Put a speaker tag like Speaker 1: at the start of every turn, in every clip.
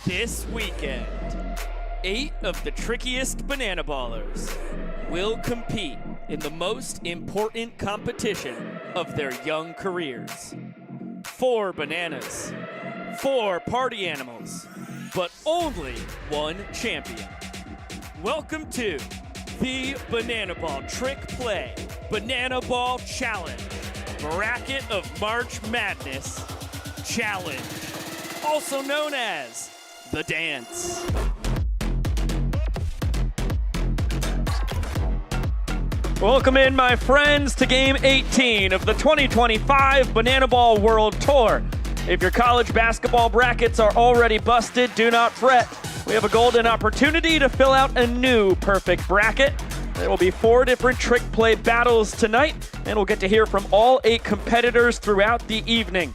Speaker 1: This weekend, 8 of the trickiest banana ballers will compete in the most important competition of their young careers. 4 bananas, 4 party animals, but only one champion. Welcome to the Banana Ball Trick Play Banana Ball Challenge Bracket of March Madness Challenge, also known as the Dance. Welcome in, my friends, to Game 18 of the 2025 Banana Ball World Tour. If your college basketball brackets are already busted, do not fret. We have a golden opportunity to fill out a new perfect bracket. There will be 4 different trick play battles tonight, and we'll get to hear from all 8 competitors throughout the evening.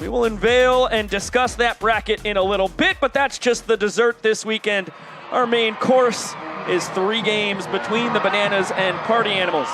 Speaker 1: We will unveil and discuss that bracket in a little bit, but that's just the dessert this weekend. Our main course is 3 games between the Bananas and Party Animals.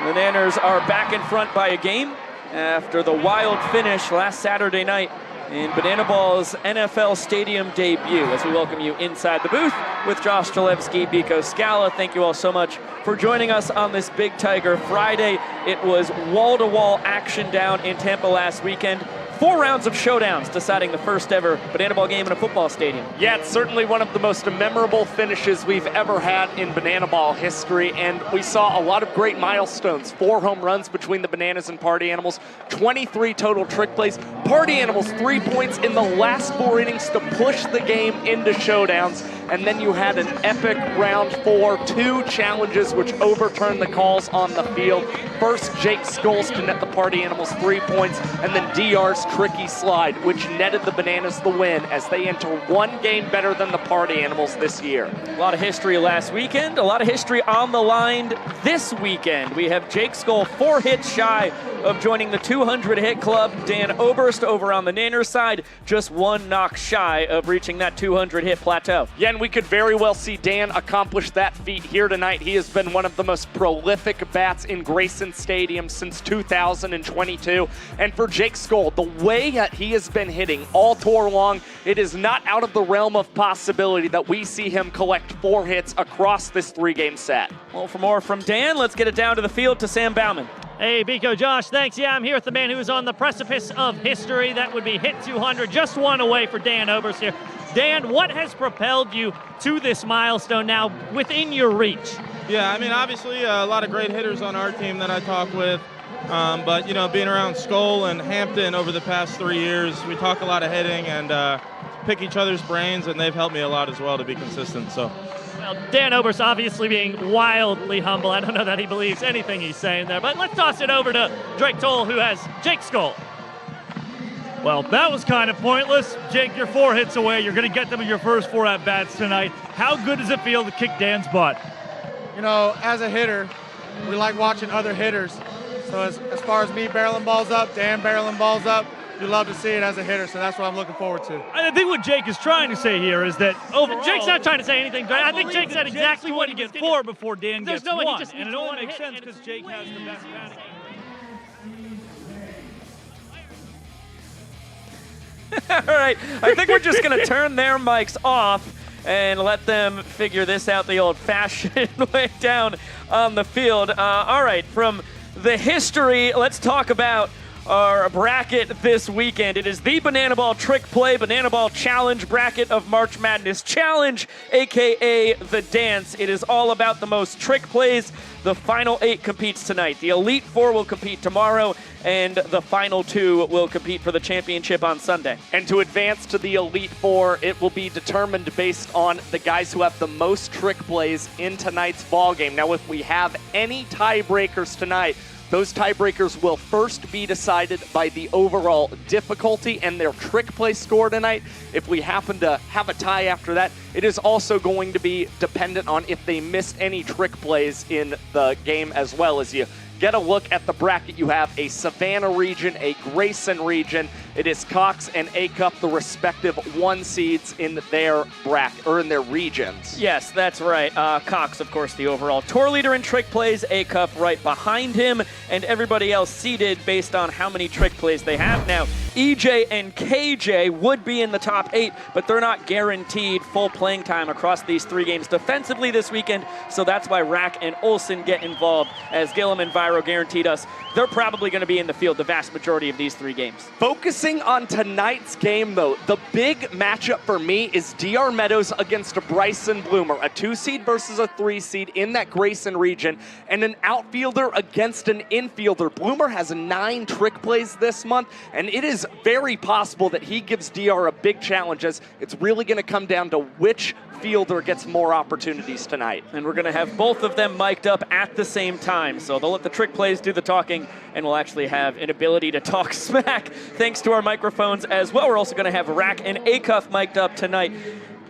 Speaker 1: The Bananas are back in front by a game after the wild finish last Saturday night in Banana Ball's NFL Stadium debut. As we welcome you inside the booth with Josh Jalewski, Biko Scala. Thank you all so much for joining us on this Big Tiger Friday. It was wall-to-wall action down in Tampa last weekend. 4 rounds of showdowns deciding the first ever Banana Ball game in a football stadium.
Speaker 2: Yeah, it's certainly one of the most memorable finishes we've ever had in Banana Ball history, and we saw a lot of great milestones. 4 home runs between the Bananas and Party Animals, 23 total trick plays. Party Animals 3 points in the last 4 innings to push the game into showdowns, and then you had an epic round 4, 2 challenges which overturned the calls on the field. First, Jake Scholes to net the Party Animals 3 points, and then DR's tricky slide, which netted the Bananas the win as they enter 1 game better than the Party Animals this year.
Speaker 1: A lot of history last weekend, a lot of history on the line this weekend. We have Jake Scholl 4 hits shy of joining the 200 hit club. Dan Oberst over on the Nanners side, just 1 knock shy of reaching that 200 hit plateau.
Speaker 2: Yeah, and we could very well see Dan accomplish that feat here tonight. He has been one of the most prolific bats in Grayson Stadium since 2022. And for Jake Scholl, the way that he has been hitting all tour long, it is not out of the realm of possibility that we see him collect 4 hits across this 3-game set.
Speaker 1: Well, for more from Dan, let's get it down to the field to Sam Bauman.
Speaker 3: Hey, Biko, Josh, thanks. Yeah, I'm here with the man who is on the precipice of history. That would be hit 200, just 1 away for Dan Oberst here. Dan, what has propelled you to this milestone now within your reach?
Speaker 4: Yeah, I mean, obviously a lot of great hitters on our team that I talk with. But, you know, being around Skoll and Hampton over the past 3 years, we talk a lot of hitting and pick each other's brains, and they've helped me a lot as well to be consistent. So.
Speaker 3: Well, Dan Oberst obviously being wildly humble. I don't know that he believes anything he's saying there, but let's toss it over to Drake Toll, who has Jake Scholl.
Speaker 5: Well, that was kind of pointless. Jake, you're 4 hits away. You're going to get them in your first 4 at-bats tonight. How good does it feel to kick Dan's butt?
Speaker 6: You know, as a hitter, we like watching other hitters. So as far as me barreling balls up, Dan barreling balls up, you love to see it as a hitter, so that's what I'm looking forward to.
Speaker 5: I think what Jake is trying to say here is that overall,
Speaker 3: Jake's not trying to say anything, but I think Jake said exactly what he
Speaker 5: gets
Speaker 3: gets
Speaker 5: 4 before Dan
Speaker 3: There's
Speaker 5: gets
Speaker 3: no way
Speaker 5: 1.
Speaker 3: he just
Speaker 5: And it
Speaker 3: needs
Speaker 5: only
Speaker 3: one
Speaker 5: makes
Speaker 3: hit,
Speaker 5: sense
Speaker 3: and
Speaker 5: because
Speaker 3: it's
Speaker 5: Jake
Speaker 3: way
Speaker 5: has the best
Speaker 3: easier.
Speaker 5: batting.
Speaker 1: All right, I think we're just going to turn their mics off and let them figure this out the old-fashioned way down on the field. All right, from the history, let's talk about our bracket this weekend. It is the Banana Ball Trick Play Banana Ball Challenge Bracket of March Madness Challenge, a.k.a. The Dance. It is all about the most trick plays. The final 8 competes tonight. The Elite 4 will compete tomorrow, and the final 2 will compete for the championship on Sunday.
Speaker 2: And to advance to the Elite 4, it will be determined based on the guys who have the most trick plays in tonight's ball game. Now, if we have any tiebreakers tonight, those tiebreakers will first be decided by the overall difficulty and their trick play score tonight. If we happen to have a tie after that, it is also going to be dependent on if they missed any trick plays in the game as well. As you get a look at the bracket, you have a Savannah region, a Grayson region. It is Cox and A-Cup, the respective 1 seeds in their bracket, or in their regions.
Speaker 1: Yes, that's right. Cox, of course, the overall tour leader in trick plays. A-Cup right behind him, and everybody else seeded based on how many trick plays they have. Now, EJ and KJ would be in the top 8, but they're not guaranteed full playing time across these 3 games defensively this weekend, so that's why Rack and Olsen get involved. As Gillum and Viro guaranteed us, they're probably going to be in the field the vast majority of these 3 games.
Speaker 2: Focusing on tonight's game, though, the big matchup for me is DR Meadows against Bryson Bloomer, a 2-seed versus a 3-seed in that Grayson region, and an outfielder against an infielder. Bloomer has 9 trick plays this month, and it is very possible that he gives DR a big challenge, as it's really going to come down to which fielder gets more opportunities tonight.
Speaker 1: And we're going to have both of them mic'd up at the same time, so they'll let the trick plays do the talking, and we'll actually have an ability to talk smack thanks to our microphones as well. We're also going to have Rack and Acuff mic'd up tonight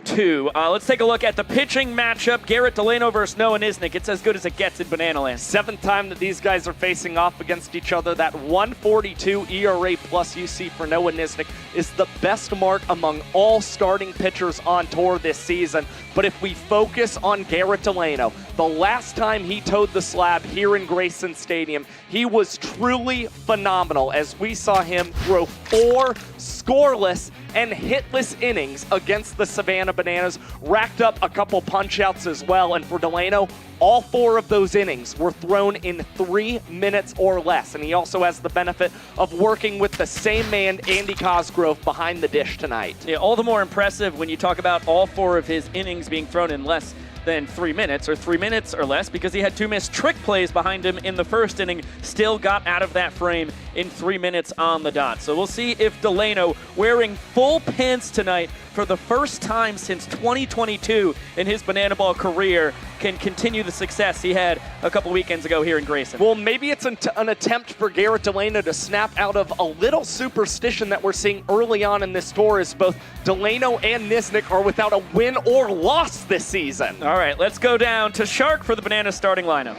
Speaker 1: too. Let's take a look at the pitching matchup. Garrett Delano versus Noah Nisnik. It's as good as it gets in Banana Land.
Speaker 2: 7th time that these guys are facing off against each other. That 142 ERA plus you see for Noah Nisnik is the best mark among all starting pitchers on tour this season. But if we focus on Garrett Delano, the last time he towed the slab here in Grayson Stadium, he was truly phenomenal, as we saw him throw 4 scoreless and hitless innings against the Savannah Bananas, racked up a couple punch-outs as well, and for Delano, all 4 of those innings were thrown in 3 minutes or less, and he also has the benefit of working with the same man, Andy Cosgrove, behind the dish tonight.
Speaker 1: Yeah, all the more impressive when you talk about all 4 of his innings being thrown in less than 3 minutes, or 3 minutes or less, because he had 2 missed trick plays behind him in the first inning, still got out of that frame in 3 minutes on the dot. So we'll see if Delano, wearing full pants tonight for the first time since 2022 in his Banana Ball career, can continue the success he had a couple weekends ago here in Grayson.
Speaker 2: Well, maybe it's an attempt for Garrett Delano to snap out of a little superstition that we're seeing early on in this tour, as both Delano and Nisnik are without a win or loss this season.
Speaker 1: All right, let's go down to Shark for the Banana starting lineup.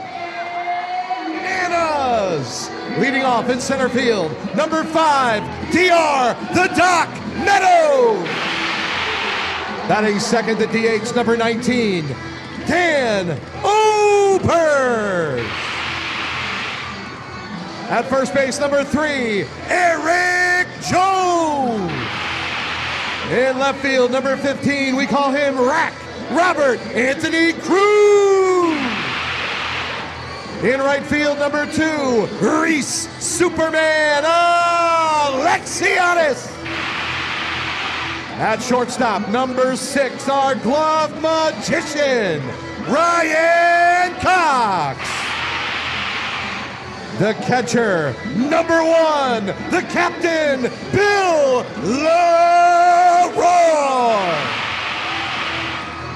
Speaker 7: Bananas! Leading off in center field, number 5, DR the Doc Meadows! Batting second, the DH, number 19, Dan Oberst. At first base, number 3, Eric Jones. In left field, number 15, we call him Rack, Robert Anthony Cruz. In right field, number 2, Reese Superman Alexiadis. At shortstop, number 6, our glove magician, Ryan Cox. The catcher, number 1, the captain, Bill Leroy.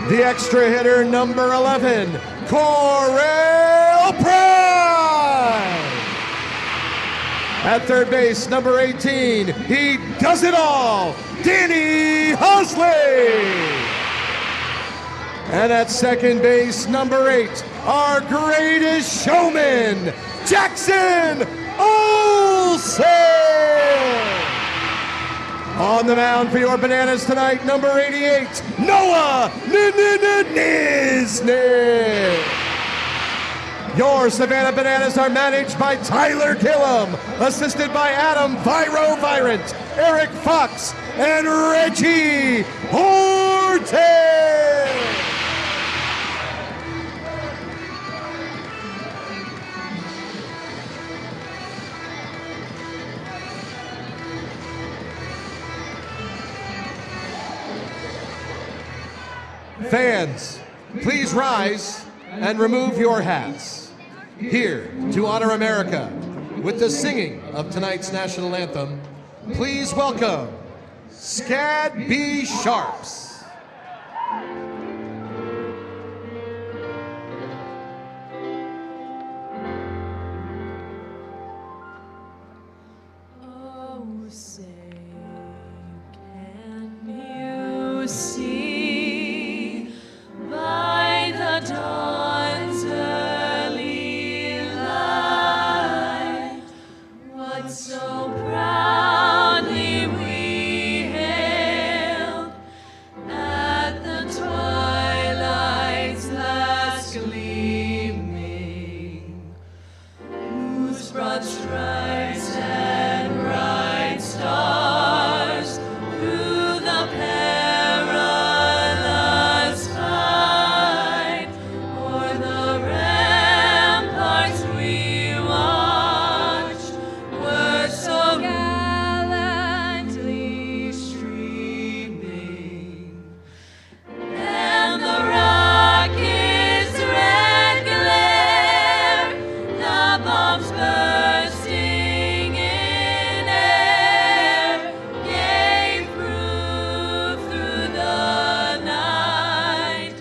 Speaker 7: The extra hitter, number 11, Correll Prime. At third base, number 18, he does it all, Danny Husley. And at second base, number 8, our greatest showman, Jackson Olsen. On the mound for your Bananas tonight, number 88, Noah Nisnik. Your Savannah Bananas are managed by Tyler Gillum, assisted by Adam Viro Virant, Eric Fox, and Reggie Horton. Fans, please rise and remove your hats. Here to honor America with the singing of tonight's national anthem, please welcome Scad B. Sharps.
Speaker 8: Oh, say, can you see by the dawn's early light what so proudly we hailed at the twilight's last gleaming, whose broad stripes and bright stars bombs bursting in air gave proof through the night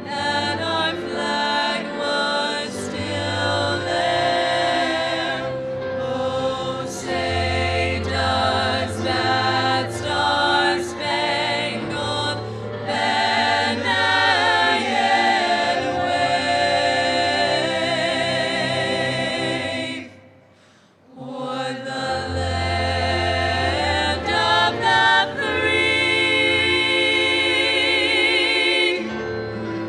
Speaker 8: that our flag was still there. Oh, say does that star-spangled banner yet wave o'er the land of the free,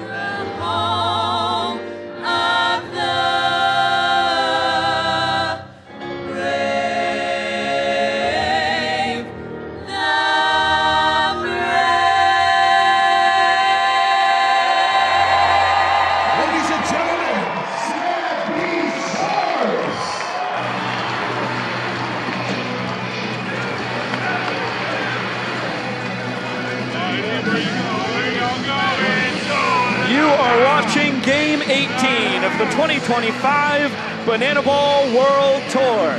Speaker 8: the home of the brave, the brave.
Speaker 7: Ladies and gentlemen, Stand Stars!
Speaker 1: You are watching Game 18 of the 2025 Banana Ball World Tour.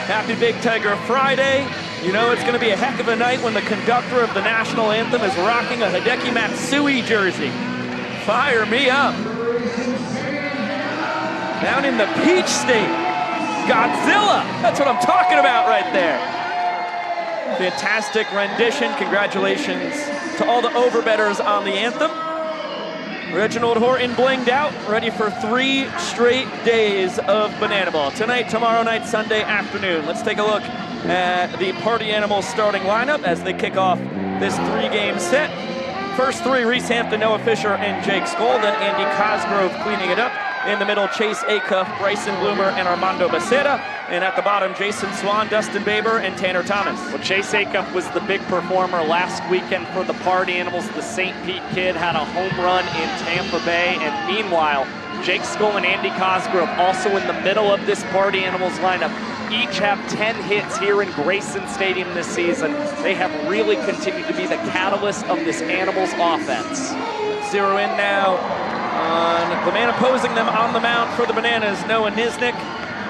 Speaker 1: Happy Big Tiger Friday. You know it's going to be a heck of a night when the conductor of the national anthem is rocking a Hideki Matsui jersey. Fire me up. Down in the Peach State, Godzilla. That's what I'm talking about right there. Fantastic rendition. Congratulations to all the overbetters on the anthem. Reginald Horton blinged out, ready for 3 straight days of Banana Ball. Tonight, tomorrow night, Sunday afternoon. Let's take a look at the Party Animals starting lineup as they kick off this 3-game set. First 3, Reese Hampton, Noah Fisher, and Jake Skoll. Then Andy Cosgrove cleaning it up. In the middle, Chase Acuff, Bryson Bloomer, and Armando Becerra. And at the bottom, Jason Swan, Dustin Baber, and Tanner Thomas.
Speaker 2: Well, Chase Acuff was the big performer last weekend for the Party Animals. The St. Pete kid had a home run in Tampa Bay. And meanwhile, Jake Skoll and Andy Cosgrove also in the middle of this Party Animals lineup. Each have 10 hits here in Grayson Stadium this season. They have really continued to be the catalyst of this Animals offense.
Speaker 1: Zero in now on the man opposing them on the mound for the Bananas, Noah Nisnik,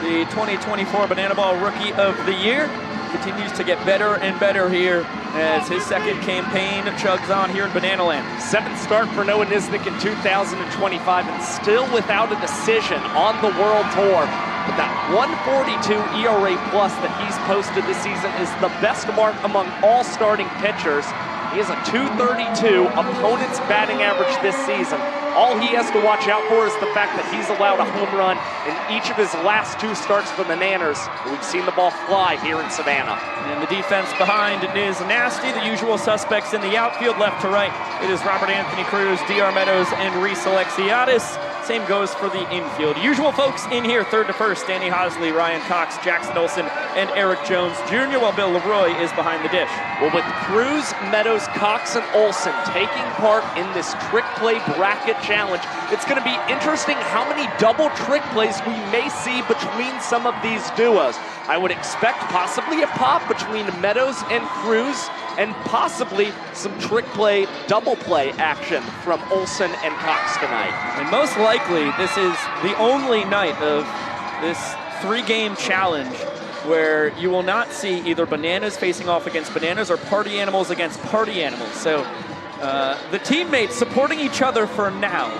Speaker 1: the 2024 Banana Ball Rookie of the Year. Continues to get better and better here as his second campaign chugs on here in Banana Land.
Speaker 2: 7th start for Noah Nisnik in 2025 and still without a decision on the World Tour. But that 142 ERA plus that he's posted this season is the best mark among all starting pitchers. He has a 232 opponent's batting average this season. All he has to watch out for is the fact that he's allowed a home run in each of his last 2 starts for the Nanners. We've seen the ball fly here in Savannah.
Speaker 1: And the defense behind is nasty. The usual suspects in the outfield, left to right. It is Robert Anthony Cruz, DR Meadows, and Reese Alexiadis. Same goes for the infield. Usual folks in here, 3rd to 1st, Danny Hosley, Ryan Cox, Jackson Olsen, and Eric Jones Jr., while Bill Leroy is behind the dish.
Speaker 2: Well, with Cruz, Meadows, Cox, and Olsen taking part in this trick play bracket challenge, it's going to be interesting how many double trick plays we may see between some of these duos. I would expect possibly a pop between Meadows and Cruz, and possibly some trick play, double play action from Olsen and Cox tonight.
Speaker 1: And most likely, this is the only night of this 3-game challenge where you will not see either Bananas facing off against Bananas or Party Animals against Party Animals. So the teammates supporting each other for now.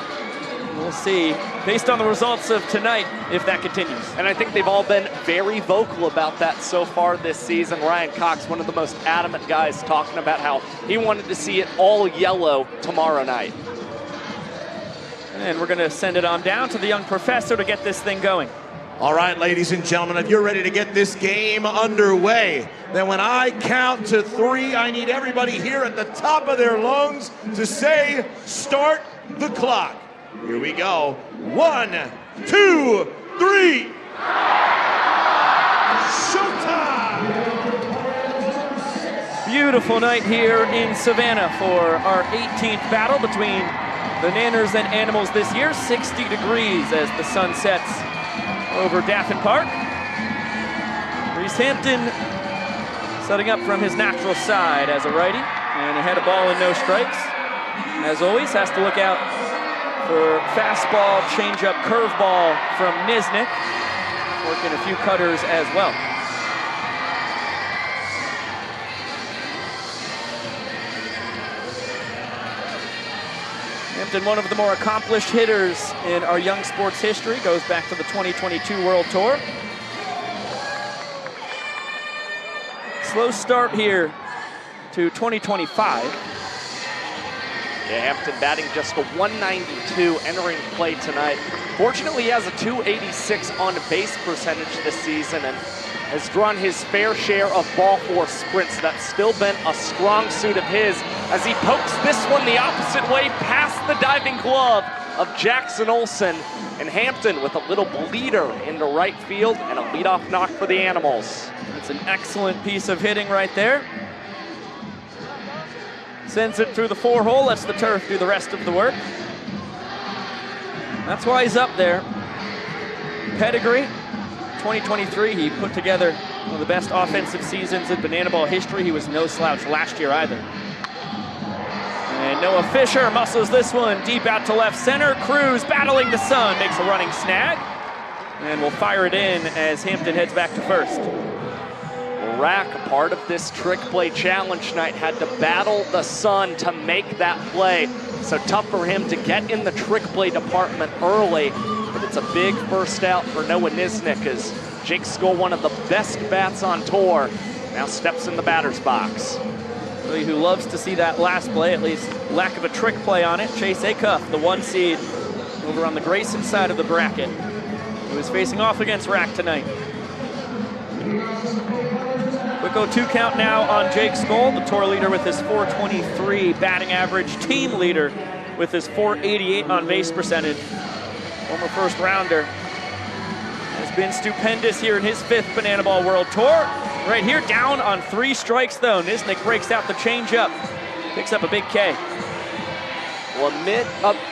Speaker 1: We'll see, based on the results of tonight, if that continues.
Speaker 2: And I think they've all been very vocal about that so far this season. Ryan Cox, one of the most adamant guys, talking about how he wanted to see it all yellow tomorrow night.
Speaker 1: And we're going to send it on down to the young professor to get this thing going.
Speaker 9: All right, ladies and gentlemen, if you're ready to get this game underway, then when I count to 3, I need everybody here at the top of their lungs to say, start the clock. Here we go. 1, 2, 3. Showtime!
Speaker 1: Beautiful night here in Savannah for our 18th battle between the Nanners and Animals this year. 60 degrees as the sun sets over Daffin Park. Reese Hampton setting up from his natural side as a righty and ahead of ball and no strikes. As always, has to look out for fastball, changeup, curveball from Nisnik. working a few cutters as well. Hampton, one of the more accomplished hitters in our young sports history, goes back to the 2022 World Tour. Slow start here to 2025.
Speaker 2: Yeah, Hampton batting just a 192 entering play tonight. Fortunately, he has a 286 on base percentage this season and has drawn his fair share of ball four sprints. That's still been a strong suit of his as he pokes this one the opposite way past the diving glove of Jackson Olsen. And Hampton with a little bleeder into right field and a leadoff knock for the Animals.
Speaker 1: That's an excellent piece of hitting right there. Sends it through the 4-hole, lets the turf do the rest of the work. That's why he's up there. Pedigree, 2023, he put together one of the best offensive seasons in Banana Ball history. He was no slouch last year either. And Noah Fisher muscles this one deep out to left center. Cruz battling the sun, makes a running snag. And will fire it in as Hampton heads back to first.
Speaker 2: Rack, a part of this trick play challenge tonight, had to battle the sun to make that play. So tough for him to get in the trick play department early. But it's a big first out for Noah Nisnik as Jake Skoll, one of the best bats on tour, now steps in the batter's box.
Speaker 1: Really who loves to see that last play, at least lack of a trick play on it. Chase Acuff, the 1 seed, over on the Grayson side of the bracket, who is facing off against Rack tonight. Quick 0-2 count now on Jake Skoll, the tour leader with his .423 batting average, team leader with his .488 on base percentage. Former first rounder has been stupendous here in his 5th Banana Ball World Tour. Right here, down on 3 strikes though. Nisnik breaks out the changeup, picks up a big K.
Speaker 2: Well,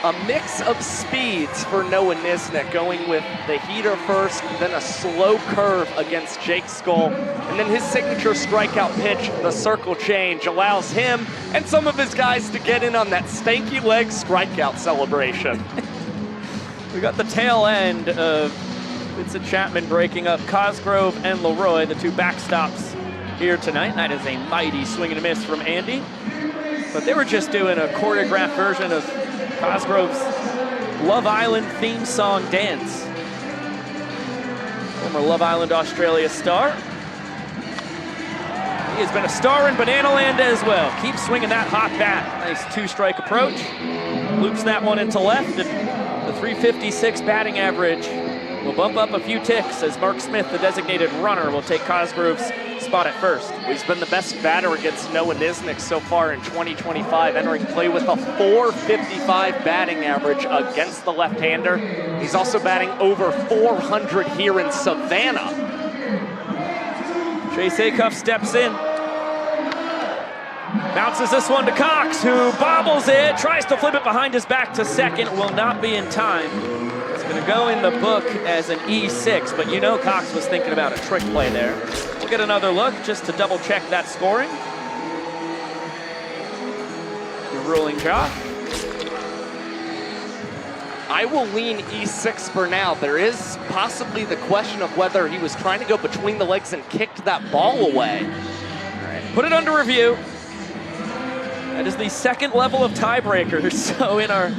Speaker 2: a mix of speeds for Noah Nisnik, going with the heater first, then a slow curve against Jake Skoll, and then his signature strikeout pitch, the circle change, allows him and some of his guys to get in on that stanky leg strikeout celebration.
Speaker 1: We got the tail end of Vincent Chapman breaking up Cosgrove and Leroy, the 2 backstops here tonight. That is a mighty swing and a miss from Andy. But they were just doing a choreographed version of Cosgrove's Love Island theme song dance. Former Love Island Australia star. He has been a star in Banana Land as well. Keeps swinging that hot bat. Nice 2-strike approach. Loops that one into left, and the .356 batting average will bump up a few ticks as Mark Smith, the designated runner, will take Cosgrove's spot at first.
Speaker 2: He's been the best batter against Noah Nisnik so far in 2025, entering play with a .455 batting average against the left-hander. He's also batting over .400 here in Savannah.
Speaker 1: Chase Acuff steps in. Bounces this one to Cox, who bobbles it, tries to flip it behind his back to second, will not be in time. It's gonna go in the book as an E6, but you know Cox was thinking about a trick play there. We'll get another look just to double check that scoring. The ruling jaw.
Speaker 2: I will lean E6 for now. There is possibly the question of whether he was trying to go between the legs and kicked that ball away.
Speaker 1: All right, put it under review. That is the 2nd level of tiebreakers, so in our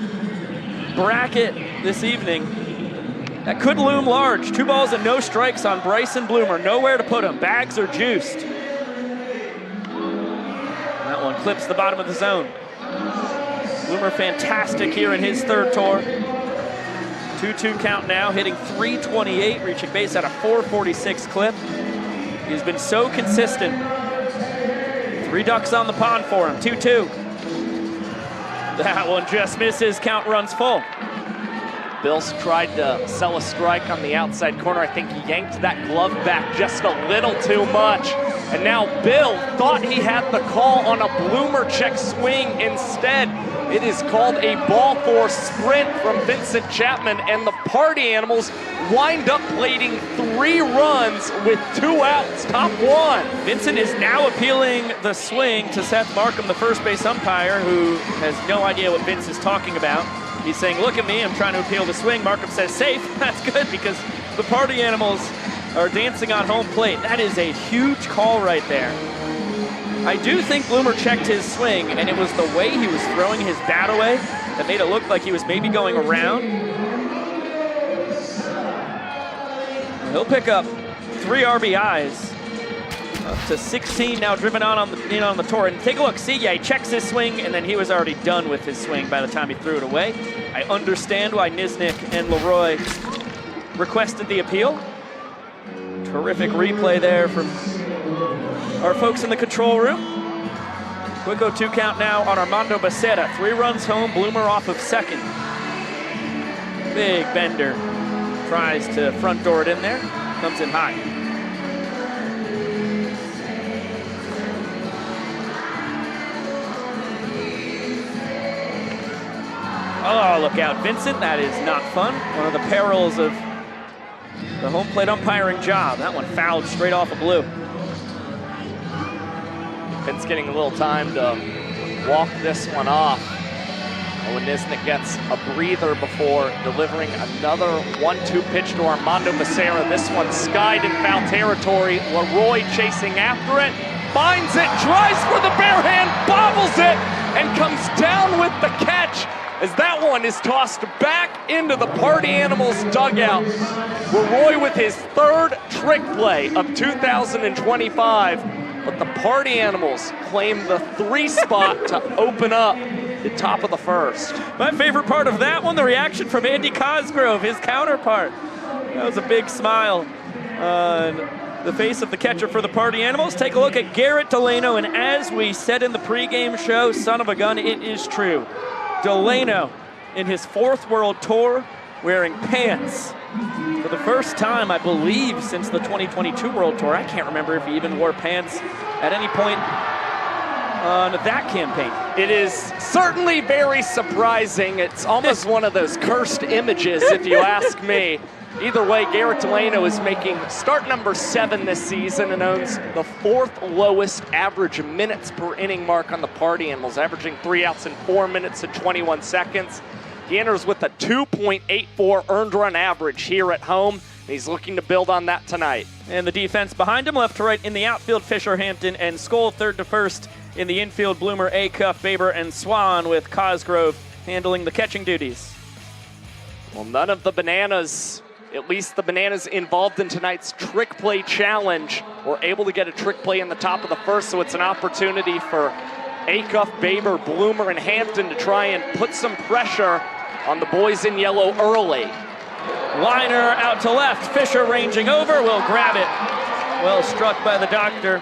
Speaker 1: bracket this evening, that could loom large. 2 balls and no strikes on Bryson Bloomer. Nowhere to put him. Bags are juiced. That one clips the bottom of the zone. Bloomer fantastic here in his 3rd tour. 2-2 count now, hitting .328, reaching base at a .446 clip. He's been so consistent. 3 ducks on the pond for him, 2-2. That one just misses, count runs full.
Speaker 2: Bills tried to sell a strike on the outside corner. I think he yanked that glove back just a little too much. And now Bill thought he had the call on a Bloomer check swing. Instead, it is called a ball 4 sprint from Vincent Chapman, and the Party Animals wind up plating 3 runs with 2 outs, top 1.
Speaker 1: Vincent is now appealing the swing to Seth Markham, the first base umpire, who has no idea what Vince is talking about. He's saying, look at me, I'm trying to appeal the swing. Markham says safe. That's good because the Party Animals or dancing on home plate. That is a huge call right there. I do think Bloomer checked his swing, and it was the way he was throwing his bat away that made it look like he was maybe going around. He'll pick up 3 RBIs. Up to 16 now, driven on the tour. And take a look, see, yeah, he checks his swing, and then he was already done with his swing by the time he threw it away. I understand why Nisnik and Leroy requested the appeal. Terrific replay there from our folks in the control room. Quick 0-2 count now on Armando Becerra. 3 runs home, Bloomer off of second. Big bender. Tries to front door it in there. Comes in high. Oh, look out, Vincent. That is not fun. One of the perils of the home plate umpiring job. That one fouled straight off of blue.
Speaker 2: Vince getting a little time to walk this one off. When Nisnik gets a breather before delivering another 1-2 pitch to Armando Becerra. This one skied in foul territory. Leroy chasing after it, finds it, drives for the bare hand, bobbles it, and comes down with the catch as that one is tossed back into the Party Animals dugout. Leroy with his 3rd trick play of 2025, but the Party Animals claim the 3 spot to open up the top of the 1st.
Speaker 1: My favorite part of that one, the reaction from Andy Cosgrove, his counterpart. That was a big smile on the face of the catcher for the Party Animals. Take a look at Garrett Delano, and as we said in the pregame show, son of a gun, it is true. Delano in his 4th World Tour wearing pants for the first time, I believe, since the 2022 World Tour. I can't remember if he even wore pants at any point on that campaign.
Speaker 2: It is certainly very surprising. It's almost one of those cursed images, if you ask me. Either way, Garrett Delano is making start number 7 this season and owns the 4th lowest average minutes per inning mark on the Party Animals, averaging 3 outs in 4 minutes and 21 seconds. He enters with a 2.84 earned run average here at home, and he's looking to build on that tonight.
Speaker 1: And the defense behind him, left to right in the outfield, Fisher, Hampton, and Skoll. 3rd to 1st in the infield, Bloomer, Acuff, Baber, and Swan, with Cosgrove handling the catching duties.
Speaker 2: Well, none of the Bananas, at least the Bananas involved in tonight's trick play challenge, were able to get a trick play in the top of the 1st, so it's an opportunity for Acuff, Baber, Bloomer, and Hampton to try and put some pressure on the boys in yellow early.
Speaker 1: Liner out to left, Fisher ranging over, will grab it. Well struck by the doctor.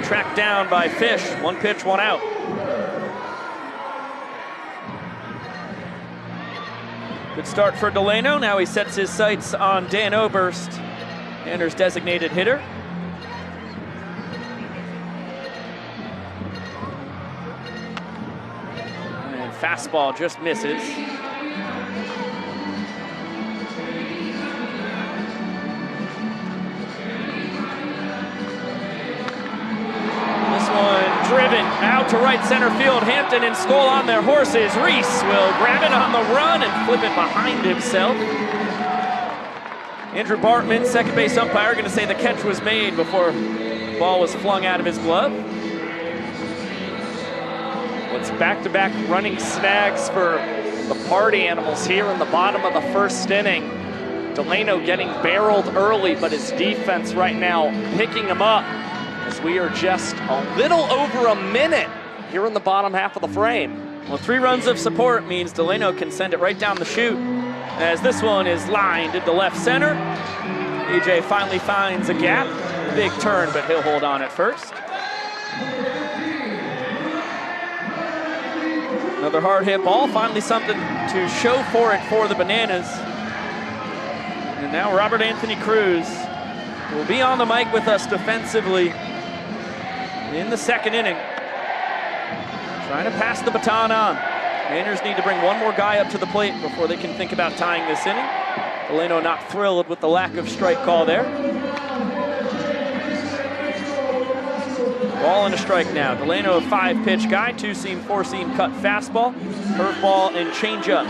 Speaker 1: Tracked down by Fish. 1 pitch, 1 out. Good start for Delano. Now he sets his sights on Dan Oberst, Tanner's designated hitter. And fastball just misses. Driven out to right center field. Hampton and Skoll on their horses. Reese will grab it on the run and flip it behind himself. Andrew Bartman, second base umpire, going to say the catch was made before the ball was flung out of his glove.
Speaker 2: It's back-to-back running snags for the Party Animals here in the bottom of the 1st inning. Delano getting barreled early, but his defense right now picking him up, as we are just a little over a minute here in the bottom half of the frame.
Speaker 1: Well, 3 runs of support means Delano can send it right down the chute, as this one is lined into left center. AJ finally finds a gap. Big turn, but he'll hold on at first. Another hard hit ball, finally something to show for it for the Bananas. And now Robert Anthony Cruz will be on the mic with us defensively in the 2nd inning. Trying to pass the baton on. Mainers need to bring one more guy up to the plate before they can think about tying this inning. Delano not thrilled with the lack of strike call there. Ball and a strike now. Delano a 5-pitch guy, 2-seam, 4-seam cut fastball, curveball, and changeup.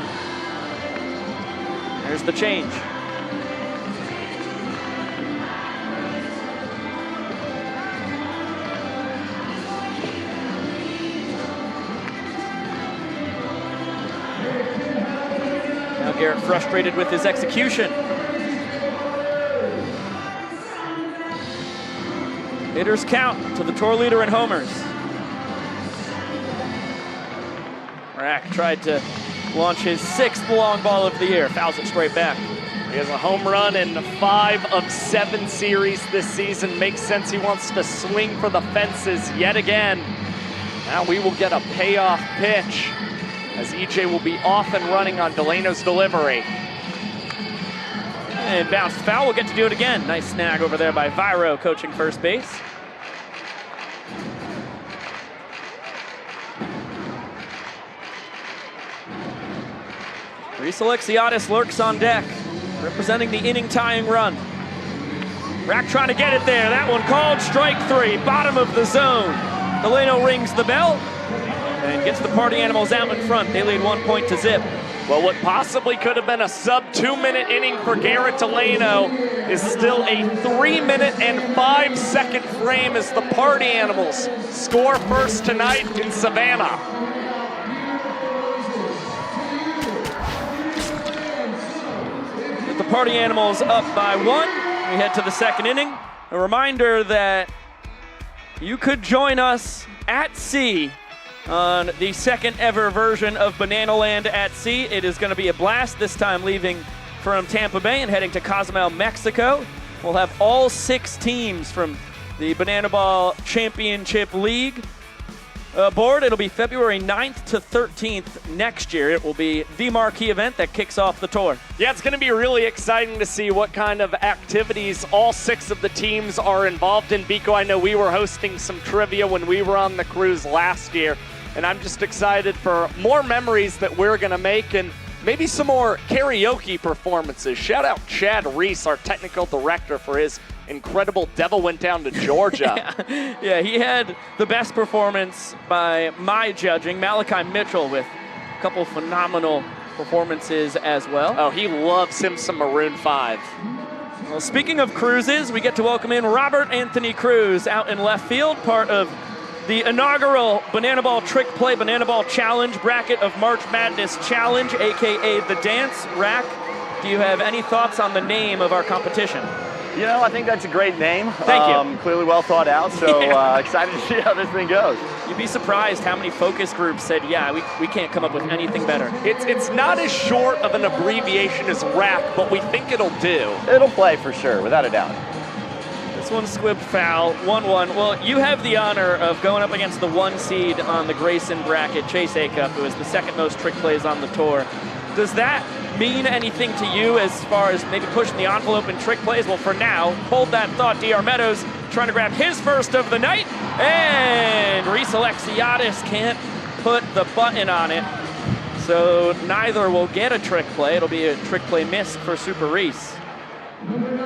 Speaker 1: There's the change. here, frustrated with his execution. Hitters count to the tour leader in homers. Rack tried to launch his 6th long ball of the year, fouls it straight back.
Speaker 2: He has a home run in 5 of 7 series this season. Makes sense he wants to swing for the fences yet again. Now we will get a payoff pitch as EJ will be off and running on Delano's delivery.
Speaker 1: And bounced foul, we'll get to do it again. Nice snag over there by Viro, coaching first base. Reese Alexiadis lurks on deck, representing the inning-tying run. Rack trying to get it there. That one called strike 3, bottom of the zone. Delano rings the bell and gets the party animals out in front. They lead 1-0.
Speaker 2: Well, what possibly could have been a sub-2-minute inning for Garrett Delano is still a 3-minute and 5-second frame as the party animals score first tonight in Savannah.
Speaker 1: With the party animals up by 1, we head to the 2nd inning. A reminder that you could join us at sea on the 2nd ever version of Banana Land at Sea. It is going to be a blast, this time leaving from Tampa Bay and heading to Cozumel, Mexico. We'll have all 6 teams from the Banana Ball Championship League aboard. It'll be February 9th to 13th next year. It will be the marquee event that kicks off the tour.
Speaker 2: Yeah, it's going to be really exciting to see what kind of activities all 6 of the teams are involved in. Biko, I know we were hosting some trivia when we were on the cruise last year, and I'm just excited for more memories that we're going to make and maybe some more karaoke performances. Shout out Chad Reese, our technical director, for his incredible Devil Went Down to Georgia.
Speaker 1: Yeah, he had the best performance by my judging. Malachi Mitchell with a couple phenomenal performances as well.
Speaker 2: Oh, he loves him some Maroon 5.
Speaker 1: Well, speaking of cruises, we get to welcome in Robert Anthony Cruz out in left field, part of the inaugural Banana Ball Trick Play Banana Ball Challenge bracket of March Madness Challenge, aka The Dance. Rack, do you have any thoughts on the name of our competition?
Speaker 10: You know, I think that's a great name.
Speaker 1: Thank you.
Speaker 10: Clearly well thought out, so excited to see how this thing goes.
Speaker 1: You'd be surprised how many focus groups said, yeah, we can't come up with anything better.
Speaker 2: It's not as short of an abbreviation as Rack, but we think it'll do.
Speaker 10: It'll play for sure, without a doubt.
Speaker 1: This one's squibbed foul, 1-1. Well, you have the honor of going up against the 1 seed on the Grayson bracket, Chase Acuff, who is the 2nd most trick plays on the tour. Does that mean anything to you as far as maybe pushing the envelope in trick plays? Well, for now, hold that thought. DR Meadows trying to grab his first of the night, and Reese Alexiadis can't put the button on it. So neither will get a trick play. It'll be a trick play miss for Super Reese.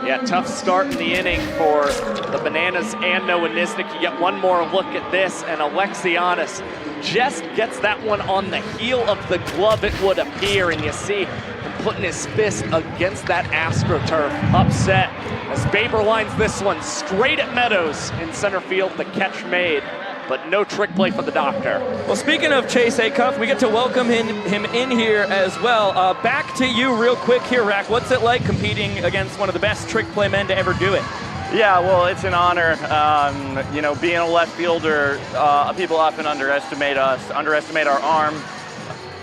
Speaker 2: Yeah, tough start in the inning for the Bananas and Noah Nisnik. You get one more look at this, and Alexiadis just gets that one on the heel of the glove, it would appear, and you see him putting his fist against that AstroTurf, upset as Baber lines this one straight at Meadows in center field. The catch made, but no trick play for the doctor.
Speaker 1: Well, speaking of Chase Acuff, we get to welcome him in here as well. Back to you real quick here, Rack. What's it like competing against one of the best trick play men to ever do it?
Speaker 10: Yeah, well, it's an honor. You know, being a left fielder, people often underestimate us, underestimate our arm,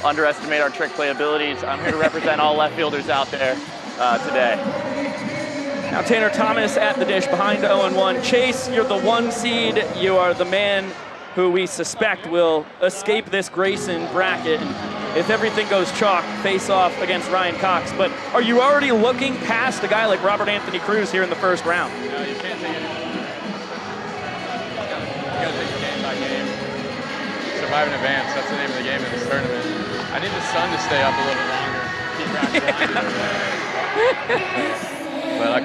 Speaker 10: underestimate our trick play abilities. I'm here to represent all left fielders out there today.
Speaker 1: Now Tanner Thomas at the dish behind 0-1. Chase, you're the 1 seed. You are the man who we suspect will escape this Grayson bracket. And if everything goes chalk, face off against Ryan Cox. But are you already looking past a guy like Robert Anthony Cruz here in the first round?
Speaker 11: No, you can't take it. You gotta take it game by game. Survive in advance, that's the name of the game in this tournament. I need the sun to stay up a little bit longer. Keep racking. But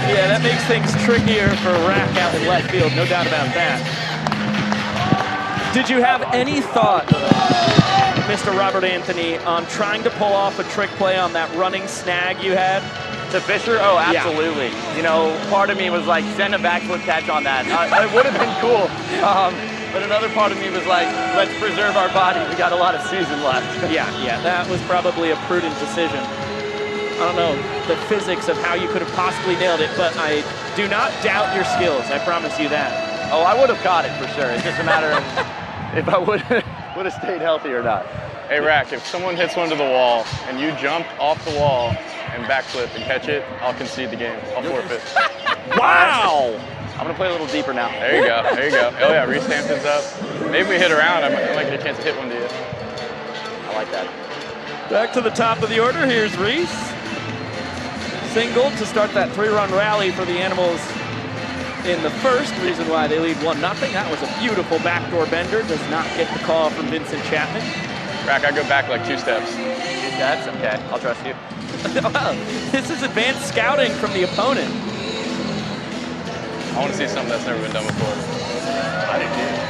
Speaker 1: yeah, that makes things trickier for Rack out in left field, no doubt about that. Did you have any thought, Mr. Robert Anthony, on trying to pull off a trick play on that running snag you had?
Speaker 10: To Fisher? Oh, absolutely. Yeah. You know, part of me was like, send a backflip catch on that. It would have been cool. but another part of me was like, let's preserve our body. We got a lot of season left.
Speaker 1: Yeah, that was probably a prudent decision. I don't know the physics of how you could have possibly nailed it, but I do not doubt your skills. I promise you that.
Speaker 10: Oh, I would have caught it for sure. It's just a matter of if I would have stayed healthy or not.
Speaker 11: Hey, Rack, if someone hits one to the wall and you jump off the wall and backflip and catch it, I'll concede the game. I'll forfeit.
Speaker 10: Wow! I'm gonna play a little deeper now.
Speaker 11: There you go. There you go. Oh yeah, Reese Hampton's up. Maybe if we hit around, I might get a chance to hit one to you.
Speaker 10: I like that.
Speaker 1: Back to the top of the order. Here's Reese. Single to start that 3-run rally for the Animals in the first. Reason why they lead 1-0. That was a beautiful backdoor bender. Does not get the call from Vincent Chapman.
Speaker 11: Rack, I go back like 2 steps.
Speaker 10: 2 steps? Okay, I'll trust you.
Speaker 1: This is advanced scouting from the opponent.
Speaker 11: I want to see something that's never been done before.
Speaker 10: I do too.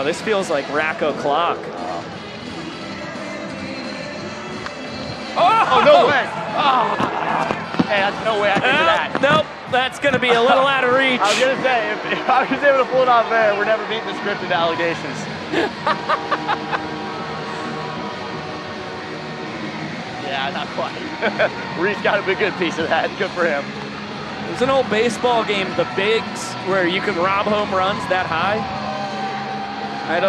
Speaker 1: This feels like rack o'clock.
Speaker 10: Oh, no way! Oh. Hey, that's no way I can do that.
Speaker 1: Nope, that's going to be a little out of reach.
Speaker 10: I was going to say, if I was able to pull it off there, we're never beating the scripted allegations. Yeah, not quite. Reese got a good piece of that. Good for him.
Speaker 1: It was an old baseball game, the bigs, where you could rob home runs that high.
Speaker 10: We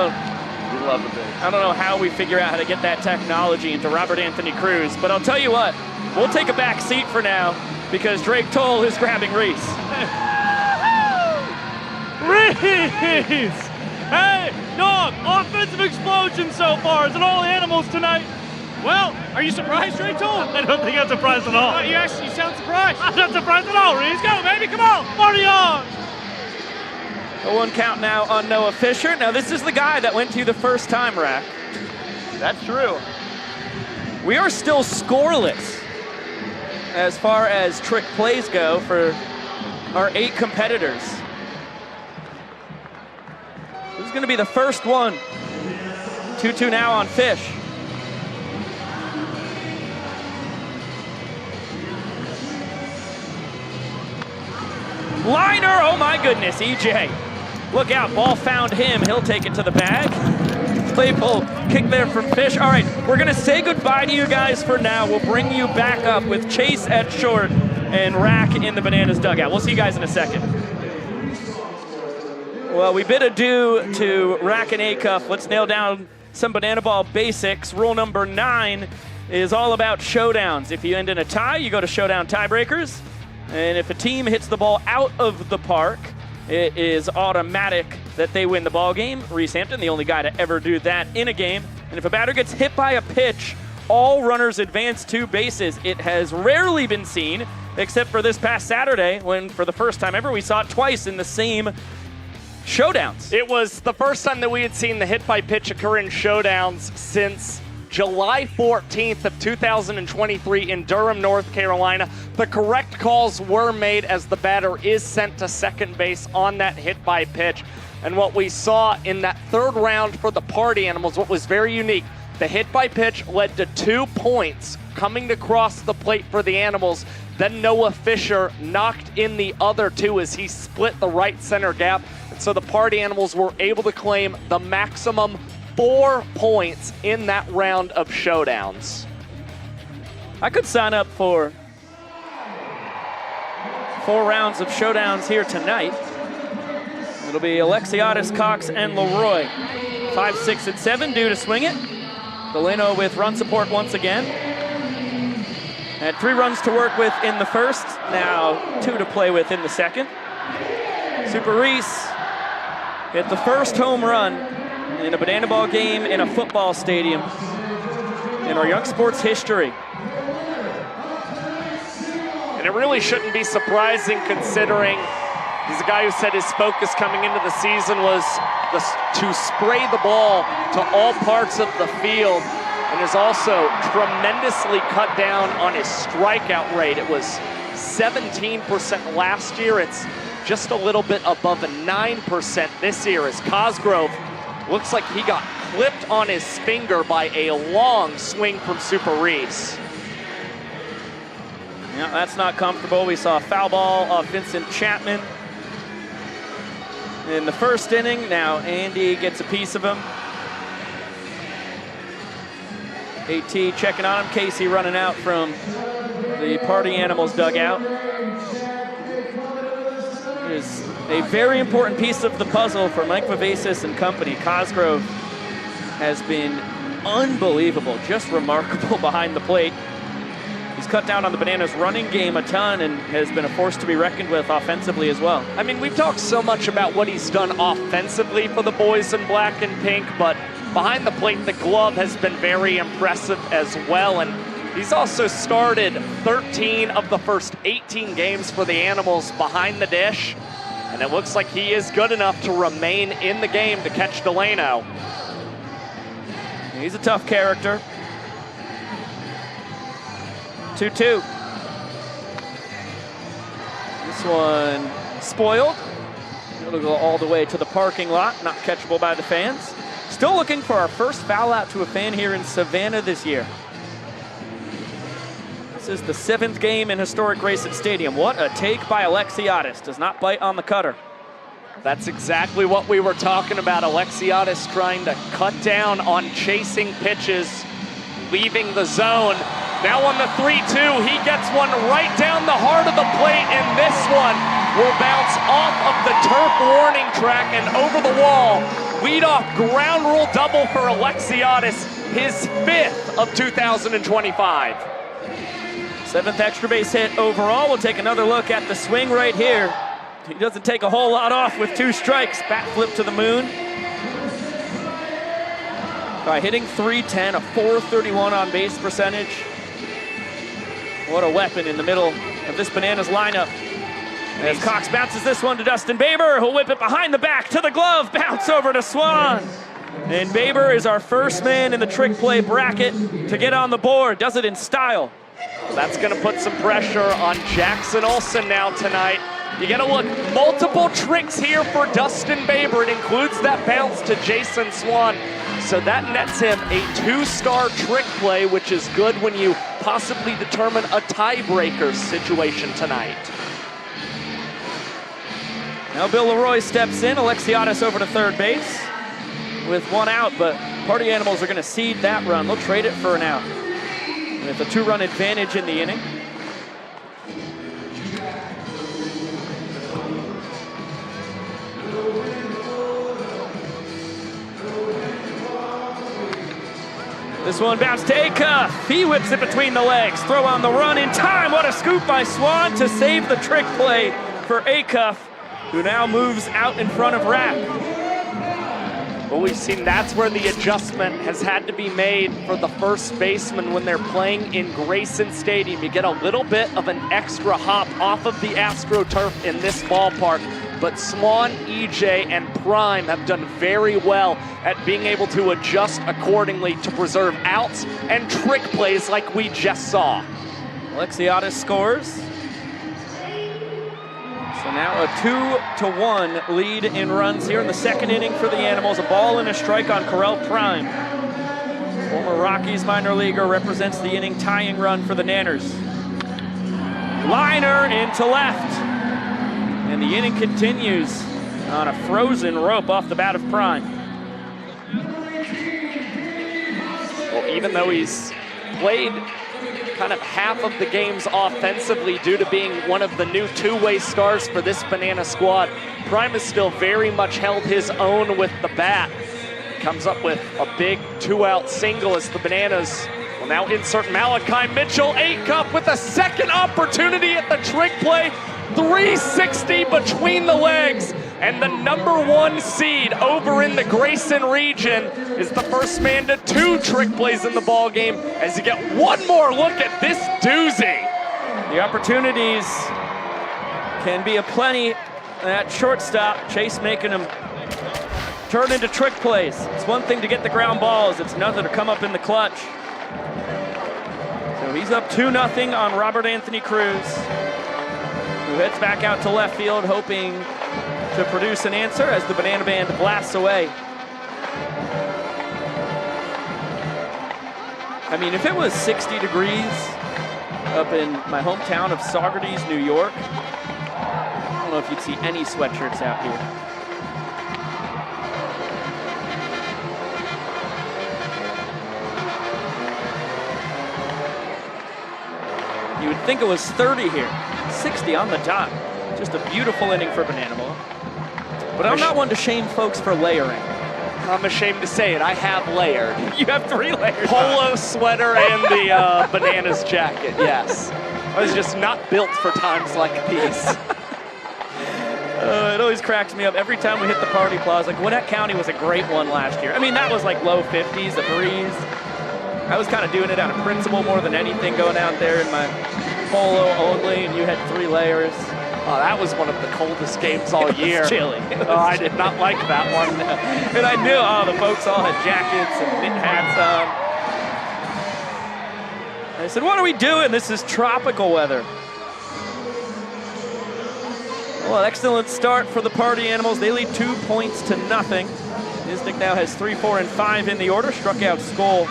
Speaker 10: love the bigs.
Speaker 1: I don't know how we figure out how to get that technology into Robert Anthony Cruz, but I'll tell you what, we'll take a back seat for now because Drake Toll is grabbing Reese.
Speaker 5: Reese! Hey, dog, offensive explosion so far. Is it all Animals tonight?
Speaker 12: Well, are you surprised, Drake Toll?
Speaker 5: I don't think I'm surprised at all.
Speaker 12: You sound surprised.
Speaker 5: I'm not surprised at all, Reese. Go, baby, come on. Party on!
Speaker 1: A 1 count now on Noah Fisher. Now, this is the guy that went to you the first time, Rack.
Speaker 10: That's true.
Speaker 1: We are still scoreless as far as trick plays go for our 8 competitors. This is going to be the first one. 2-2 now on Fish. Liner, oh my goodness, EJ. Look out, ball found him. He'll take it to the bag. Playful kick there from Fish. All right, we're gonna say goodbye to you guys for now. We'll bring you back up with Chase at short and Rack in the Bananas dugout. We'll see you guys in a second. Well, we bid adieu to Rack and Acuff. Let's nail down some Banana Ball basics. Rule number 9 is all about showdowns. If you end in a tie, you go to Showdown Tiebreakers. And if a team hits the ball out of the park, it is automatic that they win the ball game. Reese Hampton, the only guy to ever do that in a game. And if a batter gets hit by a pitch, all runners advance 2 bases. It has rarely been seen, except for this past Saturday, when for the first time ever we saw it twice in the same showdowns.
Speaker 2: It was the first time that we had seen the hit by pitch occur in showdowns since July 14th of 2023 in Durham, North Carolina. The correct calls were made as the batter is sent to second base on that hit by pitch. And what we saw in that 3rd round for the Party Animals, what was very unique, the hit by pitch led to 2 points coming to cross the plate for the Animals. Then Noah Fisher knocked in the other 2 as he split the right center gap. And so the Party Animals were able to claim the maximum 4 points in that round of showdowns.
Speaker 1: I could sign up for 4 rounds of showdowns here tonight. It'll be Alexiadis, Cox, and Leroy. 5, 6, and 7 due to swing it. Delano with run support once again. Had 3 runs to work with in the first, now 2 to play with in the second. Super Reese hit the first home run in a Banana Ball game in a football stadium in our young sports history.
Speaker 2: And it really shouldn't be surprising considering he's a guy who said his focus coming into the season was to spray the ball to all parts of the field, and has also tremendously cut down on his strikeout rate. It was 17% last year. It's just a little bit above 9% this year as Cosgrove looks like he got clipped on his finger by a long swing from Super Reese.
Speaker 1: Yeah, that's not comfortable. We saw a foul ball off Vincent Chapman in the first inning. Now Andy gets a piece of him. AT checking on him. Casey running out from the Party Animals dugout. It is a very important piece of the puzzle for Mike Vivacis and company. Cosgrove has been unbelievable, just remarkable behind the plate. He's cut down on the Bananas running game a ton and has been a force to be reckoned with offensively as well.
Speaker 2: I mean, we've talked so much about what he's done offensively for the boys in black and pink, but behind the plate, the glove has been very impressive as well. And he's also started 13 of the first 18 games for the Animals behind the dish. And it looks like he is good enough to remain in the game to catch Delano.
Speaker 1: He's a tough character. 2-2. This one spoiled. It'll go all the way to the parking lot, not catchable by the fans. Still looking for our first foul out to a fan here in Savannah this year. This is the 7th game in historic Grayson Stadium. What a take by Alexiadis. Does not bite on the cutter.
Speaker 2: That's exactly what we were talking about. Alexiadis trying to cut down on chasing pitches, leaving the zone. Now on the 3-2, he gets one right down the heart of the plate, and this one will bounce off of the turf warning track and over the wall. Leadoff ground rule double for Alexiadis, his 5th of 2025.
Speaker 1: 7th extra base hit overall. We'll take another look at the swing right here. He doesn't take a whole lot off with 2 strikes. Bat flip to the moon. By hitting .310, a .431 on base percentage. What a weapon in the middle of this Bananas lineup. As Cox bounces this one to Dustin Baber, who'll whip it behind the back to the glove, bounce over to Swan. And Baber is our first man in the trick play bracket to get on the board. Does it in style.
Speaker 2: That's gonna put some pressure on Jackson Olsen now tonight. You gotta look, multiple tricks here for Dustin Baber. It includes that bounce to Jason Swan. So that nets him a 2-star trick play, which is good when you possibly determine a tiebreaker situation tonight.
Speaker 1: Now Bill Leroy steps in. Alexiadis over to third base with 1 out, but Party Animals are gonna cede that run. They'll trade it for an out. With a 2-run advantage in the inning. This one bounced to Acuff. He whips it between the legs. Throw on the run in time. What a scoop by Swan to save the trick play for Acuff, who now moves out in front of Rapp.
Speaker 2: Well, we've seen that's where the adjustment has had to be made for the first baseman when they're playing in Grayson Stadium. You get a little bit of an extra hop off of the AstroTurf in this ballpark, but Swan, EJ, and Prime have done very well at being able to adjust accordingly to preserve outs and trick plays like we just saw.
Speaker 1: Alexiadis scores. So now a 2-1 lead in runs here in the 2nd inning for the Animals. A ball and a strike on Correll Prime. Former Rockies minor leaguer represents the inning tying run for the Nanners. Liner into left. And the inning continues on a frozen rope off the bat of Prime.
Speaker 2: Well, even though he's played kind of half of the games offensively due to being one of the new 2-way stars for this Banana squad, Prime has still very much held his own with the bat. Comes up with a big 2-out single as the Bananas will now insert Malachi Mitchell. Acuff with a 2nd opportunity at the trick play. 360 between the legs, and the #1 seed over in the Grayson region is the first man to 2 trick plays in the ball game as you get one more look at this doozy.
Speaker 1: The opportunities can be aplenty at shortstop. Chase making them turn into trick plays. It's one thing to get the ground balls, it's another to come up in the clutch. So he's up 2-0 on Robert Anthony Cruz, who heads back out to left field, hoping to produce an answer as the Banana Band blasts away. I mean, if it was 60 degrees up in my hometown of Saugerties, New York. I don't know if you'd see any sweatshirts out here. You would think it was 30 here. 60 on the dot. Just a beautiful inning for Banana Ball. But I'm not one to shame folks for layering.
Speaker 2: I'm ashamed to say it, I have layered.
Speaker 1: You have 3 layers.
Speaker 2: Polo sweater and the bananas jacket, yes. I was just not built for times like these.
Speaker 1: It always cracks me up. Every time we hit the party plaza, like Gwinnett County was a great one last year. I mean, that was like low 50s, a breeze. I was kind of doing it out of principle more than anything, going out there in my polo only, and you had 3 layers.
Speaker 2: Oh, that was one of the coldest games all year.
Speaker 1: Chilly.
Speaker 2: I did not like that one.
Speaker 1: And I knew, the folks all had jackets and knit hats on. I said, what are we doing? This is tropical weather. Well, an excellent start for the Party Animals. They lead 2 points to nothing. Isnick now has 3, 4, and 5 in the order. Struck out Skoll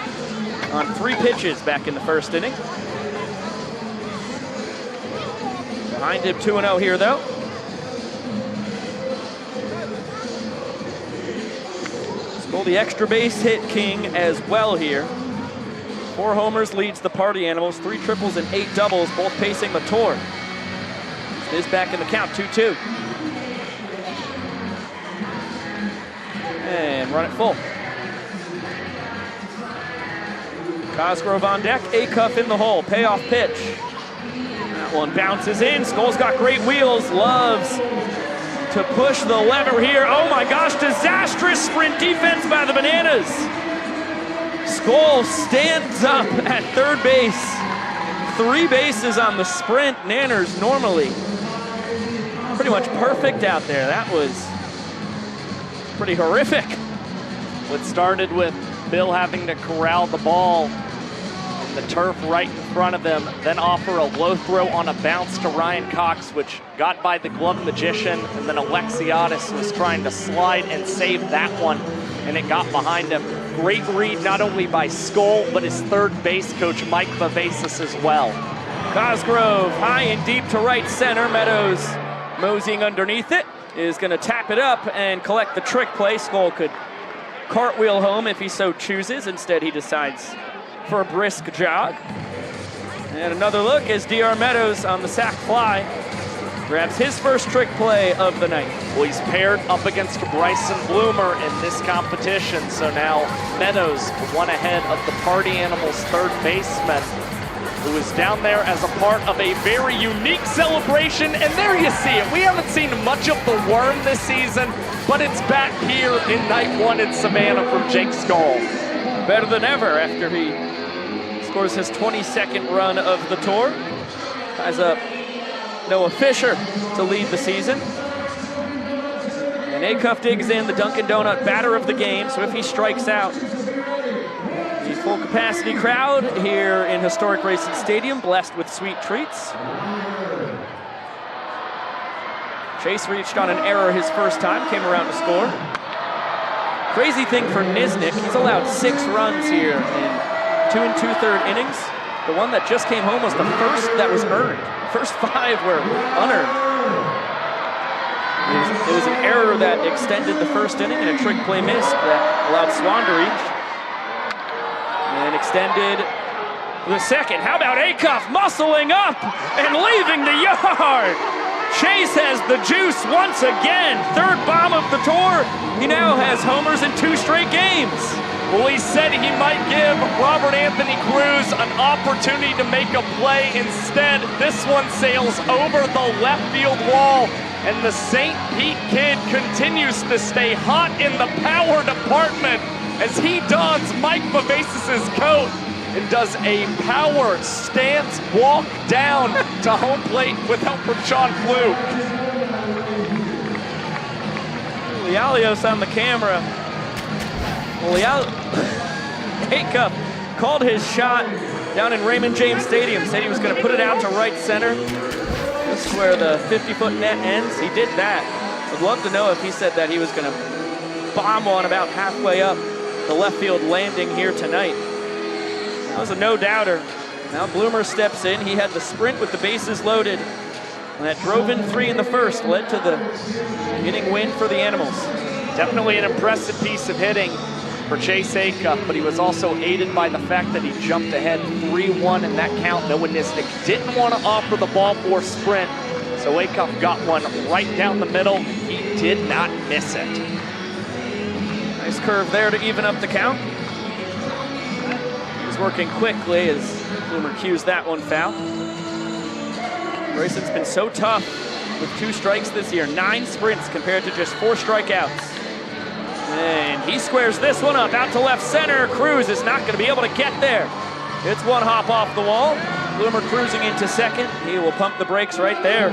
Speaker 1: on 3 pitches back in the first inning. Behind him 2-0 here, though. Skoll, the extra base hit king as well here. 4 homers leads the Party Animals, 3 triples and 8 doubles, both pacing the tour. Is back in the count, 2-2. And run it full. Cosgrove on deck, Acuff in the hole, payoff pitch. That one bounces in, Skoll's got great wheels, loves to push the lever here. Oh my gosh, disastrous sprint defense by the Bananas. Skoll stands up at third base. 3 bases on the sprint. Nanners normally pretty much perfect out there. That was pretty horrific.
Speaker 2: What started with Bill having to corral the ball in the turf right in front of him, then offer a low throw on a bounce to Ryan Cox, which got by the glove magician, and then Alexiadis was trying to slide and save that one, and it got behind him. Great read not only by Skoll, but his third base coach, Mike Vivacis, as well.
Speaker 1: Cosgrove high and deep to right center. Meadows moseying underneath it is going to tap it up and collect the trick play. Skoll could cartwheel home if he so chooses. Instead, he decides for a brisk jog. And another look as DR Meadows on the sac fly grabs his first trick play of the night.
Speaker 2: Well, he's paired up against Bryson Bloomer in this competition, so now Meadows one ahead of the Party Animals third baseman, who is down there as a part of a very unique celebration. And there you see it. We haven't seen much of the worm this season, but it's back here in night 1 in Savannah from Jake Skoll.
Speaker 1: Better than ever after he scores his 22nd run of the tour. Ties up Noah Fisher to lead the season. And Acuff digs in, the Dunkin' Donut batter of the game, so if he strikes out, the full capacity crowd here in historic Racing Stadium, blessed with sweet treats. Chase reached on an error his first time, came around to score. Crazy thing for Nisnik, he's allowed 6 runs here in 2 2/3 innings. The one that just came home was the first that was earned. First 5 were unearned. It was an error that extended the first inning and a trick play missed that allowed Swan to reach. And extended the second. How about Acuff muscling up and leaving the yard? Chase has the juice once again. 3rd bomb of the tour. He now has homers in 2 straight games.
Speaker 2: Well, he said he might give Robert Anthony Cruz an opportunity to make a play. Instead, this one sails over the left field wall, and the St. Pete kid continues to stay hot in the power department as he dons Mike Vivacis' coat and does a power stance walk down to home plate with help from Sean Fluke.
Speaker 1: Lialios on the camera. Acuff called his shot down in Raymond James Stadium, said he was going to put it out to right center. This is where the 50-foot net ends. He did that. I'd love to know if he said that he was going to bomb one about halfway up the left field landing here tonight. That was a no-doubter. Now Bloomer steps in. He had the sprint with the bases loaded. And that drove in 3 in the first, led to the inning win for the Animals.
Speaker 2: Definitely an impressive piece of hitting for Chase Acuff, but he was also aided by the fact that he jumped ahead 3-1 in that count. Noah Nisnik didn't want to offer the ball for sprint, so Acuff got one right down the middle. He did not miss it.
Speaker 1: Nice curve there to even up the count. He's working quickly as Bloomer cues that one foul. Grayson's been so tough with 2 strikes this year. 9 sprints compared to just 4 strikeouts. And he squares this one up out to left center. Cruz is not going to be able to get there. It's one hop off the wall. Bloomer cruising into second. He will pump the brakes right there.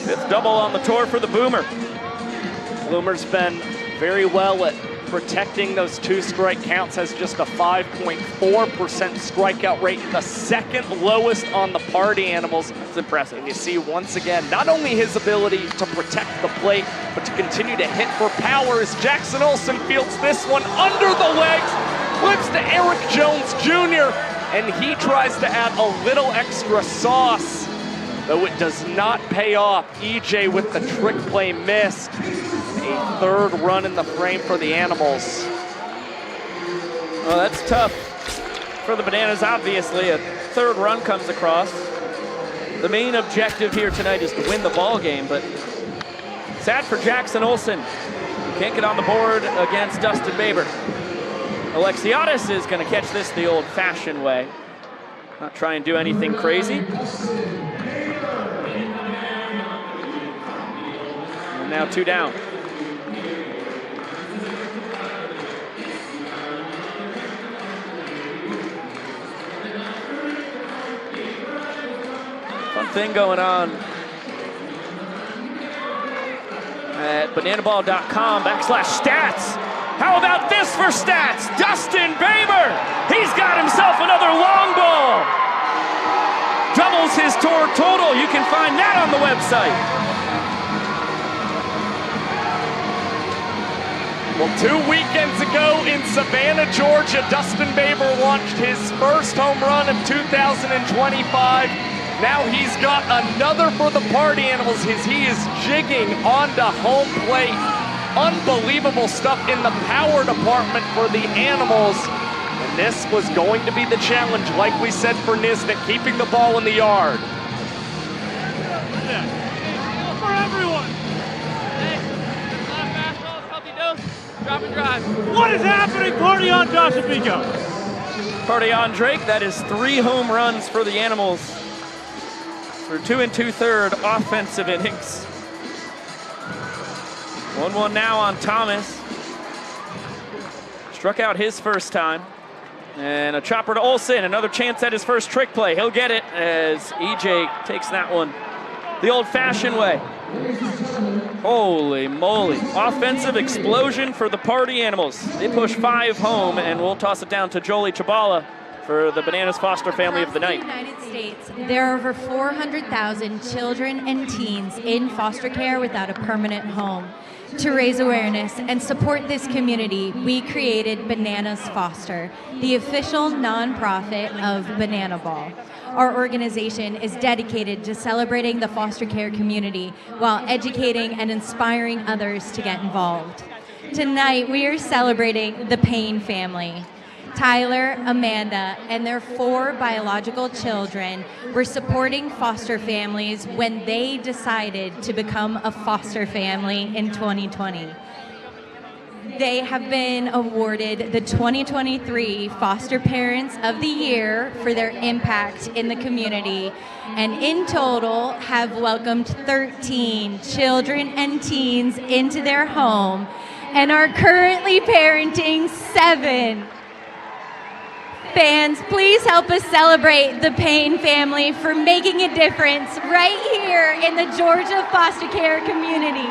Speaker 1: 5th double on the tour for the Boomer.
Speaker 2: Bloomer's been very well at protecting those 2 strike counts, has just a 5.4% strikeout rate, the 2nd lowest on the Party Animals. It's impressive. And you see once again, not only his ability to protect the plate, but to continue to hit for power as Jackson Olsen fields this one under the legs, flips to Eric Jones Jr., and he tries to add a little extra sauce, though it does not pay off. EJ with the trick play missed. A 3rd run in the frame for the Animals.
Speaker 1: Well, that's tough for the Bananas, obviously. A 3rd run comes across. The main objective here tonight is to win the ball game, but sad for Jackson Olsen. Can't get on the board against Dustin Baber. Alexiadis is going to catch this the old-fashioned way. Not try and do anything crazy. And now 2 down. Fun thing going on at bananaball.com/stats. How about this for stats? Dustin Baber, he's got himself another long ball. Doubles his tour total. You can find that on the website.
Speaker 2: Well, 2 weekends ago in Savannah, Georgia, Dustin Baber launched his first home run of 2025. Now he's got another for the Party Animals as he is jigging onto home plate. Unbelievable stuff in the power department for the Animals. And this was going to be the challenge, like we said for Nisnik, keeping the ball in the yard.
Speaker 12: For everyone. Hey, fastball, healthy dose, drop and drive. What is happening? Party on, Josh and Pico.
Speaker 1: Party on, Drake. That is 3 home runs for the Animals for 2 2/3 offensive innings. 1-1 now on Thomas. Struck out his first time. And a chopper to Olsen, another chance at his first trick play. He'll get it as EJ takes that one the old-fashioned way. Holy moly. Offensive explosion for the Party Animals. They push 5 home, and we'll toss it down to Jolie Chabala for the Bananas Foster Family of the Night.
Speaker 13: Across the United States, there are over 400,000 children and teens in foster care without a permanent home. To raise awareness and support this community, we created Bananas Foster, the official nonprofit of Banana Ball. Our organization is dedicated to celebrating the foster care community while educating and inspiring others to get involved. Tonight, we are celebrating the Payne family. Tyler, Amanda, and their 4 biological children were supporting foster families when they decided to become a foster family in 2020. They have been awarded the 2023 Foster Parents of the Year for their impact in the community, and in total have welcomed 13 children and teens into their home and are currently parenting 7. Fans, please help us celebrate the Payne family for making a difference right here in the Georgia foster care community.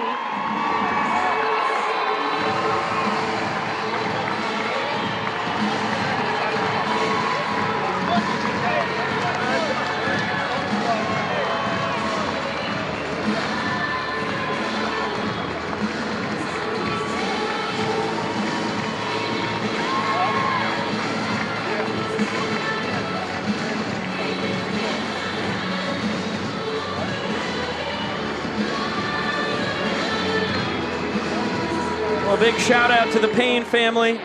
Speaker 1: big shout out to the Payne family.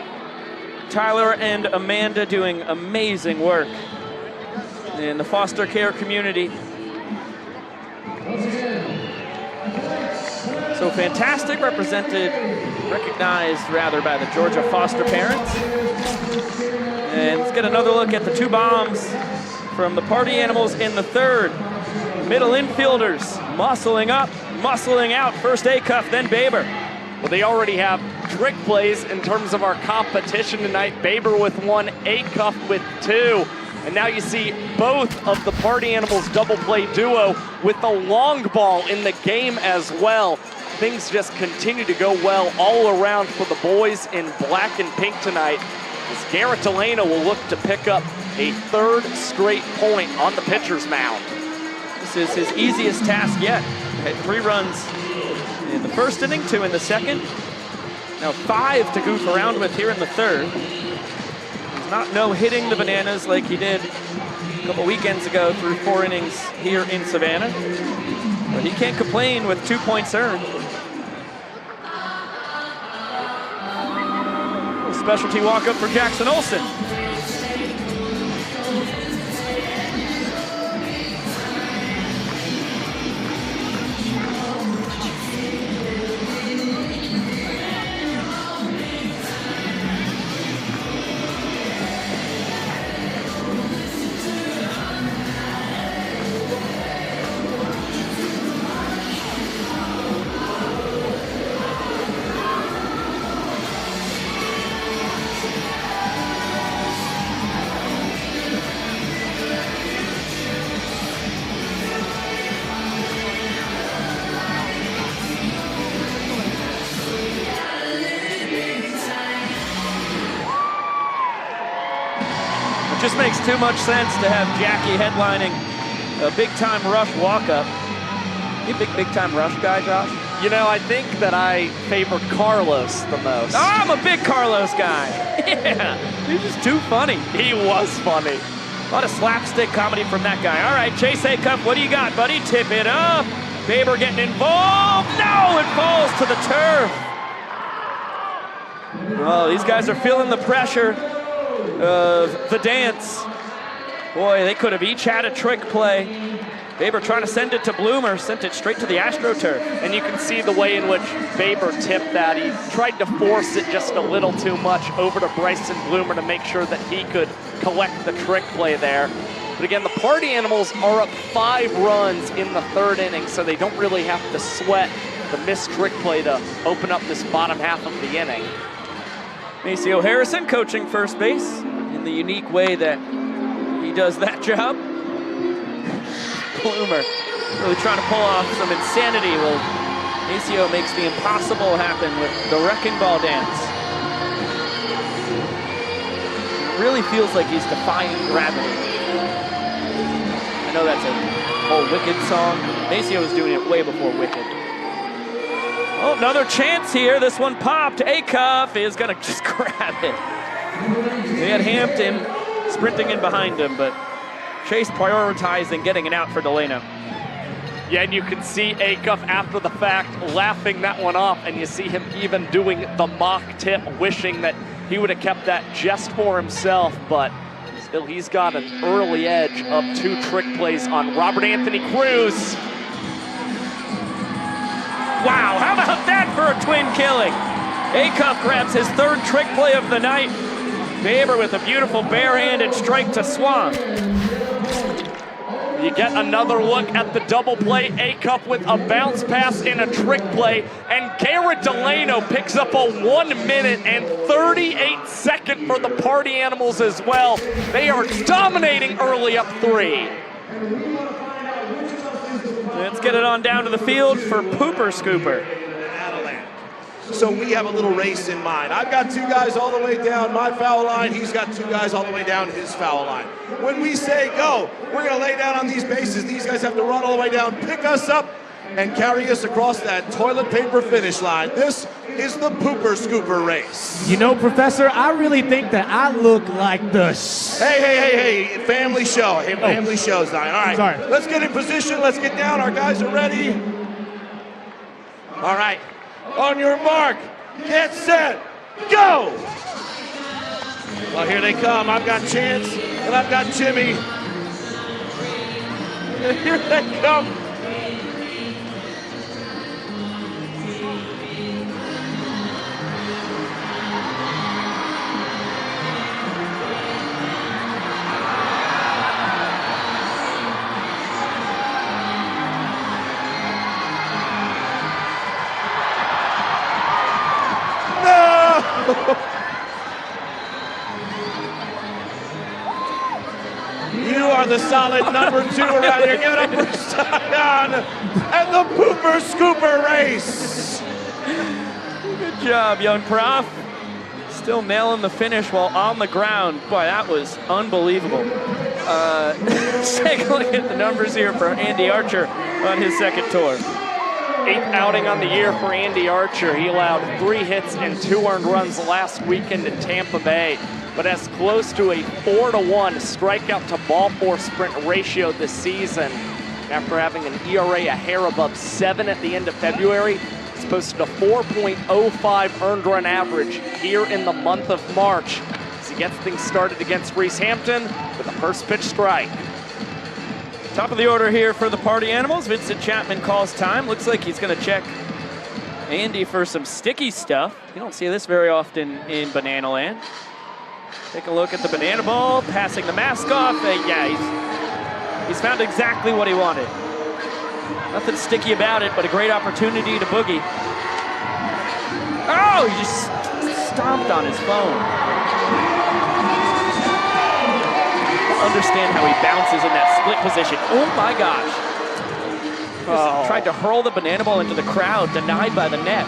Speaker 1: Tyler and Amanda doing amazing work in the foster care community. So fantastic, recognized rather by the Georgia foster parents. And let's get another look at the two bombs from the Party Animals in the third. Middle infielders muscling up, muscling out. First A-Cuff, then Baber.
Speaker 2: Well, they already have trick plays in terms of our competition tonight. Baber with one, A-Cuff with two. And now you see both of the Party Animals double play duo with the long ball in the game as well. Things just continue to go well all around for the boys in black and pink tonight, as Garrett Delano will look to pick up a third straight point on the pitcher's mound.
Speaker 1: This is his easiest task yet. Had 3 runs in the first inning, 2 in the second. Now 5 to goof around with here in the third. He's not no-hitting the Bananas like he did a couple weekends ago through 4 innings here in Savannah. But he can't complain with 2 points earned. Specialty walk-up for Jackson Olsen. Just makes too much sense to have Jackie headlining a big-time Rush walk-up. You a big-time Rush guy, Josh?
Speaker 2: You know, I think that I favor Carlos the most.
Speaker 1: Oh, I'm a big Carlos guy. Yeah, he's just too funny.
Speaker 2: He was funny.
Speaker 1: A lot of slapstick comedy from that guy. All right, Chase A-Cuff, what do you got, buddy? Tip it up. Baber getting involved. No, it falls to the turf. Oh, these guys are feeling the pressure of the dance. Boy, they could have each had a trick play. Baber trying to send it to Bloomer, sent it straight to the AstroTurf.
Speaker 2: And you can see the way in which Baber tipped that. He tried to force it just a little too much over to Bryson Bloomer to make sure that he could collect the trick play there. But again, the Party Animals are up 5 runs in the third inning, so they don't really have to sweat the missed trick play to open up this bottom half of the inning.
Speaker 1: Maceo Harrison coaching first base in the unique way that he does that job. Bloomer really trying to pull off some insanity. Well, Maceo makes the impossible happen with the wrecking ball dance. It really feels like he's defying gravity. I know that's a whole Wicked song. Maceo was doing it way before Wicked. Oh, another chance here. This one popped. A-Cuff is gonna just grab it. They had Hampton sprinting in behind him, but Chase prioritizing getting it out for Delano.
Speaker 2: Yeah, and you can see A-Cuff after the fact laughing that one off, and you see him even doing the mock tip, wishing that he would have kept that just for himself, but still he's got an early edge of 2 trick plays on Robert Anthony Cruz.
Speaker 1: Wow, how about that for a twin killing? A-Cuff grabs his 3rd trick play of the night. Baber with a beautiful barehanded strike to Swan.
Speaker 2: You get another look at the double play. A-Cuff with a bounce pass in a trick play. And Garrett Delano picks up a 1 minute and 38 second for the Party Animals as well. They are dominating early up 3.
Speaker 1: Let's get it on down to the field for Pooper Scooper.
Speaker 9: So we have a little race in mind. I've got 2 guys all the way down my foul line. He's got 2 guys all the way down his foul line. When we say go, we're going to lay down on these bases. These guys have to run all the way down, pick us up, and carry us across that toilet paper finish line. This is the Pooper Scooper race.
Speaker 14: You know, Professor, I really think that I look like the...
Speaker 9: Hey, family show. Hey, family show, Zion. All right,
Speaker 14: sorry.
Speaker 9: Let's get in position. Let's get down. Our guys are ready. All right, on your mark, get set, go! Well, here they come. I've got Chance and I've got Jimmy. And here they come. You are the solid number 2 around here. Give it up for Zion and the Pooper Scooper race.
Speaker 1: Good job, young prof. Still nailing the finish while on the ground. Boy, that was unbelievable. Let's take a look at the numbers here for Andy Archer on his second tour.
Speaker 2: 8th outing on the year for Andy Archer. He allowed 3 hits and 2 earned runs last weekend in Tampa Bay, but has close to a 4-to-1 strikeout to ball four sprint ratio this season. After having an ERA a hair above 7 at the end of February, he's posted a 4.05 earned run average here in the month of March as he gets things started against Reese Hampton with a first pitch strike.
Speaker 1: Top of the order here for the Party Animals. Vincent Chapman calls time. Looks like he's going to check Andy for some sticky stuff. You don't see this very often in Banana Land. Take a look at the banana ball, passing the mask off. Yeah, he's found exactly what he wanted. Nothing sticky about it, but a great opportunity to boogie. Oh, he just stomped on his phone. Understand how he bounces in that split position. Oh my gosh. Just tried to hurl the banana ball into the crowd, denied by the net.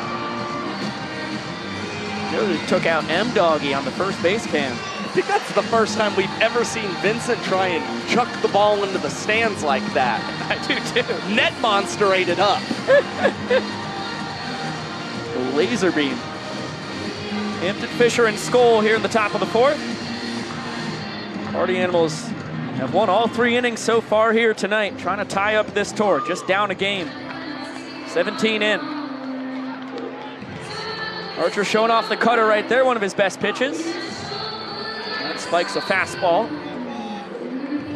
Speaker 1: Really took out M-Doggy on the first base cam.
Speaker 2: I think that's the first time we've ever seen Vincent try and chuck the ball into the stands like that.
Speaker 1: I do too.
Speaker 2: Net monster ate it up.
Speaker 1: Laser beam. Hampton, Fisher, and Skoll here in the top of the 4th. Party Animals have won all 3 innings so far here tonight, trying to tie up this tour, just down a game. 17 in. Archer showing off the cutter right there, one of his best pitches. That spikes a fastball.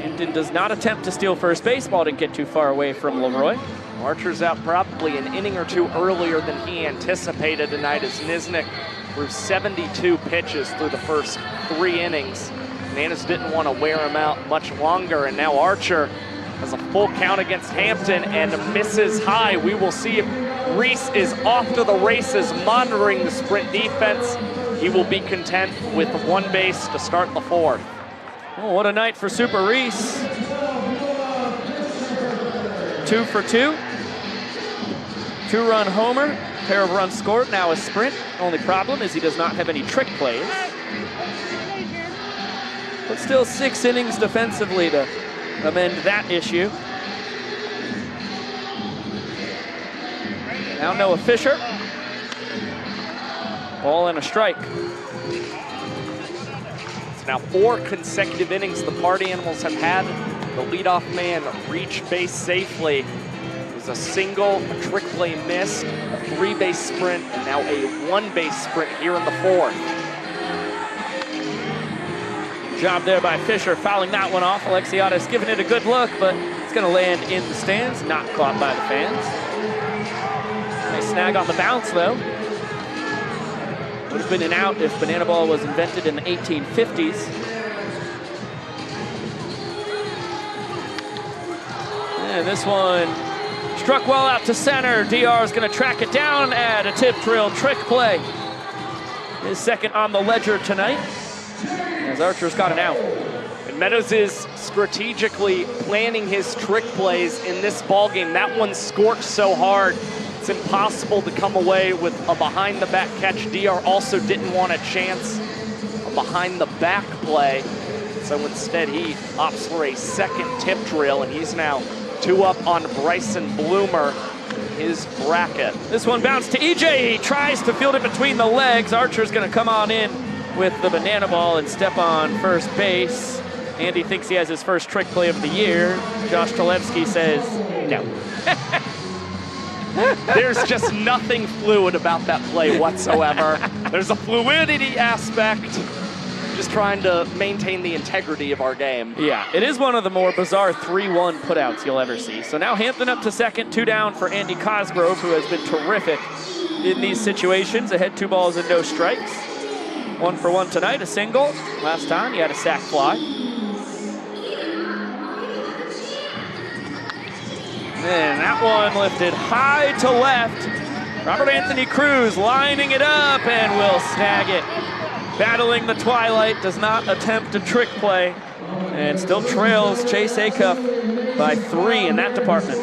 Speaker 1: Hampton does not attempt to steal first base. Ball didn't get too far away from Leroy.
Speaker 2: Archer's out probably an inning or 2 earlier than he anticipated tonight as Nisnik threw 72 pitches through the first 3 innings. Bananas didn't want to wear him out much longer, and now Archer has a full count against Hampton and misses high. We will see if Reese is off to the races, monitoring the sprint defense. He will be content with 1 base to start the 4th.
Speaker 1: Oh, what a night for Super Reese. 2 for 2. 2-run homer, pair of runs scored, now a sprint. Only problem is he does not have any trick plays. But still 6 innings defensively to amend that issue. Now Noah Fisher. Ball and a strike.
Speaker 2: It's now 4 consecutive innings the Party Animals have had the leadoff man reach base safely. It was a single, a trick play missed, a 3-base sprint, and now a 1-base sprint here in the 4th.
Speaker 1: Job there by Fisher, fouling that one off. Alexiadis giving it a good look, but it's going to land in the stands, not caught by the fans. Nice snag on the bounce, though. Would have been an out if banana ball was invented in the 1850s. And this one struck well out to center. DR is going to track it down, add a tip drill trick play. His second on the ledger tonight, as Archer's got an out.
Speaker 2: And Meadows is strategically planning his trick plays in this ballgame. That one scorched so hard, it's impossible to come away with a behind-the-back catch. DR also didn't want a chance, a behind-the-back play. So instead, he opts for a second tip drill, and he's now 2 up on Bryson Bloomer in his bracket.
Speaker 1: This one bounced to EJ. He tries to field it between the legs. Archer's going to come on in with the banana ball and step on first base. Andy thinks he has his first trick play of the year. Josh Talevsky says no.
Speaker 2: There's just nothing fluid about that play whatsoever. There's a fluidity aspect. Just trying to maintain the integrity of our game.
Speaker 1: Yeah, it is one of the more bizarre 3-1 putouts you'll ever see. So now Hampton up to second, 2 down for Andy Cosgrove, who has been terrific in these situations. Ahead 2 balls and no strikes. 1 for 1 tonight, a single. Last time he had a sac fly. And that one lifted high to left. Robert Anthony Cruz lining it up and will snag it. Battling the twilight, does not attempt a trick play, and still trails Chase Acuff by 3 in that department.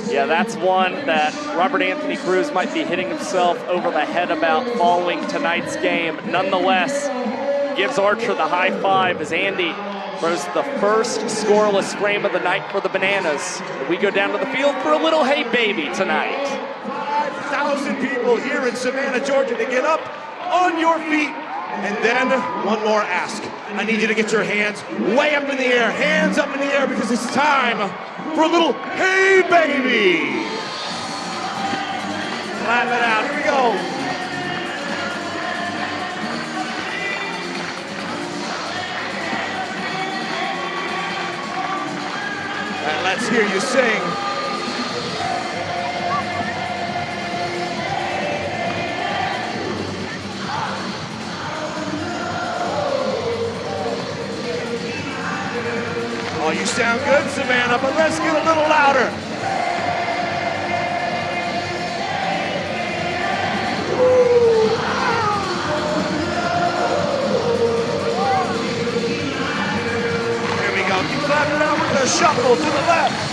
Speaker 2: Yeah, that's one that Robert Anthony Cruz might be hitting himself over the head about following tonight's game. Nonetheless, gives Archer the high five as Andy throws the first scoreless frame of the night for the Bananas. We go down to the field for a little hey baby tonight.
Speaker 9: 5,000 people here in Savannah, Georgia to get up on your feet. And then one more ask. I need you to get your hands way up in the air. Hands up in the air because it's time for a little hey baby. Clap it out. Here we go. And let's hear you sing. Oh, you sound good, Savannah, but let's get a little louder. Here we go. Keep clapping it out with a shuffle to the left.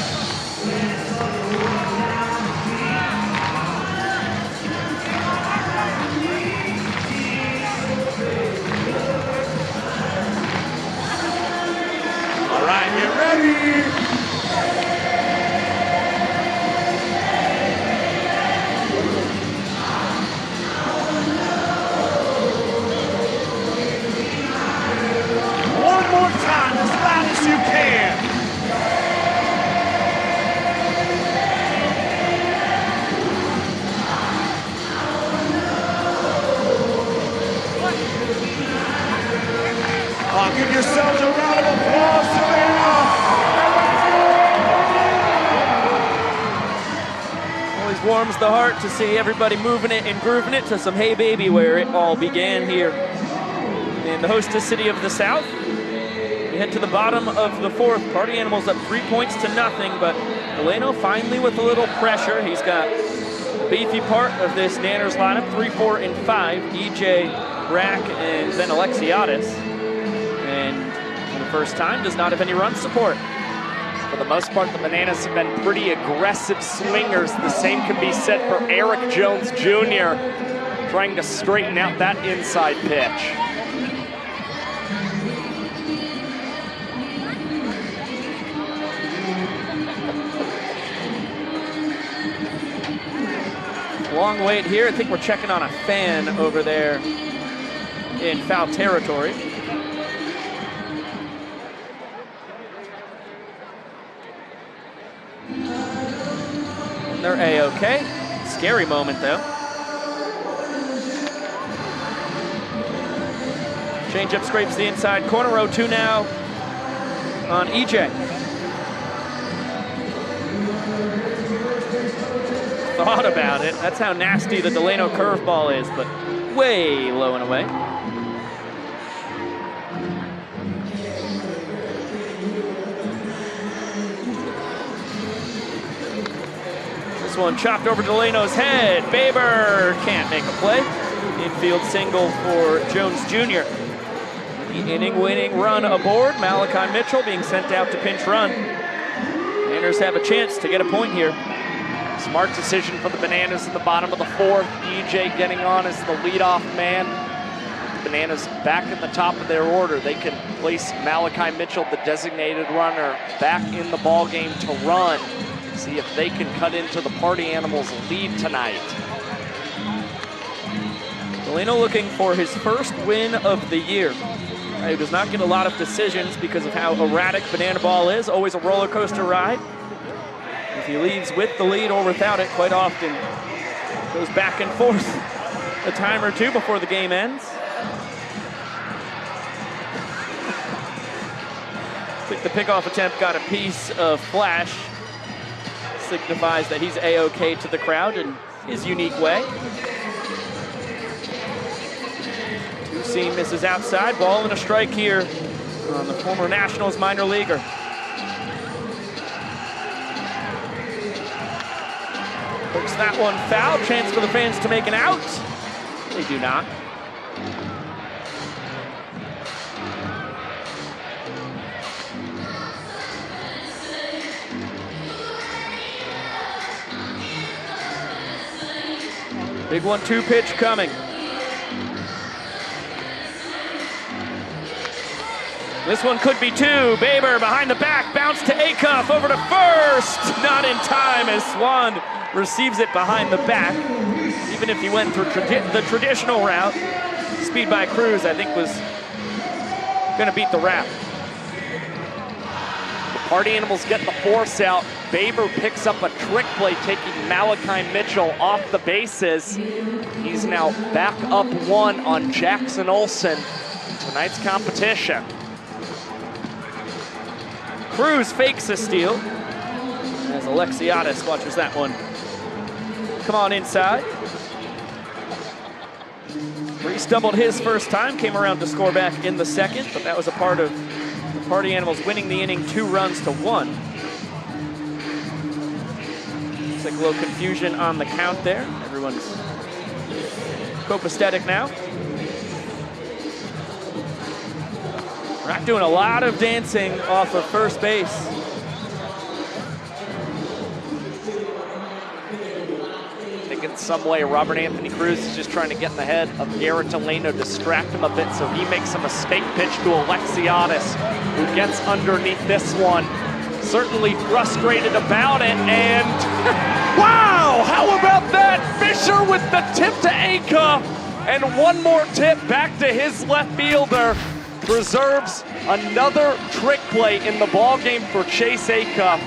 Speaker 9: All right, get ready. One more time, as loud as you can. Oh, give yourselves a round of applause, Savannah.
Speaker 1: Always warms the heart to see everybody moving it and grooving it to some Hey Baby, where it all began here in the hostess city of the South. We head to the bottom of the 4th. Party Animals up 3 points to nothing, but Delano finally with a little pressure. He's got the beefy part of this Nanners lineup, 3, 4, and 5. EJ, Rack, and then Alexiadis. And for the first time, does not have any run support.
Speaker 2: For the most part, the Bananas have been pretty aggressive swingers. The same can be said for Eric Jones Jr., trying to straighten out that inside pitch.
Speaker 1: Long wait here. I think we're checking on a fan over there in foul territory. They're A-okay. Scary moment, though. Changeup scrapes the inside corner. 0-2 now on EJ. Thought about it. That's how nasty the Delano curveball is, but way low and away. This one chopped over Delano's head. Baber can't make a play. Infield single for Jones Jr. The inning-winning run aboard. Malachi Mitchell being sent out to pinch run. Nanners have a chance to get a point here.
Speaker 2: Smart decision for the Bananas in the bottom of the 4th. EJ getting on as the leadoff man. The Bananas back in the top of their order. They can place Malachi Mitchell, the designated runner, back in the ball game to run. See if they can cut into the Party Animals' lead tonight.
Speaker 1: Delano looking for his first win of the year. He does not get a lot of decisions because of how erratic Banana Ball is. Always a roller coaster ride. If he leads with the lead or without it, quite often goes back and forth a time or two before the game ends. I think the pickoff attempt got a piece of flash. Signifies that he's A-OK to the crowd in his unique way. Two-seam misses outside. Ball and a strike here on the former Nationals minor leaguer. Hooks that one foul. Chance for the fans to make an out. They do not. Big 1-2 pitch coming. This one could be two. Baber behind the back, bounce to Acuff, over to first. Not in time as Swan receives it behind the back. Even if he went through the traditional route, speed by Cruz, I think, was gonna beat the wrap.
Speaker 2: The Party Animals get the force out. Baber picks up a trick play, taking Malachi Mitchell off the bases. He's now back up one on Jackson Olsen in tonight's competition.
Speaker 1: Cruz fakes a steal as Alexiadis watches that one come on inside. Reese doubled his first time, came around to score back in the second, but that was a part of the Party Animals winning the inning 2-1. Looks like a little confusion on the count there. Everyone's copacetic now. Rack doing a lot of dancing off of first base.
Speaker 2: I think in some way Robert Anthony Cruz is just trying to get in the head of Garrett Delano, distract him a bit so he makes a mistake pitch to Alexiadis, who gets underneath this one. Certainly frustrated about it, and wow, how about that? Fisher with the tip to Acuff, and one more tip back to his left fielder. Preserves another trick play in the ball game for Chase Acuff,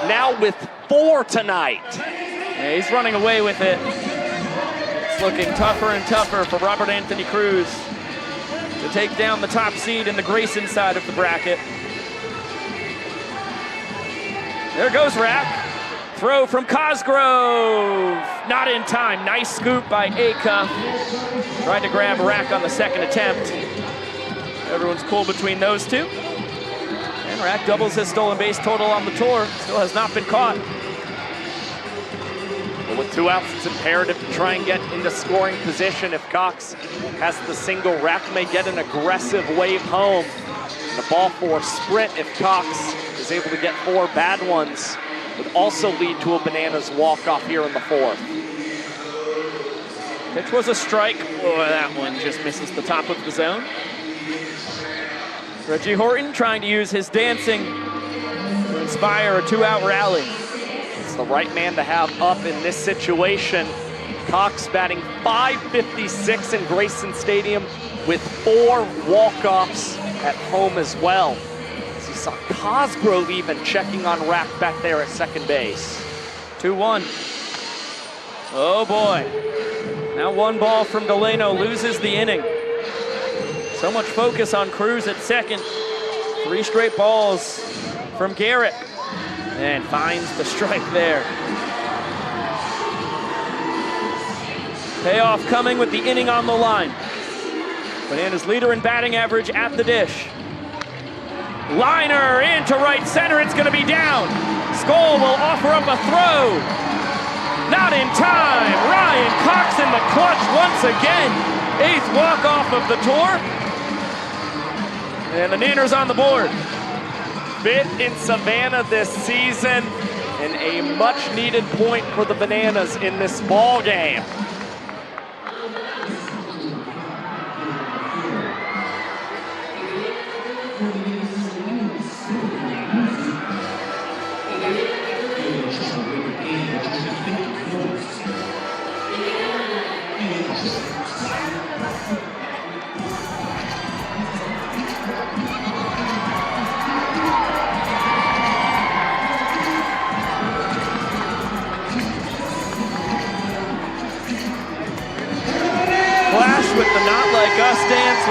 Speaker 2: now with 4 tonight.
Speaker 1: Yeah, he's running away with it. It's looking tougher and tougher for Robert Anthony Cruz to take down the top seed in the Grayson side of the bracket. There goes Rack. Throw from Cosgrove. Not in time. Nice scoop by Acuff. Tried to grab Rack on the second attempt. Everyone's cool between those two. And Rack doubles his stolen base total on the tour. Still has not been caught.
Speaker 2: But with 2 outs, it's imperative to try and get into scoring position. If Cox has the single, Rack may get an aggressive wave home. And the ball 4 sprint, if Cox is able to get 4 bad ones, would also lead to a Bananas walk-off here in the 4th.
Speaker 1: Pitch was a strike. Oh, that one just misses the top of the zone. Reggie Horton trying to use his dancing to inspire a 2-out rally.
Speaker 2: It's the right man to have up in this situation. Cox batting .556 in Grayson Stadium with 4 walk-offs at home as well. As you saw Cosgrove even checking on Rack back there at second base.
Speaker 1: 2-1. Oh boy. Now 1 ball from Delano, loses the inning. So much focus on Cruz at second. 3 straight balls from Garrett. And finds the strike there. Payoff coming with the inning on the line. Bananas leader in batting average at the dish. Liner into right center, it's gonna be down. Skoll will offer up a throw. Not in time. Ryan Cox in the clutch once again. 8th walk-off of the tour. And the Nanners on the board.
Speaker 2: 5th in Savannah this season, and a much-needed point for the Bananas in this ball game.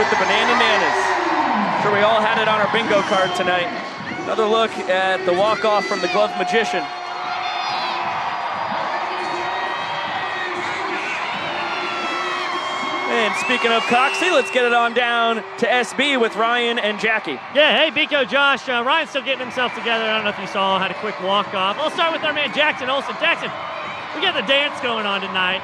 Speaker 1: with the Banana Nanas. Sure, we all had it on our bingo card tonight. Another look at the walk-off from the Glove Magician. And speaking of Coxie, let's get it on down to SB with Ryan and Jackie.
Speaker 3: Yeah, hey, Biko, Josh. Ryan's still getting himself together. I don't know if you saw, had a quick walk-off. I'll start with our man Jackson Olsen. Jackson, we got the dance going on tonight.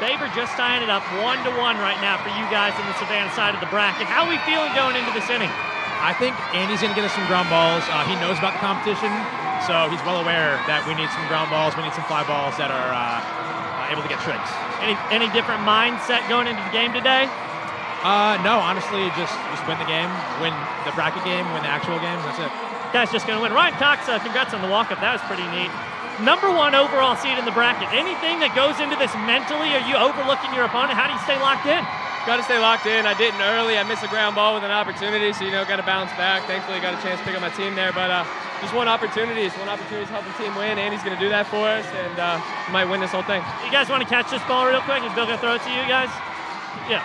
Speaker 3: Baber just tying it up 1-1 right now for you guys in the Savannah side of the bracket. How are we feeling going into this inning?
Speaker 15: I think Andy's going to get us some ground balls. He knows about the competition, so he's well aware that we need some ground balls. We need some fly balls that are able to get tricks.
Speaker 3: Any different mindset going into the game today?
Speaker 15: No, honestly, just win the game, win the bracket game, win the actual game. That's it.
Speaker 3: Guys, just going to win. Ryan Cox, congrats on the walk-up. That was pretty neat. Number 1 overall seed in the bracket. Anything that goes into this mentally? Are you overlooking your opponent? How do you stay locked in?
Speaker 11: Got to stay locked in. I didn't early. I missed a ground ball with an opportunity, so got to bounce back. Thankfully, got a chance to pick up my team there, but just one opportunity. It's one opportunity to help the team win. Andy's going to do that for us, and we might win this whole thing.
Speaker 3: You guys want to catch this ball real quick? Is Bill going to throw it to you guys? Yeah.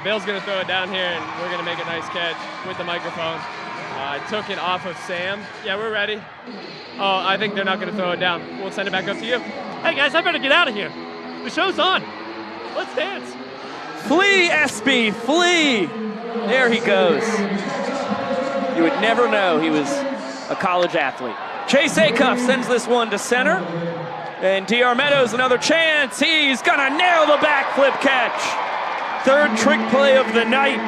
Speaker 11: Bill's going to throw it down here, and we're going to make a nice catch with the microphone. I took it off of Sam. Yeah, we're ready. Oh, I think they're not going to throw it down. We'll send it back up to you.
Speaker 3: Hey, guys, I better get out of here. The show's on. Let's dance.
Speaker 1: Flee, SB, flee! There he goes. You would never know he was a college athlete. Chase Acuff sends this one to center. And DR Meadows, another chance. He's gonna nail the backflip catch. Third trick play of the night.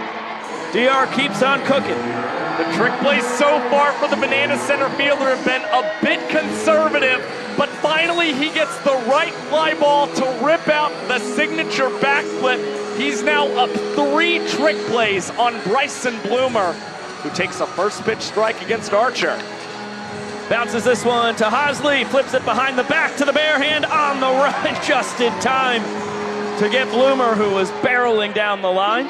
Speaker 1: DR keeps on cooking.
Speaker 2: The trick plays so far for the Banana center fielder have been a bit conservative, but finally he gets the right fly ball to rip out the signature backflip. He's now up 3 trick plays on Bryson Bloomer, who takes a first pitch strike against Archer.
Speaker 1: Bounces this one to Hosley, flips it behind the back to the bare hand on the run, just in time to get Bloomer, who was barreling down the line.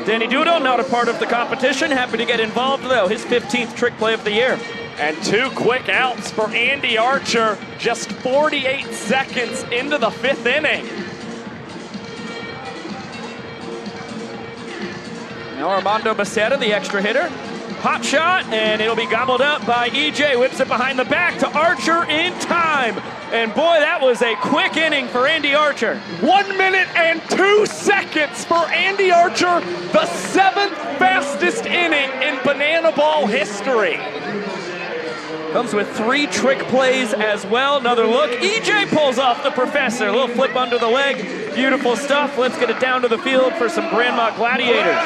Speaker 1: Danny Doodle, not a part of the competition, happy to get involved though, his 15th trick play of the year.
Speaker 2: And 2 quick outs for Andy Archer, just 48 seconds into the 5th inning.
Speaker 1: Now Armando Becerra, the extra hitter. Hot shot, and it'll be gobbled up by EJ. Whips it behind the back to Archer in time. And boy, that was a quick inning for Andy Archer.
Speaker 2: 1 minute and 2 seconds for Andy Archer, the 7th fastest inning in Banana Ball history.
Speaker 1: Comes with 3 trick plays as well. Another look. EJ pulls off the professor. A little flip under the leg. Beautiful stuff. Let's get it down to the field for some Grandma Gladiators.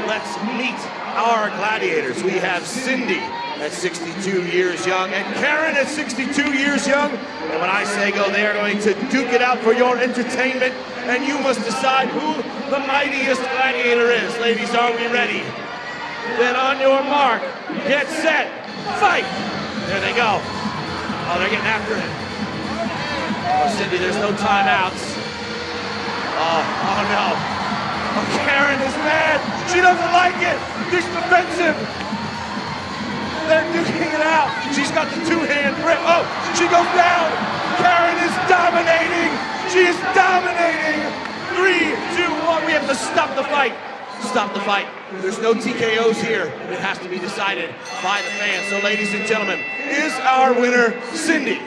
Speaker 9: Let's meet our gladiators. We have Cindy at 62 years young and Karen at 62 years young. And when I say go, they are going to duke it out for your entertainment. And you must decide who the mightiest gladiator is. Ladies, are we ready? Then on your mark, get set, fight! There they go. Oh, they're getting after it. Oh, Cindy, there's no timeouts. Oh no. Oh, Karen is mad. She doesn't like it. She's defensive. They're duking it out. She's got the 2-hand grip. Oh, she goes down. Karen is dominating. She is dominating. 3, 2, 1. We have to stop the fight. Stop the fight. There's no TKOs here. It has to be decided by the fans. So, ladies and gentlemen, is our winner Cindy?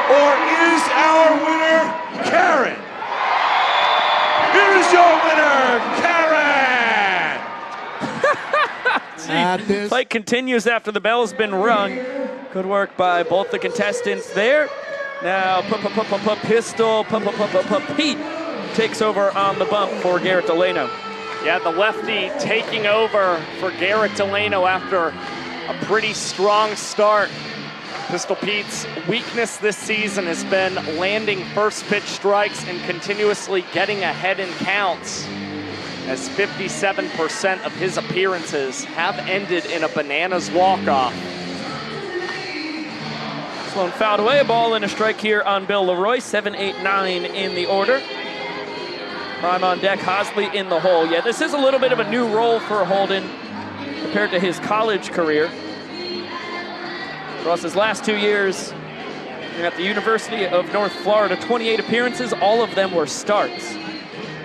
Speaker 9: Or is our winner Karen? Here is your winner, Karen!
Speaker 1: Fight continues after the bell's been rung. Good work by both the contestants there. Now, Pistol, Pete takes over on the bump for Garrett Delano.
Speaker 2: Yeah, the lefty taking over for Garrett Delano after a pretty strong start. Pistol Pete's weakness this season has been landing first pitch strikes and continuously getting ahead in counts, as 57% of his appearances have ended in a Bananas walk-off.
Speaker 1: Sloan fouled away, a ball and a strike here on Bill Leroy. 7, 8, 9 in the order. Prime on deck, Hosley in the hole. Yeah, this is a little bit of a new role for Holden compared to his college career. Across his last 2 years, And at the University of North Florida, 28 appearances, all of them were starts.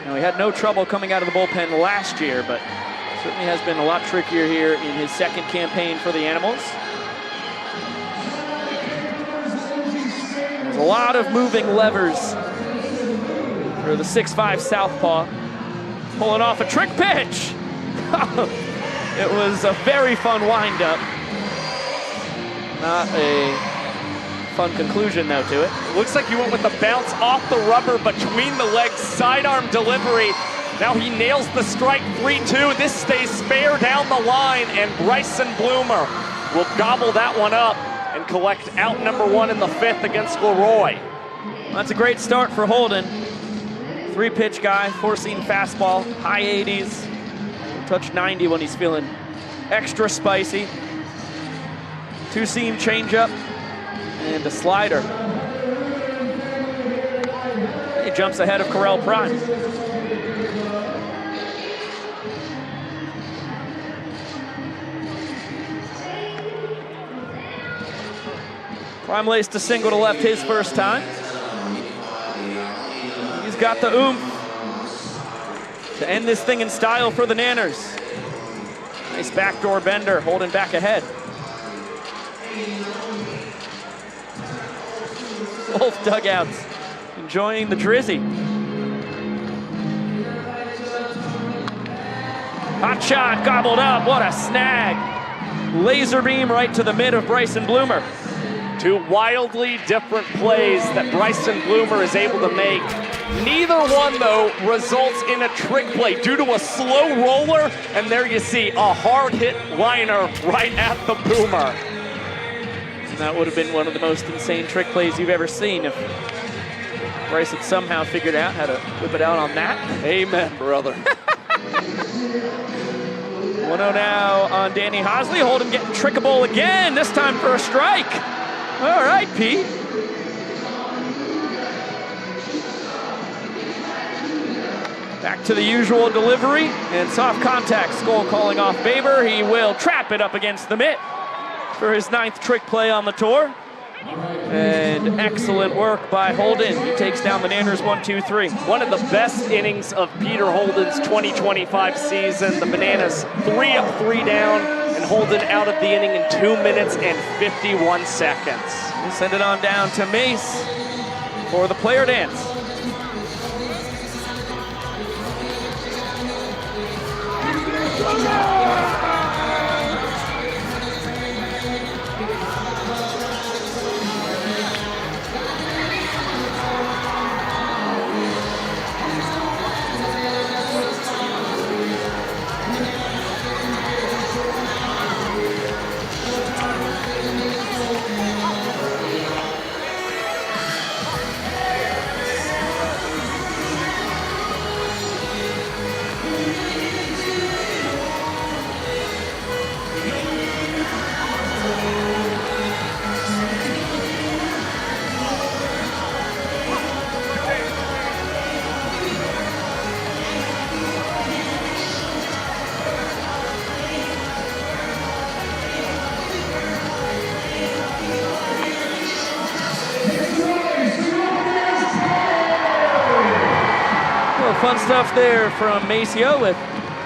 Speaker 1: Now, he had no trouble coming out of the bullpen last year, but certainly has been a lot trickier here in his second campaign for the Animals. There's a lot of moving levers for the 6'5" southpaw. Pulling off a trick pitch. It was a very fun windup. Not a fun conclusion, though, to it.
Speaker 2: Looks like he went with the bounce off the rubber between the legs, sidearm delivery. Now he nails the strike, 3-2. This stays fair down the line, and Bryson Bloomer will gobble that one up and collect out number 1 in the 5th against Leroy.
Speaker 1: That's a great start for Holden. 3-pitch guy, 4-seam fastball, high 80s. Touch 90 when he's feeling extra spicy. 2-seam changeup and a slider. He jumps ahead of Correll Prime. Prime laced a single to left his first time. He's got the oomph to end this thing in style for the Nanners. Nice backdoor bender, Holden back ahead. Both dugouts enjoying the drizzy. Hot shot, gobbled up, what a snag. Laser beam right to the mid of Bryson Bloomer.
Speaker 2: 2 wildly different plays that Bryson Bloomer is able to make. Neither one, though, results in a trick play due to a slow roller, and there you see a hard hit liner right at the Boomer.
Speaker 1: And that would have been one of the most insane trick plays you've ever seen if Bryce had somehow figured out how to whip it out on that.
Speaker 2: Amen, brother.
Speaker 1: 1-0 now on Danny Hosley. Holden getting trickable again, this time for a strike. All right, Pete. Back to the usual delivery, and soft contact. Skull calling off Baber. He will trap it up against the mitt for his 9th trick play on the tour. And excellent work by Holden. He takes down the Nanners 1-2-3.
Speaker 2: One of the best innings of Peter Holden's 2025 season. The Bananas 3 up, 3 down, and Holden out of the inning in 2 minutes and 51 seconds.
Speaker 1: We'll send it on down to Mace for the player dance. Fun stuff there from Maceo with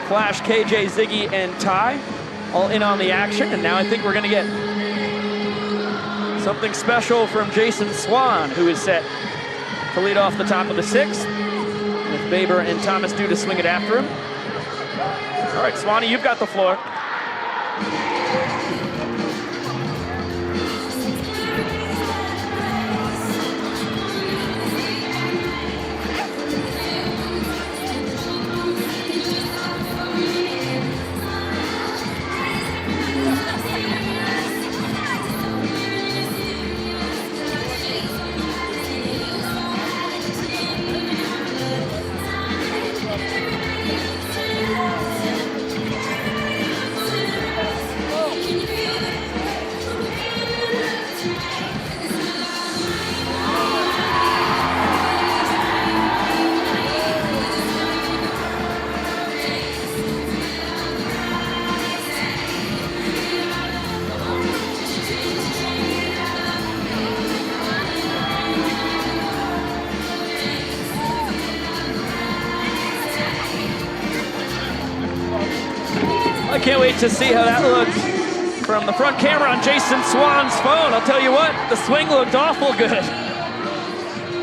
Speaker 1: Flash, KJ, Ziggy, and Ty all in on the action. And now I think we're going to get something special from Jason Swan, who is set to lead off the top of the 6th, with Baber and Thomas due to swing it after him. All right, Swanee, you've got the floor. can't wait to see how that looks from the front camera on Jason Swan's phone. I'll tell you what, the swing looked awful good.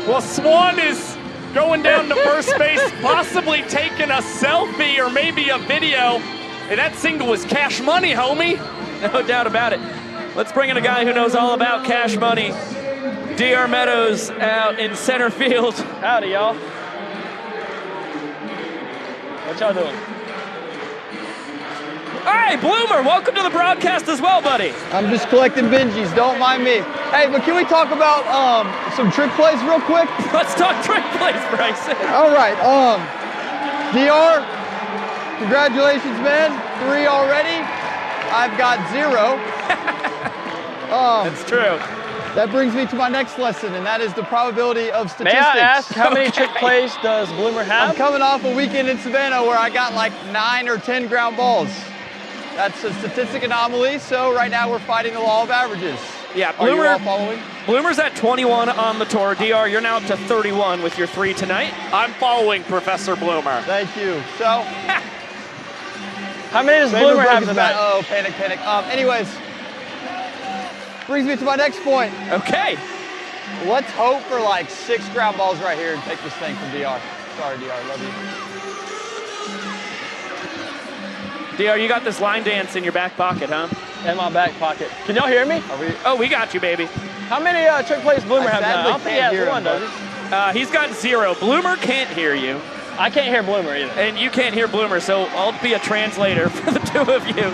Speaker 2: Well, Swan is going down to first base, possibly taking a selfie or maybe a video. And that single was cash money, homie.
Speaker 1: No doubt about it. Let's bring in a guy who knows all about cash money. DR Meadows out in center field.
Speaker 16: Howdy, y'all. What y'all doing?
Speaker 1: All right, Bloomer, welcome to the broadcast as well, buddy.
Speaker 16: I'm just collecting Benjis, don't mind me. Hey, but can we talk about some trick plays real quick?
Speaker 1: Let's talk trick plays, Bryson.
Speaker 16: All right, DR, congratulations, man. 3 already. I've got 0.
Speaker 1: That's true.
Speaker 16: That brings me to my next lesson, and that is the probability of statistics.
Speaker 17: May I ask, how many trick plays does Bloomer have?
Speaker 16: I'm coming off a weekend in Savannah where I got like 9 or 10 ground balls. That's a statistic anomaly, so right now we're fighting the law of averages.
Speaker 1: Yeah,
Speaker 16: Are you
Speaker 1: Bloomer,
Speaker 16: all following?
Speaker 1: Bloomer's at 21 on the tour. DR, you're now up to 31 with your 3 tonight.
Speaker 2: I'm following Professor Bloomer.
Speaker 16: Thank you. So,
Speaker 17: how many does Bloomer have tonight?
Speaker 16: Oh, panic. Anyways, brings me to my next point.
Speaker 1: Okay.
Speaker 16: Let's hope for like 6 ground balls right here and take this thing from DR. Sorry, DR, love you.
Speaker 1: DR, you got this line dance in your back pocket, huh?
Speaker 17: In my back pocket. Can y'all hear me?
Speaker 1: Oh, we got you, baby.
Speaker 17: How many trick plays Bloomer have now? I don't think he has one, does he?
Speaker 1: He's got 0. Bloomer can't hear you.
Speaker 17: I can't hear Bloomer either.
Speaker 1: And you can't hear Bloomer, so I'll be a translator for the 2 of you.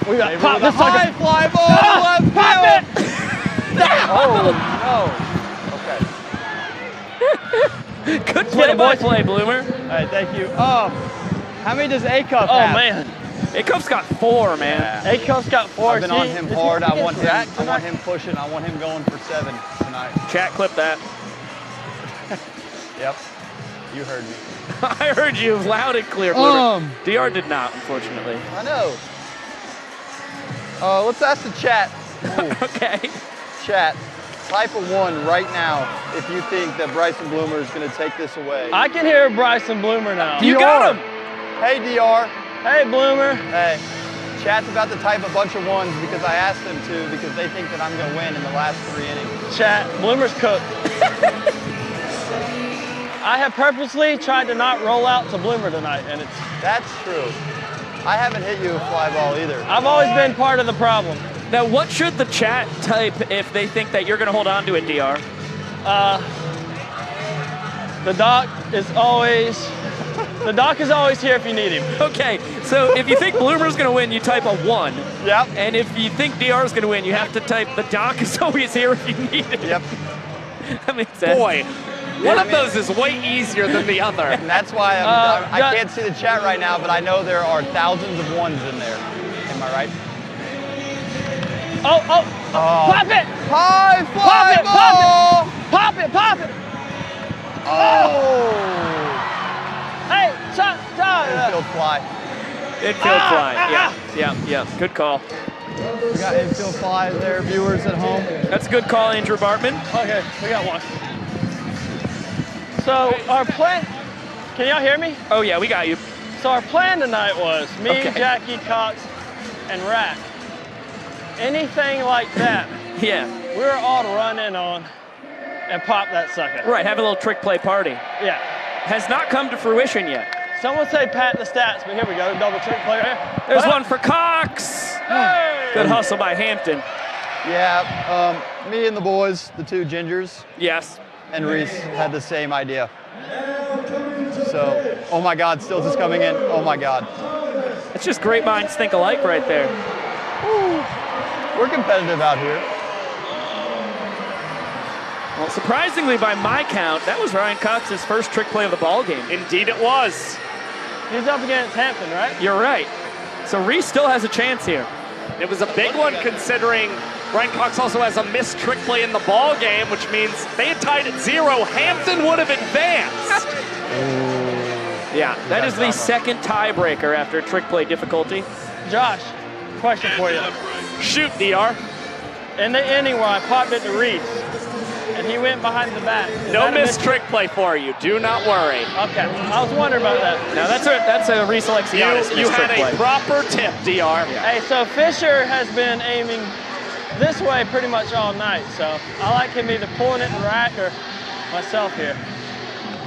Speaker 17: We got pop this
Speaker 16: high fly ball left
Speaker 17: pop
Speaker 16: field.
Speaker 17: it!
Speaker 16: Oh, no. Okay.
Speaker 1: Good play-by-play, Bloomer.
Speaker 16: All right, thank you. How many does A-Cup have?
Speaker 17: Oh, man.
Speaker 1: A-Cup's got 4, man.
Speaker 17: Yeah. A-Cup's got 4.
Speaker 16: I've been on him hard. I want him pushing. I want him going for 7 tonight.
Speaker 1: Chat, clip that.
Speaker 16: Yep. You heard me.
Speaker 1: I heard you loud and clear, Bloomer. DR did not, unfortunately.
Speaker 16: I know. Let's ask the chat.
Speaker 1: Okay.
Speaker 16: Chat, type a 1 right now if you think that Bryson Bloomer is going to take this away.
Speaker 17: I can hear Bryson Bloomer now.
Speaker 1: You got him.
Speaker 16: Hey, DR.
Speaker 17: Hey, Bloomer.
Speaker 16: Hey. Chat's about to type a bunch of 1s because I asked them to because they think that I'm going to win in the last 3 innings.
Speaker 17: Chat, Bloomer's cooked. I have purposely tried to not roll out to Bloomer tonight, and
Speaker 16: That's true. I haven't hit you a fly ball either.
Speaker 17: I've always been part of the problem.
Speaker 1: Now, what should the chat type if they think that you're going to hold on to it, DR?
Speaker 17: The doc is always here if you need him.
Speaker 1: Okay, so if you think Bloomer's going to win, you type a 1.
Speaker 16: Yep.
Speaker 1: And if you think DR's going to win, you have to type the doc is always here if you need him.
Speaker 16: Yep.
Speaker 1: That makes sense.
Speaker 2: Boy, one of those is way easier than the other.
Speaker 16: And that's why I can't see the chat right now, but I know there are thousands of 1s in there. Am I right?
Speaker 17: Oh. Pop it!
Speaker 16: High fly ball!
Speaker 17: Pop it!
Speaker 16: Oh!
Speaker 17: Hey,
Speaker 16: Infield fly.
Speaker 1: Infield fly, yeah. Good call.
Speaker 16: We got infield fly there, viewers at home.
Speaker 1: That's a good call, Andrew Bartman.
Speaker 17: Okay, we got 1. So our plan, can y'all hear me?
Speaker 1: Oh yeah, we got you.
Speaker 17: So our plan tonight was me,
Speaker 1: Okay.
Speaker 17: Jackie, Cox, and Rack. Anything like that,
Speaker 1: Yeah.
Speaker 17: we're all to run in on and pop that sucker.
Speaker 1: Right, have a little trick play party.
Speaker 17: Yeah.
Speaker 1: Has not come to fruition yet.
Speaker 17: Someone say pat the stats, but here we go, double trick play right here.
Speaker 1: There's one for Cox.
Speaker 17: Hey!
Speaker 1: Good hustle by Hampton.
Speaker 16: Yeah, me and the boys, the 2 gingers,
Speaker 1: Yes.
Speaker 16: and Reese had the same idea. So, oh my God, Stills is coming in. Oh my God.
Speaker 1: It's just great minds think alike right there.
Speaker 16: Woo. We're competitive out here.
Speaker 1: Well, surprisingly, by my count, that was Ryan Cox's first trick play of the ball game.
Speaker 2: Indeed it was.
Speaker 17: He's up against Hampton, right?
Speaker 1: You're right. So Reese still has a chance here.
Speaker 2: It was a big one considering Ryan Cox also has a missed trick play in the ball game, which means they had tied at 0. Hampton would have advanced.
Speaker 1: Yeah, that is the second tiebreaker after trick play difficulty.
Speaker 17: Josh, question for you.
Speaker 2: Shoot, DR.
Speaker 17: In the inning where I popped it to Reese, and he went behind the bat.
Speaker 2: No missed trick play for you. Do not worry.
Speaker 17: Okay, I was wondering about that.
Speaker 1: No, that's a Reese Alexiadis
Speaker 2: You had
Speaker 1: trick
Speaker 2: a
Speaker 1: play.
Speaker 2: proper tip, DR.
Speaker 17: Hey, so Fisher has been aiming this way pretty much all night, so I like him either pulling it in rack or myself here.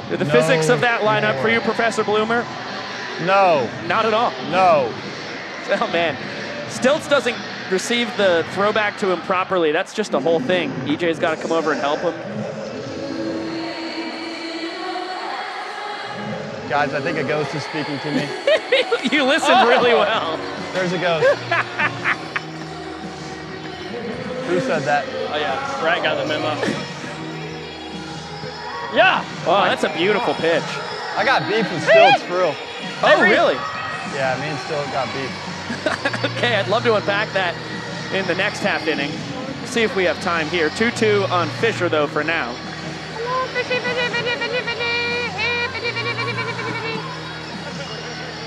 Speaker 1: Did the physics of that line up for you, Professor Bloomer?
Speaker 16: No.
Speaker 1: Not at all.
Speaker 16: No.
Speaker 1: Oh, man. Stilts doesn't receive the throwback to him properly. That's just a whole thing. EJ's got to come over and help him.
Speaker 16: Guys, I think a ghost is speaking to me.
Speaker 1: You listen really well.
Speaker 16: There's a ghost. Who said that?
Speaker 17: Oh yeah, Brad got the memo. Yeah!
Speaker 1: Oh, that's a beautiful pitch.
Speaker 16: I got beef with Stilts, for real.
Speaker 1: Oh, really?
Speaker 16: Yeah, me and Stilts got beef.
Speaker 1: Okay, I'd love to unpack that in the next half inning. See if we have time here. 2-2 on Fisher, though, for now.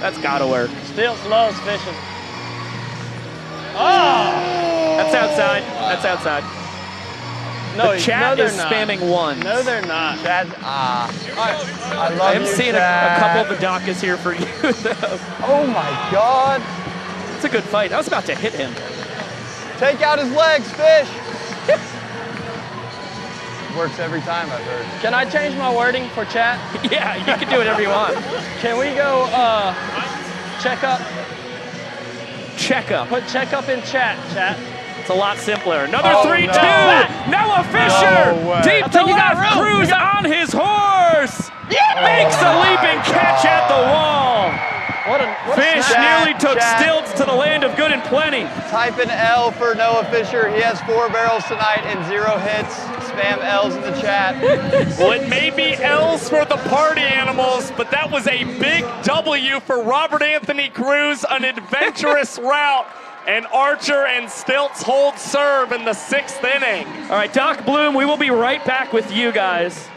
Speaker 1: That's got to work.
Speaker 17: Stilts loves fishing. Oh!
Speaker 1: That's outside. That's outside.
Speaker 17: No,
Speaker 1: the chat
Speaker 17: they're
Speaker 1: is
Speaker 17: not.
Speaker 1: spamming ones.
Speaker 17: No, they're not.
Speaker 16: Chad, I love
Speaker 1: I am
Speaker 16: you,
Speaker 1: seeing a couple of the Dakas here for you, though.
Speaker 16: Oh, my God.
Speaker 1: It's a good fight. I was about to hit him.
Speaker 16: Take out his legs, Fish. Works every time, I've heard.
Speaker 17: Can I change my wording for chat?
Speaker 1: Yeah, you can do whatever you want.
Speaker 17: Can we go check up?
Speaker 1: Check up.
Speaker 17: Put check up in chat.
Speaker 1: It's a lot simpler. Another 3-2.
Speaker 17: No.
Speaker 1: Noah Fisher.
Speaker 16: No way.
Speaker 1: Deep to left. Cruz on his horse. Makes a leaping catch at the wall.
Speaker 17: What a
Speaker 1: Fish nearly took Stilts to the land of good and plenty.
Speaker 16: Type in L for Noah Fisher. He has 4 barrels tonight and 0 hits. Spam L's in the chat.
Speaker 2: Well, it may be L's for the party animals, but that was a big W for Robert Anthony Cruz, an adventurous route. And Archer and Stilts hold serve in the 6th inning.
Speaker 1: All right, Doc Bloom, we will be right back with you guys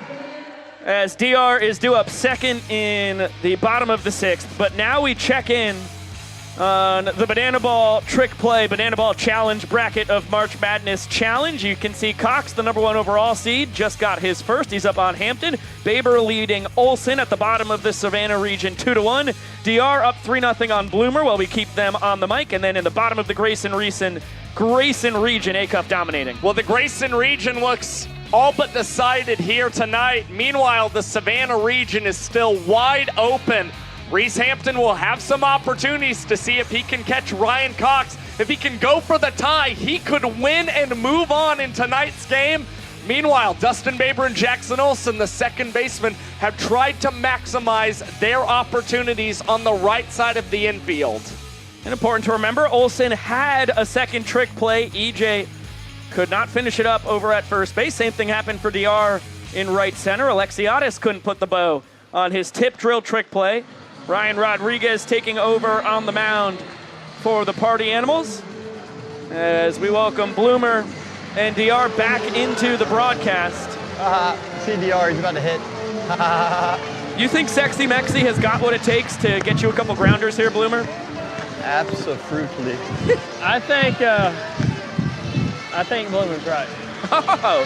Speaker 1: as DR is due up second in the bottom of the 6th. But now we check in on the Banana Ball Trick Play Banana Ball Challenge bracket of March Madness Challenge. You can see Cox, the #1 overall seed, just got his first. He's up on Hampton. Baber leading Olsen at the bottom of the Savannah region 2-1. DR up 3-0 on Bloomer while we keep them on the mic. And then in the bottom of the Grayson region, Acuff dominating.
Speaker 2: Well, the Grayson region looks all but decided here tonight. Meanwhile, the Savannah region is still wide open. Reese Hampton will have some opportunities to see if he can catch Ryan Cox. If he can go for the tie, he could win and move on in tonight's game. Meanwhile, Dustin Baber and Jackson Olsen, the second baseman, have tried to maximize their opportunities on the right side of the infield.
Speaker 1: And important to remember, Olsen had a second trick play. EJ could not finish it up over at first base. Same thing happened for DR in right center. Alexiadis couldn't put the bow on his tip drill trick play. Ryan Rodriguez taking over on the mound for the Party Animals as we welcome Bloomer and DR back into the broadcast.
Speaker 16: See DR, he's about to hit.
Speaker 1: You think Sexy Mexi has got what it takes to get you a couple grounders here, Bloomer?
Speaker 16: Absolutely.
Speaker 17: I think Bloomer's right.
Speaker 1: Oh,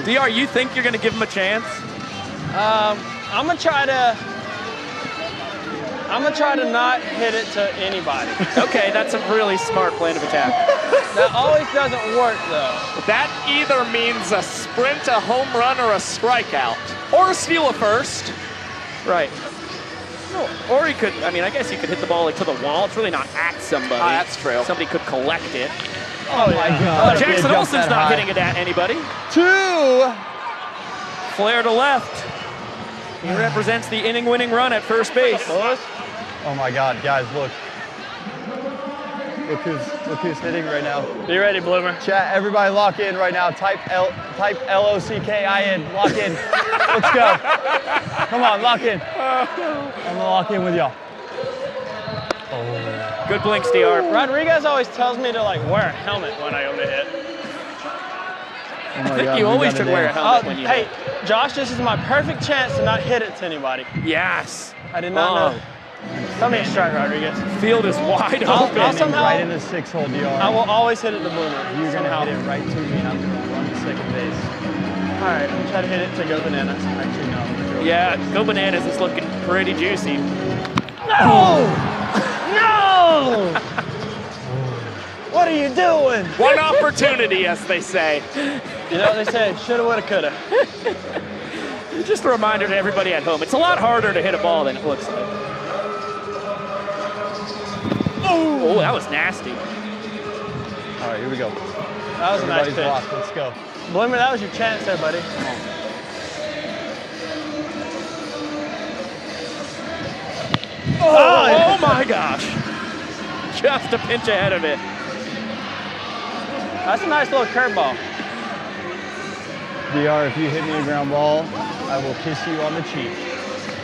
Speaker 1: DR, you think you're going to give him a chance?
Speaker 17: I'm gonna try to not hit it to anybody.
Speaker 1: Okay, that's a really smart plan of attack.
Speaker 17: That always doesn't work though.
Speaker 2: That either means a sprint, a home run, or a strikeout. Or a steal a first.
Speaker 1: Right. No, or he could, I mean, I guess he could hit the ball like to the wall. It's really not at somebody.
Speaker 2: That's true.
Speaker 1: Somebody could collect it.
Speaker 16: Oh my God.
Speaker 1: Jackson Olsen's not hitting it at anybody.
Speaker 16: 2.
Speaker 1: Flare to left. He represents the inning-winning run at first base.
Speaker 16: Oh my God, guys, look. Look who's hitting right now.
Speaker 17: Be ready, Bloomer.
Speaker 16: Chat, everybody lock in right now. Type LOCKIN. Lock in. Let's go. Come on, lock in. I'm gonna lock in with y'all. Oh.
Speaker 1: Good blinks, DR.
Speaker 17: Rodriguez always tells me to like wear a helmet when I go to hit.
Speaker 16: Oh
Speaker 1: I think you always should wear a helmet when you hit.
Speaker 17: Hey, Josh, this is my perfect chance to not hit it to anybody.
Speaker 1: Yes.
Speaker 17: I did not know. Tell me a strike, Rodriguez.
Speaker 1: Field is wide open.
Speaker 17: I'll somehow,
Speaker 16: right in the 6-hole, DR.
Speaker 17: I will always hit it to Bloomer.
Speaker 16: You're going to hit it right to me, and I'm going to run to second base.
Speaker 17: All right, I'm trying to hit it to Go Bananas. Actually, no.
Speaker 1: Yeah, Go Bananas is looking pretty juicy.
Speaker 17: No! No! What are you doing?
Speaker 2: One opportunity, as they say.
Speaker 17: You know what they say? Shoulda, woulda, coulda.
Speaker 1: Just a reminder to everybody at home, it's a lot harder to hit a ball than it looks like. Oh, that was nasty.
Speaker 16: All right, here we go.
Speaker 17: That was a nice pitch.
Speaker 16: Lost. Let's go.
Speaker 17: Bloomer, that was your chance there, buddy. Come on.
Speaker 1: Oh my gosh. Just a pinch ahead of it.
Speaker 17: That's a nice little curveball.
Speaker 16: DR, if you hit me a ground ball, I will kiss you on the cheek.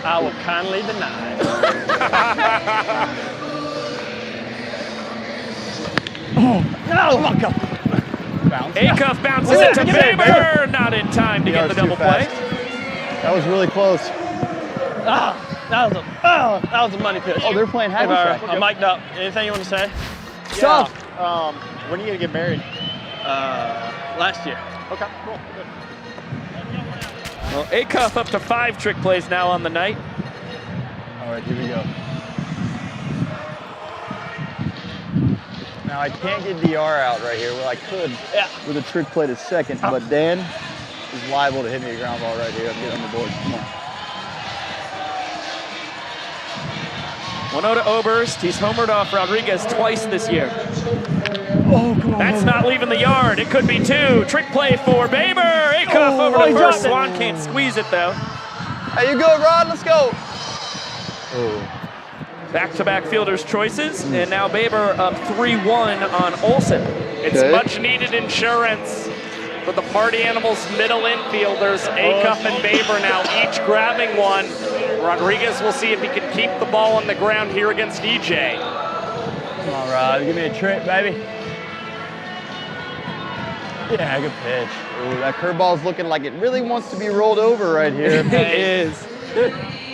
Speaker 17: I will kindly deny.
Speaker 16: No! Oh, God. Bounce.
Speaker 1: Acuff bounces it to Baber. Not in time to get the double play.
Speaker 16: That was really close.
Speaker 17: That was a money pitch.
Speaker 16: Oh, they're playing happy track.
Speaker 17: I'm mic'd up. Anything you want to say?
Speaker 16: Stop.
Speaker 17: When are you gonna get married? Last year.
Speaker 16: Okay, cool. Good.
Speaker 1: Well, Acuff up to 5 trick plays now on the night.
Speaker 16: All right, here we go. Now I can't get DR out right here. Well, I could with a trick play to second, but Dan is liable to hit me a ground ball right here. I'm getting on the board. Come on.
Speaker 1: 1-0 to Oberst. He's homered off Rodriguez twice this year.
Speaker 16: Oh, come on.
Speaker 1: That's not leaving the yard. It could be 2. Trick play for Baber. Acuff over to first. Swan can't squeeze it though.
Speaker 16: Hey, you go, Rod. Let's go. Oh.
Speaker 1: Back-to-back fielders' choices, and now Baber up 3-1 on Olsen.
Speaker 2: It's much needed insurance for the Party Animals middle infielders. Acuff and Baber now each grabbing one. Rodriguez will see if he can keep the ball on the ground here against EJ.
Speaker 16: Come on, Rod. Give me a trick, baby. Yeah, good pitch. Ooh, that curveball's looking like it really wants to be rolled over right here.
Speaker 1: It is.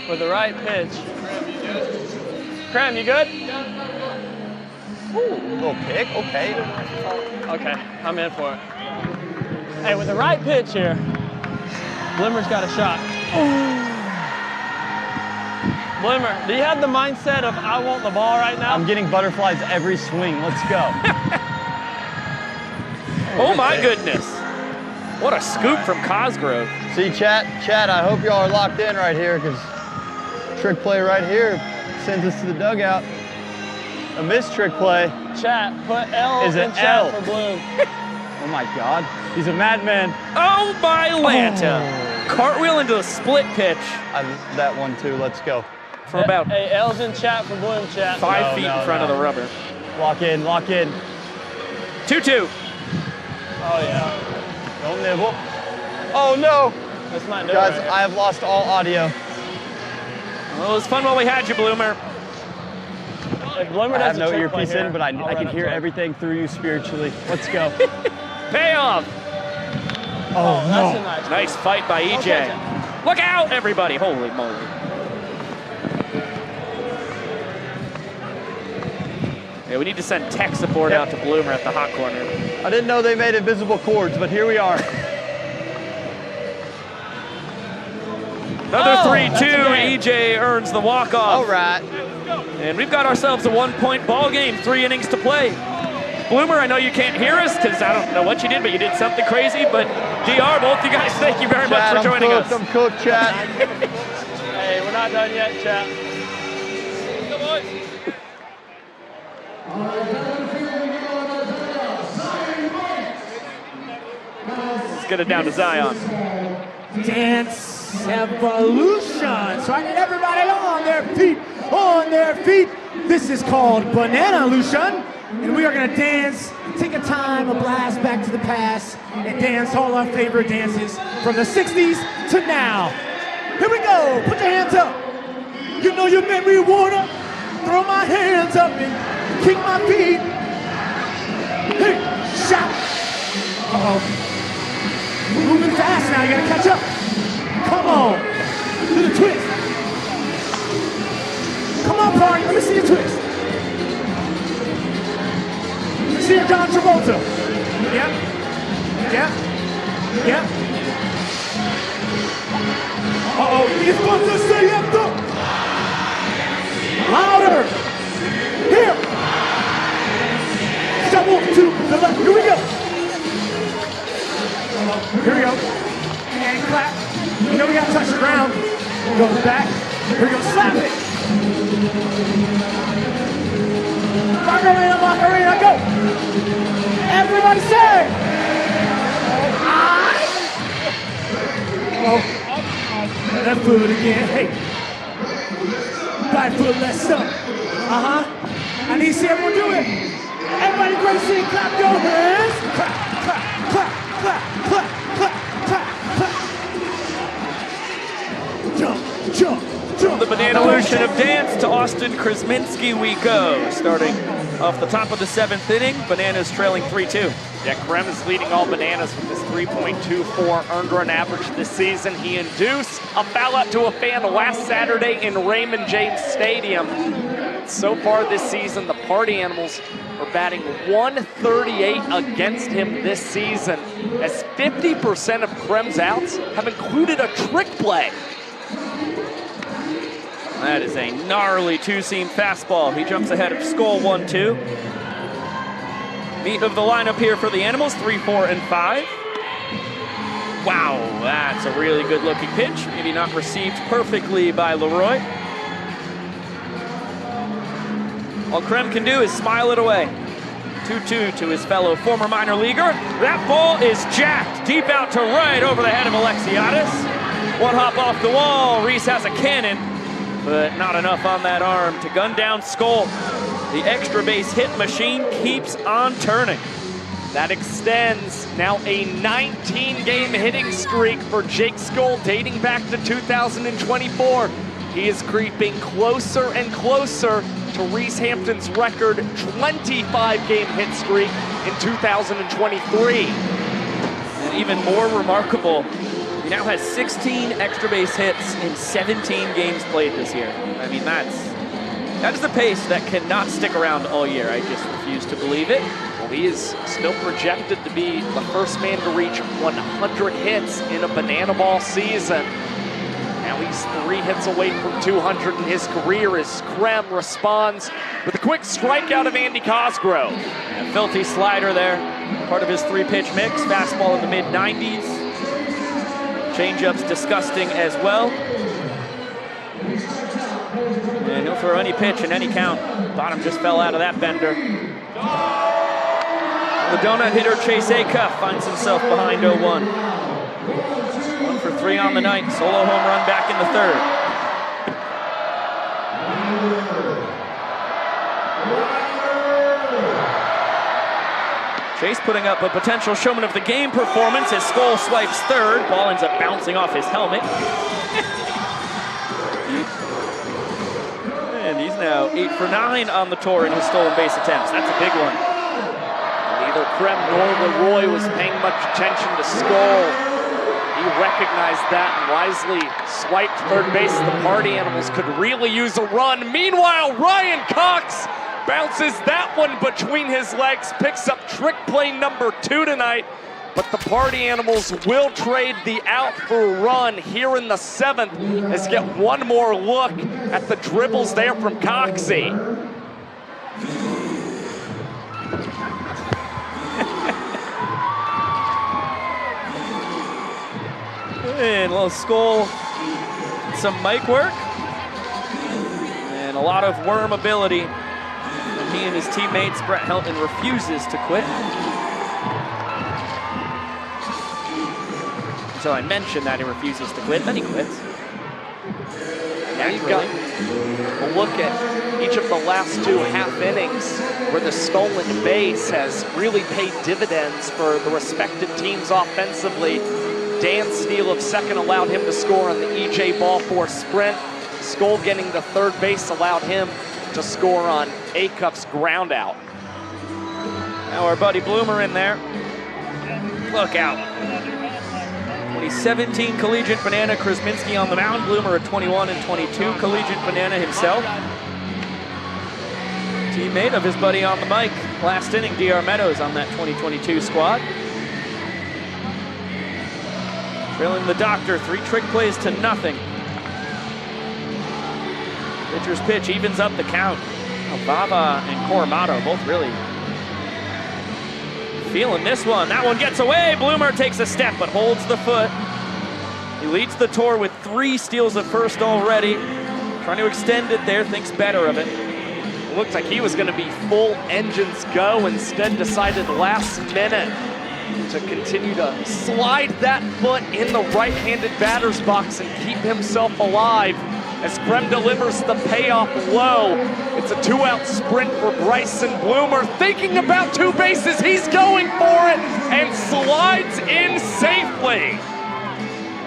Speaker 17: With the right pitch. Cram, you good?
Speaker 16: Ooh, little pick, okay.
Speaker 17: Okay, I'm in for it. Hey, with the right pitch here, Blimmer's got a shot. Blimmer, do you have the mindset of I want the ball right now?
Speaker 16: I'm getting butterflies every swing. Let's go.
Speaker 1: Oh my goodness. What a scoop from Cosgrove.
Speaker 16: See, chat, I hope y'all are locked in right here because trick play right here sends us to the dugout. A missed trick play.
Speaker 17: Chat, put L
Speaker 16: is
Speaker 17: in
Speaker 16: an
Speaker 17: chat
Speaker 16: L
Speaker 17: for Bloom.
Speaker 16: Oh my God, he's a madman.
Speaker 1: Oh my Lanta. Cartwheel into a split pitch.
Speaker 16: I love that one too, let's go.
Speaker 1: For about
Speaker 17: Hey, L's in chat for Bloom, chat.
Speaker 1: 5 feet in front of the rubber.
Speaker 16: Lock in.
Speaker 1: 2-2.
Speaker 17: Oh yeah.
Speaker 16: Don't nibble. Oh no.
Speaker 17: That's not doing
Speaker 16: Guys,
Speaker 17: right.
Speaker 16: I have lost all audio.
Speaker 1: Well, it was fun while we had you, Bloomer.
Speaker 17: If Bloomer
Speaker 16: I
Speaker 17: does
Speaker 16: have
Speaker 17: a
Speaker 16: no
Speaker 17: trick play
Speaker 16: earpiece
Speaker 17: here,
Speaker 16: in, but I
Speaker 17: I'll
Speaker 16: can
Speaker 17: run
Speaker 16: hear
Speaker 17: up to him.
Speaker 16: everything through you spiritually. Let's go.
Speaker 1: Payoff.
Speaker 17: Oh, that's a nice.
Speaker 1: Nice fight by EJ.
Speaker 17: Okay.
Speaker 1: Look out, everybody. Holy moly. Yeah, we need to send tech support out to Bloomer at the hot corner.
Speaker 16: I didn't know they made invisible cords, but here we are.
Speaker 1: Another 3-2. EJ earns the walk-off.
Speaker 16: All right.
Speaker 1: And we've got ourselves a 1-point ball game, 3 innings to play. Bloomer, I know you can't hear us because I don't know what you did, but you did something crazy. But DR, both you guys, thank you very much for joining us.
Speaker 16: I'm cooked, chat.
Speaker 17: Hey, we're not done yet, chat. Go, boys.
Speaker 1: Let's get it down to Zion.
Speaker 14: Dance Evolution. So I need everybody on their feet. This is called Banana Lution. And we are gonna dance, take a time, a blast back to the past, and dance all our favorite dances from the 60s to now. Here we go, put your hands up. You know you make me wanna throw my hands up and kick my feet. Hey, shot. Uh-oh. Moving fast now, you gotta catch up. Come on, do the twist. Come on, party, let me see your twist. Let me see your John Travolta. Yeah. Uh-oh, he's supposed to say anthem. Louder. Here. Double to the left. Here we go. Here we go. And clap. You know we gotta touch the ground. Go back. Here we go. Slap it. Macarena, go. Everybody say. Oh, left foot again. Hey. Right foot, let's up. I need to see everyone do it. Everybody, great scene. Clap your hands. Clap, clap, clap, clap, clap, clap, clap, clap. Jump, jump, jump.
Speaker 1: The Bananalution of dance to Austin Krasminski we go. Starting off the top of the 7th inning, Bananas trailing 3-2.
Speaker 2: Yeah, Krem is leading all Bananas with his 3.24 earned run average this season. He induced a foul out to a fan last Saturday in Raymond James Stadium. So far this season, the Party Animals are batting .138 against him this season, as 50% of Krem's outs have included a trick play.
Speaker 1: That is a gnarly two-seam fastball. He jumps ahead of Skull 1-2. Meat of the lineup here for the Animals, 3, 4, and 5. Wow, that's a really good-looking pitch. Maybe not received perfectly by Leroy. All Krem can do is smile it away. 2-2 to his fellow former minor leaguer. That ball is jacked deep out to right over the head of Alexiadis. One hop off the wall. Reese has a cannon, but not enough on that arm to gun down Skull. The extra base hit machine keeps on turning.
Speaker 2: That extends now a 19-game hitting streak for Jake Skull dating back to 2024. He is creeping closer and closer to Reese Hampton's record 25-game hit streak in 2023.
Speaker 1: And even more remarkable, he now has 16 extra base hits in 17 games played this year. I mean, that is a pace that cannot stick around all year. I just refuse to believe it.
Speaker 2: Well, he is still projected to be the first man to reach 100 hits in a banana ball season. Now he's 3 hits away from 200 in his career as Krem responds with a quick strikeout of Andy Cosgrove.
Speaker 1: A filthy slider there, part of his 3-pitch mix. Fastball in the mid-90s. Changeup's disgusting as well. And he'll throw any pitch in any count. Bottom just fell out of that bender. The donut hitter Chase Acuff finds himself behind 0-1. 1 for 3 on the night. Solo home run back in the 3rd. Chase putting up a potential showman of the game performance as Skull swipes 3rd. Ball ends up bouncing off his helmet. And he's now 8 for 9 on the tour in his stolen base attempts. That's a big one.
Speaker 2: Neither Krem nor Leroy was paying much attention to Skull. He recognized that and wisely swiped 3rd base. The Party Animals could really use a run. Meanwhile, Ryan Cox bounces that one between his legs, picks up trick play number 2 tonight. But the Party Animals will trade the out for a run here in the 7th as you get one more look at the dribbles there from Coxie.
Speaker 1: And a little Skull, some mic work, and a lot of worm ability. He and his teammates, Brett Helton, refuses to quit. So I mentioned that he refuses to quit, then he quits.
Speaker 2: Now you've got a look at each of the last 2 half innings where the stolen base has really paid dividends for the respective teams offensively. Dan's steal of 2nd allowed him to score on the EJ ball 4 sprint. Skull getting to 3rd base allowed him to score on Acuff's ground out.
Speaker 1: Now our buddy Bloomer in there. Look out. 2017 Collegiate Banana, Krasminski on the mound. Bloomer at 21 and 22, Collegiate Banana himself. Teammate of his buddy on the mic. Last inning, DR Meadows on that 2022 squad. Trailing the Doctor, 3 trick plays to nothing. Pitcher's pitch evens up the count. Bava and Coramato both really feeling this one. That one gets away. Bloomer takes a step but holds the foot. He leads the tour with 3 steals at first already. Trying to extend it there, thinks better of it.
Speaker 2: It looked like he was going to be full engines go, instead decided last minute to continue to slide that foot in the right-handed batter's box and keep himself alive as Krem delivers the payoff low. It's a 2-out sprint for Bryson Bloomer. Thinking about 2 bases, he's going for it and slides in safely.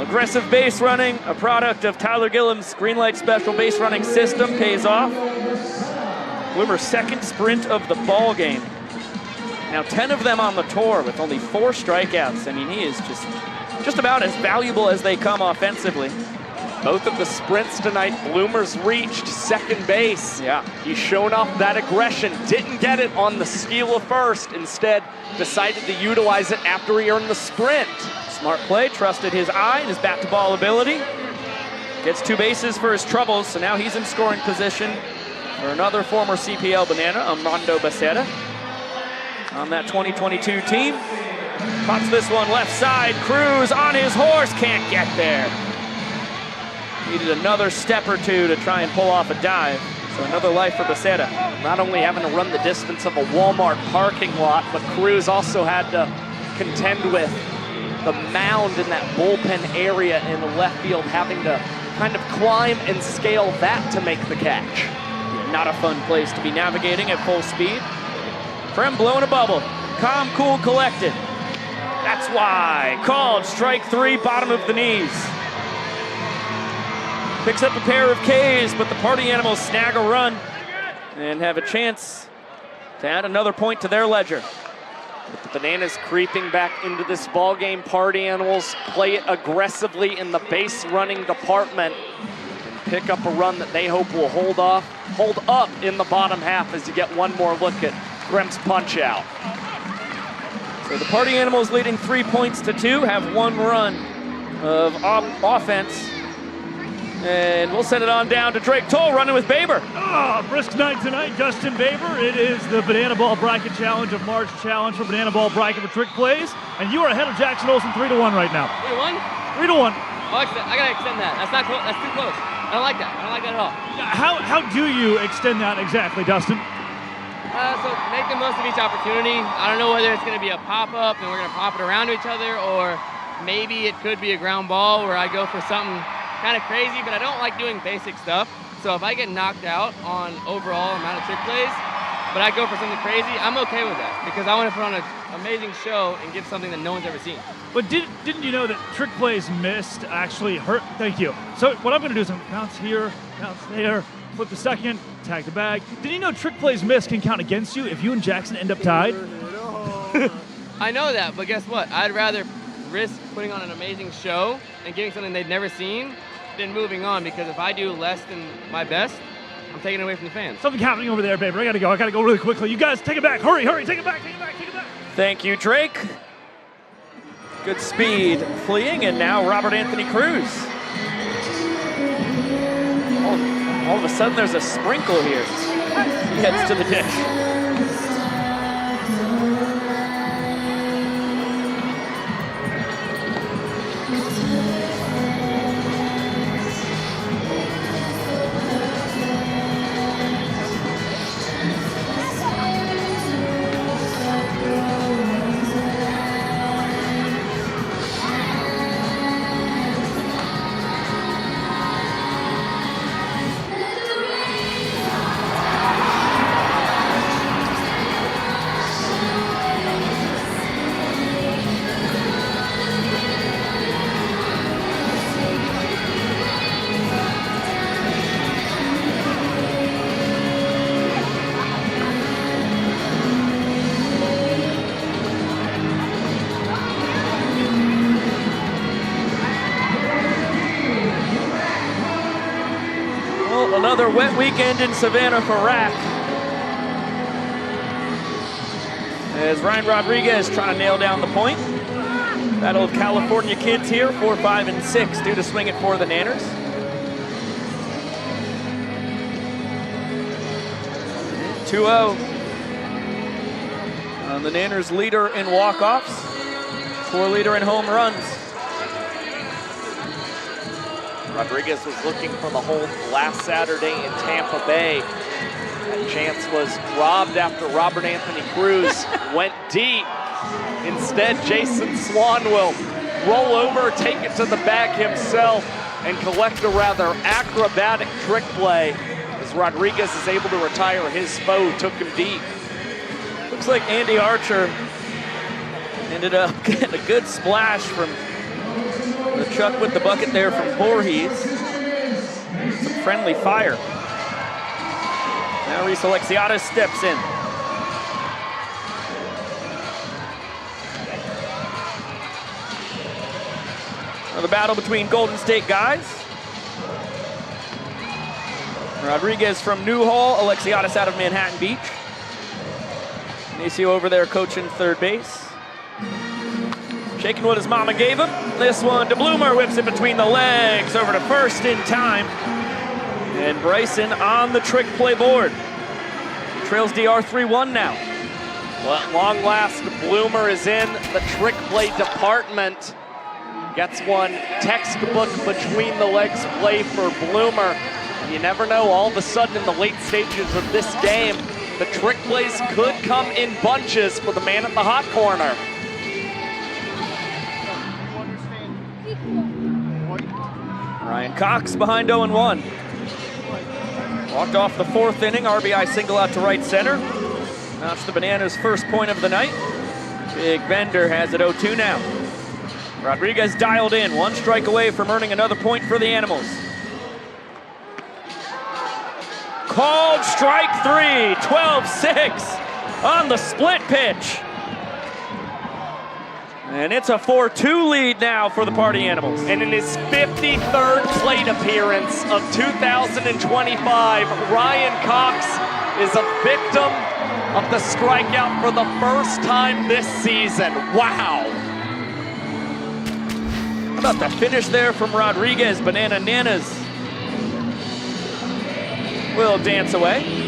Speaker 1: Aggressive base running, a product of Tyler Gilliam's Greenlight Special base running system, pays off. Bloomer's 2nd sprint of the ball game. Now 10 of them on the tour with only 4 strikeouts. I mean, he is just about as valuable as they come offensively.
Speaker 2: Both of the sprints tonight, Bloomer's reached second base. Yeah, he's shown off that aggression. Didn't get it on the steal of first. Instead, decided to utilize it after he earned the sprint.
Speaker 1: Smart play, trusted his eye and his bat-to-ball ability. Gets 2 bases for his troubles, so now he's in scoring position for another former CPL Banana, Armando Becerra, on that 2022 team. Pops this one left side. Cruz on his horse, can't get there. Needed another step or 2 to try and pull off a dive. So another life for Becerra.
Speaker 2: Not only having to run the distance of a Walmart parking lot, but Cruz also had to contend with the mound in that bullpen area in the left field, having to kind of climb and scale that to make the catch.
Speaker 1: Yeah, not a fun place to be navigating at full speed. Krem blowing a bubble. Calm, cool, collected. That's why. Called strike 3, bottom of the knees. Picks up a pair of Ks, but the Party Animals snag a run and have a chance to add another point to their ledger.
Speaker 2: With the Bananas creeping back into this ball game, Party Animals play it aggressively in the base running department and pick up a run that they hope will hold up in the bottom half as you get one more look at Krem's punch out.
Speaker 1: So the Party Animals leading 3 points to 2, have 1 run of offense. And we'll send it on down to Drake Toll, running with Baber.
Speaker 5: Brisk night tonight, Dustin Baber. It is the Banana Ball Bracket Challenge, a March challenge for Banana Ball Bracket for trick plays. And you are ahead of Jackson Olsen 3-1 right now.
Speaker 11: 3-1?
Speaker 5: 3-1.
Speaker 11: I gotta extend that. That's not close. That's too close. I don't like that. I don't like that at all.
Speaker 5: How do you extend that exactly, Dustin?
Speaker 11: So make the most of each opportunity. I don't know whether it's gonna be a pop-up and we're gonna pop it around to each other, or maybe it could be a ground ball where I go for something kind of crazy, but I don't like doing basic stuff. So if I get knocked out on overall amount of trick plays, but I go for something crazy, I'm okay with that because I want to put on an amazing show and give something that no one's ever seen.
Speaker 5: But didn't you know that trick plays missed actually hurt? Thank you. So what I'm going to do is I'm bounce here, bounce there, flip the second, tag the bag. Did you know trick plays missed can count against you if you and Jackson end up tied?
Speaker 11: I know that, but guess what? I'd rather risk putting on an amazing show and getting something they've never seen than moving on, because if I do less than my best, I'm taking it away from the fans.
Speaker 5: Something happening over there, baby. I gotta go really quickly. You guys take it back. Hurry, take it back.
Speaker 1: Thank you, Drake. Good speed fleeing, and now Robert Anthony Cruz. All of a sudden there's a sprinkle here. He heads to the dish. Another wet weekend in Savannah for Rack. As Ryan Rodriguez trying to nail down the point. Battle of California kids here, 4, 5, and 6, due to swing it for the Nanners. 2-0. The Nanners leader in walk-offs, 4 leader in home runs.
Speaker 2: Rodriguez was looking for the hold last Saturday in Tampa Bay. That chance was robbed after Robert Anthony Cruz went deep. Instead, Jason Swan will roll over, take it to the bag himself, and collect a rather acrobatic trick play as Rodriguez is able to retire his foe, took him deep.
Speaker 1: Looks like Andy Archer ended up getting a good splash from the chuck with the bucket there from Voorhees. Some friendly fire. Now Reese Alexiadis steps in. The battle between Golden State guys. Rodriguez from Newhall, Alexiadis out of Manhattan Beach. Nacio over there coaching third base. Shaking what his mama gave him. This one, DeBloomer whips it between the legs, over to first in time. And Bryson on the trick play board. Trails DR 3-1 now.
Speaker 2: Well, at long last, Bloomer is in the trick play department. Gets one textbook between the legs play for Bloomer. You never know, all of a sudden in the late stages of this game, the trick plays could come in bunches for the man at the hot corner.
Speaker 1: Ryan Cox behind 0-1. Walked off the 4th inning, RBI single out to right center. That's the Bananas' first point of the night. Big Bender has it 0-2 now. Rodriguez dialed in, 1 strike away from earning another point for the Animals. Called strike 3, 12-6 on the split pitch. And it's a 4-2 lead now for the Party Animals.
Speaker 2: And in his 53rd plate appearance of 2025, Ryan Cox is a victim of the strikeout for the first time this season. Wow.
Speaker 1: How about the finish there from Rodriguez? Banana Nanas will dance away.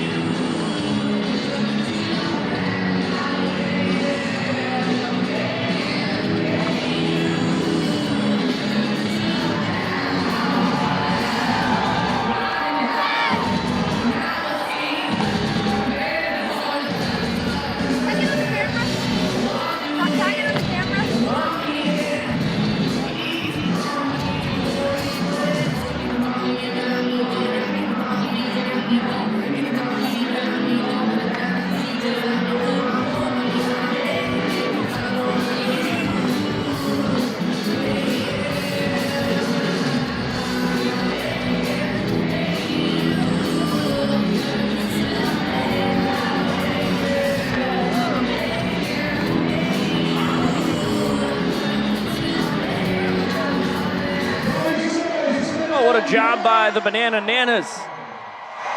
Speaker 1: Job by the Banana Nanas.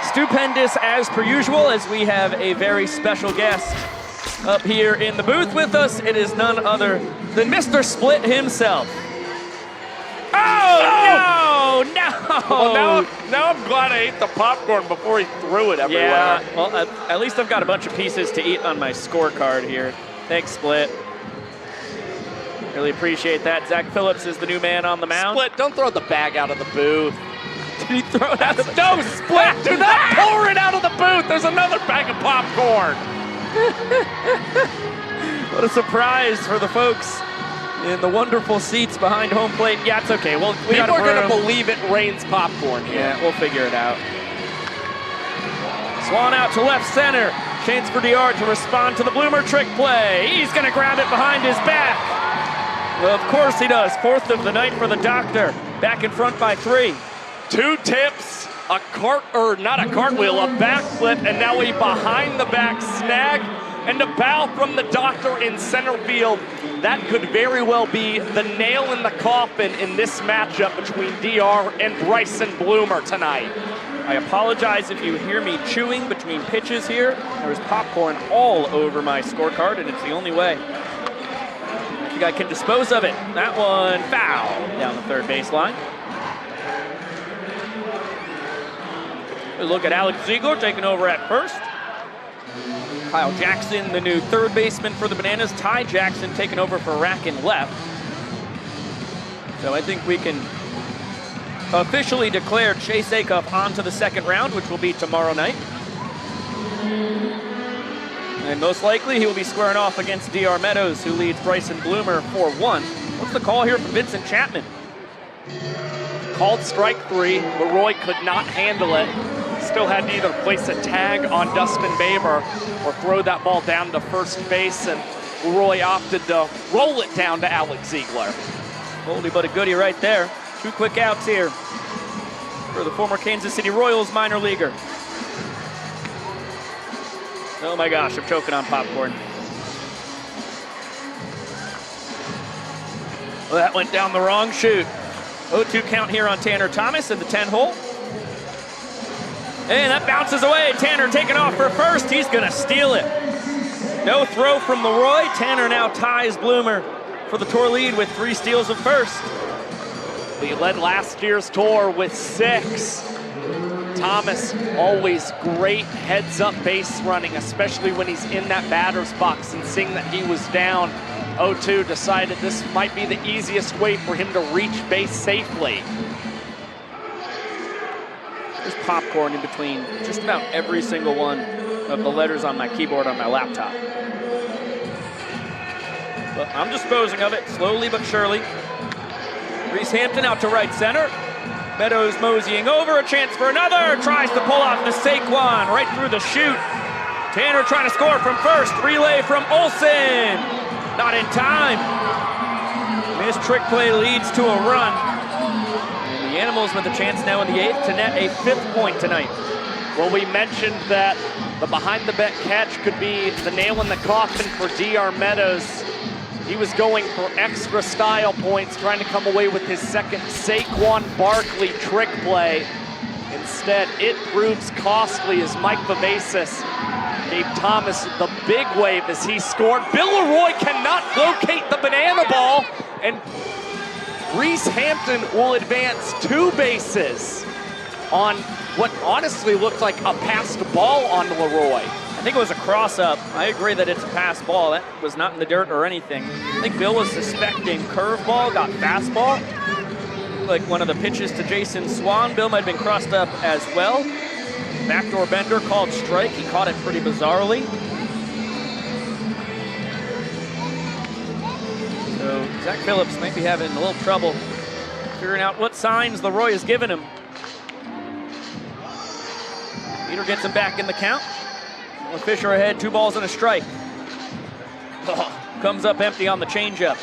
Speaker 1: Stupendous as per usual, as we have a very special guest up here in the booth with us. It is none other than Mr. Split himself. Oh, no!
Speaker 2: Well, now I'm glad I ate the popcorn before he threw it everywhere.
Speaker 1: Yeah, well, at least I've got a bunch of pieces to eat on my scorecard here. Thanks, Split. Really appreciate that. Zach Phillips is the new man on the mound.
Speaker 2: Split, don't throw the bag out of the booth.
Speaker 1: Did he throw it out of the
Speaker 2: No, Split, do not pour it out of the booth. There's another bag of popcorn.
Speaker 1: What a surprise for the folks in the wonderful seats behind home plate. Yeah, it's okay. Well, we
Speaker 2: People are going to
Speaker 1: broom.
Speaker 2: believe it rains popcorn here.
Speaker 1: Yeah, we'll figure it out. Swan out to left center. Chance for DR to respond to the Bloomer trick play. He's going to grab it behind his back. Well, of course he does. 4th of the night for the Doctor. Back in front by 3.
Speaker 2: 2 tips, a cartwheel, a backflip, and now a behind the back snag and a bow from the Doctor in center field. That could very well be the nail in the coffin in this matchup between DR and Bryson Bloomer tonight.
Speaker 1: I apologize if you hear me chewing between pitches here. There's popcorn all over my scorecard, and it's the only way. If you think I can dispose of it. That one foul down the third baseline. We look at Alex Ziegler taking over at first. Kyle Jackson, the new third baseman for the Bananas. Ty Jackson taking over for Rack in left. So I think we can officially declare Chase Acuff onto the second round, which will be tomorrow night. And most likely he will be squaring off against DR Meadows, who leads Bryson Bloomer 4-1. What's the call here from Vincent Chapman?
Speaker 2: Called strike 3. Leroy could not handle it. Still had to either place a tag on Dustin Baber or throw that ball down to first base, and Leroy opted to roll it down to Alex Ziegler.
Speaker 1: Oldie but a goodie right there. 2 quick outs here for the former Kansas City Royals minor leaguer. Oh my gosh, I'm choking on popcorn. Well, that went down the wrong chute. 0-2 count here on Tanner Thomas in the 10-hole. And that bounces away. Tanner taking off for first. He's gonna steal it. No throw from Leroy. Tanner now ties Bloomer for the tour lead with 3 steals of first.
Speaker 2: He led last year's tour with 6. Thomas, always great heads-up base running, especially when he's in that batter's box, and seeing that he was down 0-2, decided this might be the easiest way for him to reach base safely.
Speaker 1: There's popcorn in between just about every single one of the letters on my keyboard on my laptop. But I'm disposing of it slowly but surely. Reese Hampton out to right center. Meadows moseying over, a chance for another. Tries to pull off the Saquon right through the chute. Tanner trying to score from first. Relay from Olsen. Not in time. This trick play leads to a run. And the Animals with a chance now in the 8th to net a 5th point tonight.
Speaker 2: Well, we mentioned that the behind-the-bet catch could be the nail in the coffin for DR Meadows. He was going for extra style points, trying to come away with his second Saquon Barkley trick play. Instead, it proves costly as Mike Vivacis gave Thomas the big wave as he scored. Bill Leroy cannot locate the banana ball, and Reese Hampton will advance 2 bases on what honestly looked like a passed ball on Leroy.
Speaker 1: I think it was a cross-up. I agree that it's a pass ball. That was not in the dirt or anything. I think Bill was suspecting curveball, got fastball. Like one of the pitches to Jason Swan. Bill might have been crossed up as well. Backdoor bender called strike. He caught it pretty bizarrely. So Zach Phillips might be having a little trouble figuring out what signs Leroy has given him. Peter gets him back in the count. With Fisher ahead, 2 balls and a strike. Oh, comes up empty on the changeup.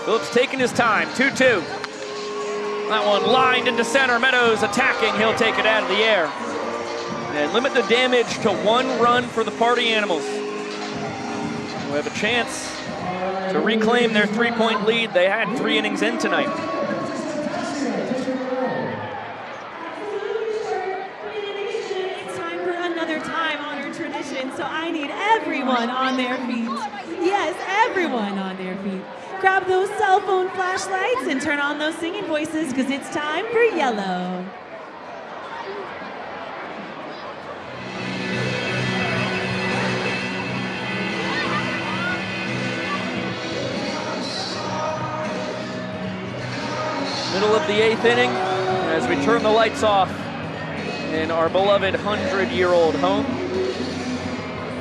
Speaker 1: Phillips taking his time, 2-2. That one lined into center. Meadows attacking, he'll take it out of the air. And limit the damage to 1 run for the Party Animals. We have a chance to reclaim their 3-point lead. They had 3 innings in tonight.
Speaker 8: So I need everyone on their feet. Yes, everyone on their feet. Grab those cell phone flashlights and turn on those singing voices because it's time for Yellow.
Speaker 1: Middle of the 8th inning as we turn the lights off in our beloved 100-year-old home.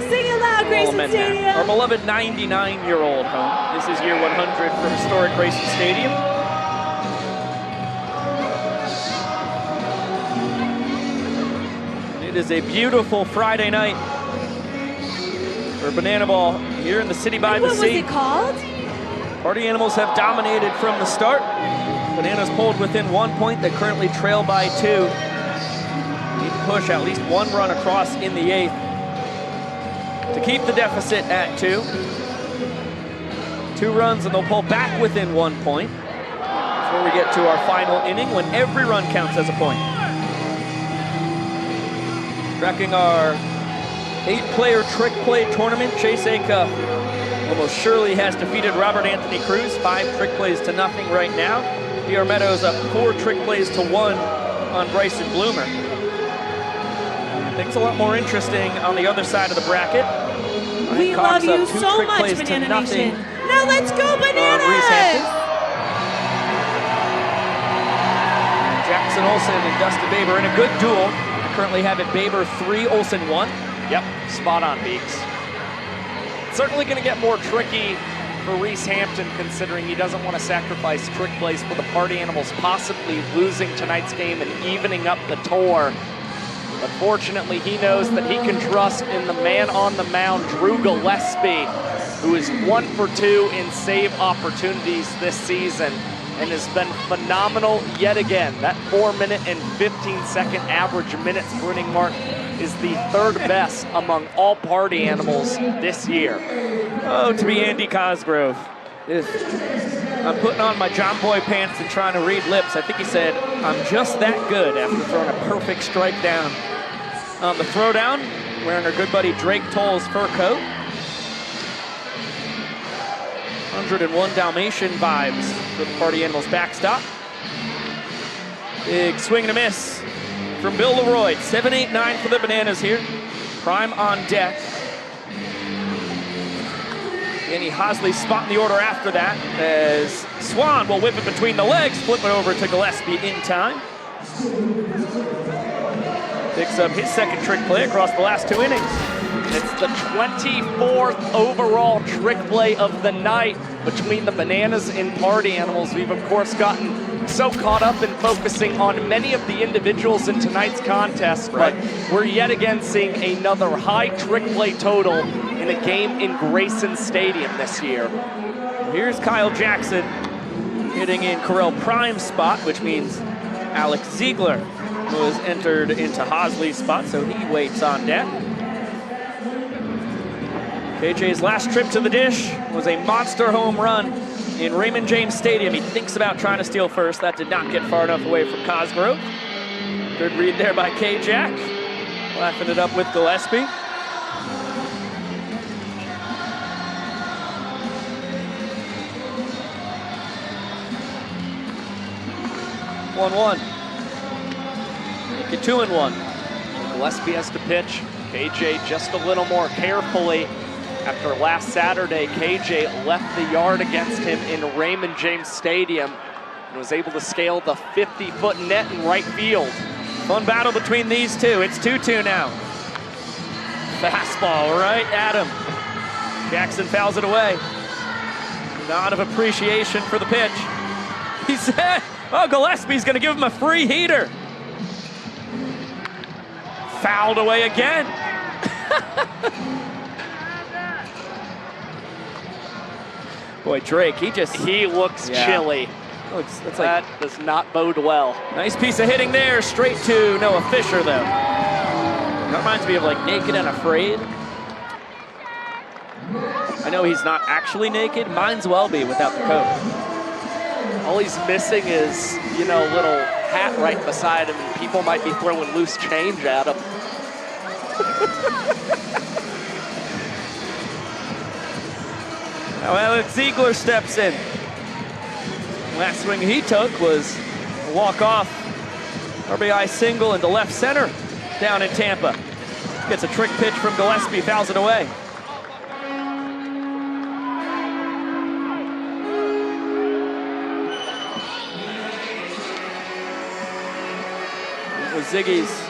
Speaker 8: Sing it loud, Grayson Stadium.
Speaker 1: Our beloved 99-year-old home. This is year 100 for historic Grayson Stadium. It is a beautiful Friday night for Banana Ball here in the city by the sea.
Speaker 8: What was it called?
Speaker 1: Party Animals have dominated from the start. Bananas pulled within 1 point. They currently trail by 2. Need to push at least 1 run across in the 8th to keep the deficit at 2. 2 runs and they'll pull back within 1 point before we get to our final inning when every run counts as a point. Tracking our 8-player trick play tournament, Chase Acuff almost surely has defeated Robert Anthony Cruz, 5 trick plays to nothing right now. DR Meadows up 4 trick plays to 1 on Bryson Bloomer. Things a lot more interesting on the other side of the bracket.
Speaker 8: We love you so much, Banana Nation. Now let's go, Bananas!
Speaker 1: Jackson Olsen and Dustin Baber in a good duel. I currently have it Baber 3, Olsen 1.
Speaker 2: Yep, spot on, Beeks. Certainly going to get more tricky for Reese Hampton, considering he doesn't want to sacrifice trick plays for the Party Animals, possibly losing tonight's game and evening up the tour. But fortunately, he knows that he can trust in the man on the mound, Drew Gillespie, who is 1 for 2 in save opportunities this season and has been phenomenal yet again. That 4-minute and 15-second average minutes per inning mark is the 3rd best among all Party Animals this year.
Speaker 1: Oh, to be Andy Cosgrove. If I'm putting on my John Boy pants and trying to read lips, I think he said, I'm just that good after throwing a perfect strike down. On the throwdown, wearing our good buddy Drake Toll's fur coat. 101 Dalmatian vibes for the Party Animals backstop. Big swing and a miss from Bill Leroy. 7-8-9 for the Bananas here. Prime on deck. Danny Hosley's spot in the order after that as Swan will whip it between the legs, flip it over to Gillespie in time. Picks up his 2nd trick play across the last 2 innings.
Speaker 2: It's the 24th overall trick play of the night between the Bananas and Party Animals. We've, of course, gotten so caught up in focusing on many of the individuals in tonight's contest, but we're yet again seeing another high trick play total in a game in Grayson Stadium this year.
Speaker 1: Here's Kyle Jackson hitting in Correll Prime's spot, which means Alex Ziegler was entered into Hosley's spot, so he waits on deck. KJ's last trip to the dish was a monster home run in Raymond James Stadium. He thinks about trying to steal first. That did not get far enough away from Cosgrove. Good read there by K-Jack. Laughing it up with Gillespie. One. Make it 2-1.
Speaker 2: Gillespie has to pitch. KJ just a little more carefully. After last Saturday, KJ left the yard against him in Raymond James Stadium and was able to scale the 50-foot net in right field.
Speaker 1: Fun battle between these two. It's 2-2 now. Fastball right at him. Jackson fouls it away. Nod of appreciation for the pitch. He said, oh, Gillespie's gonna give him a free heater. Fouled away again. Boy, Drake, he looks
Speaker 2: chilly. That does not bode well.
Speaker 1: Nice piece of hitting there, straight to Noah Fisher, though. That reminds me of like Naked and Afraid. I know he's not actually naked. Mine's well be without the coat.
Speaker 2: All he's missing is, you know, a little hat right beside him, and people might be throwing loose change at him.
Speaker 1: Now Alex Ziegler steps in. Last swing he took was a walk-off RBI single into left center down in Tampa. Gets a trick pitch from Gillespie, fouls it away. It was Ziggy's.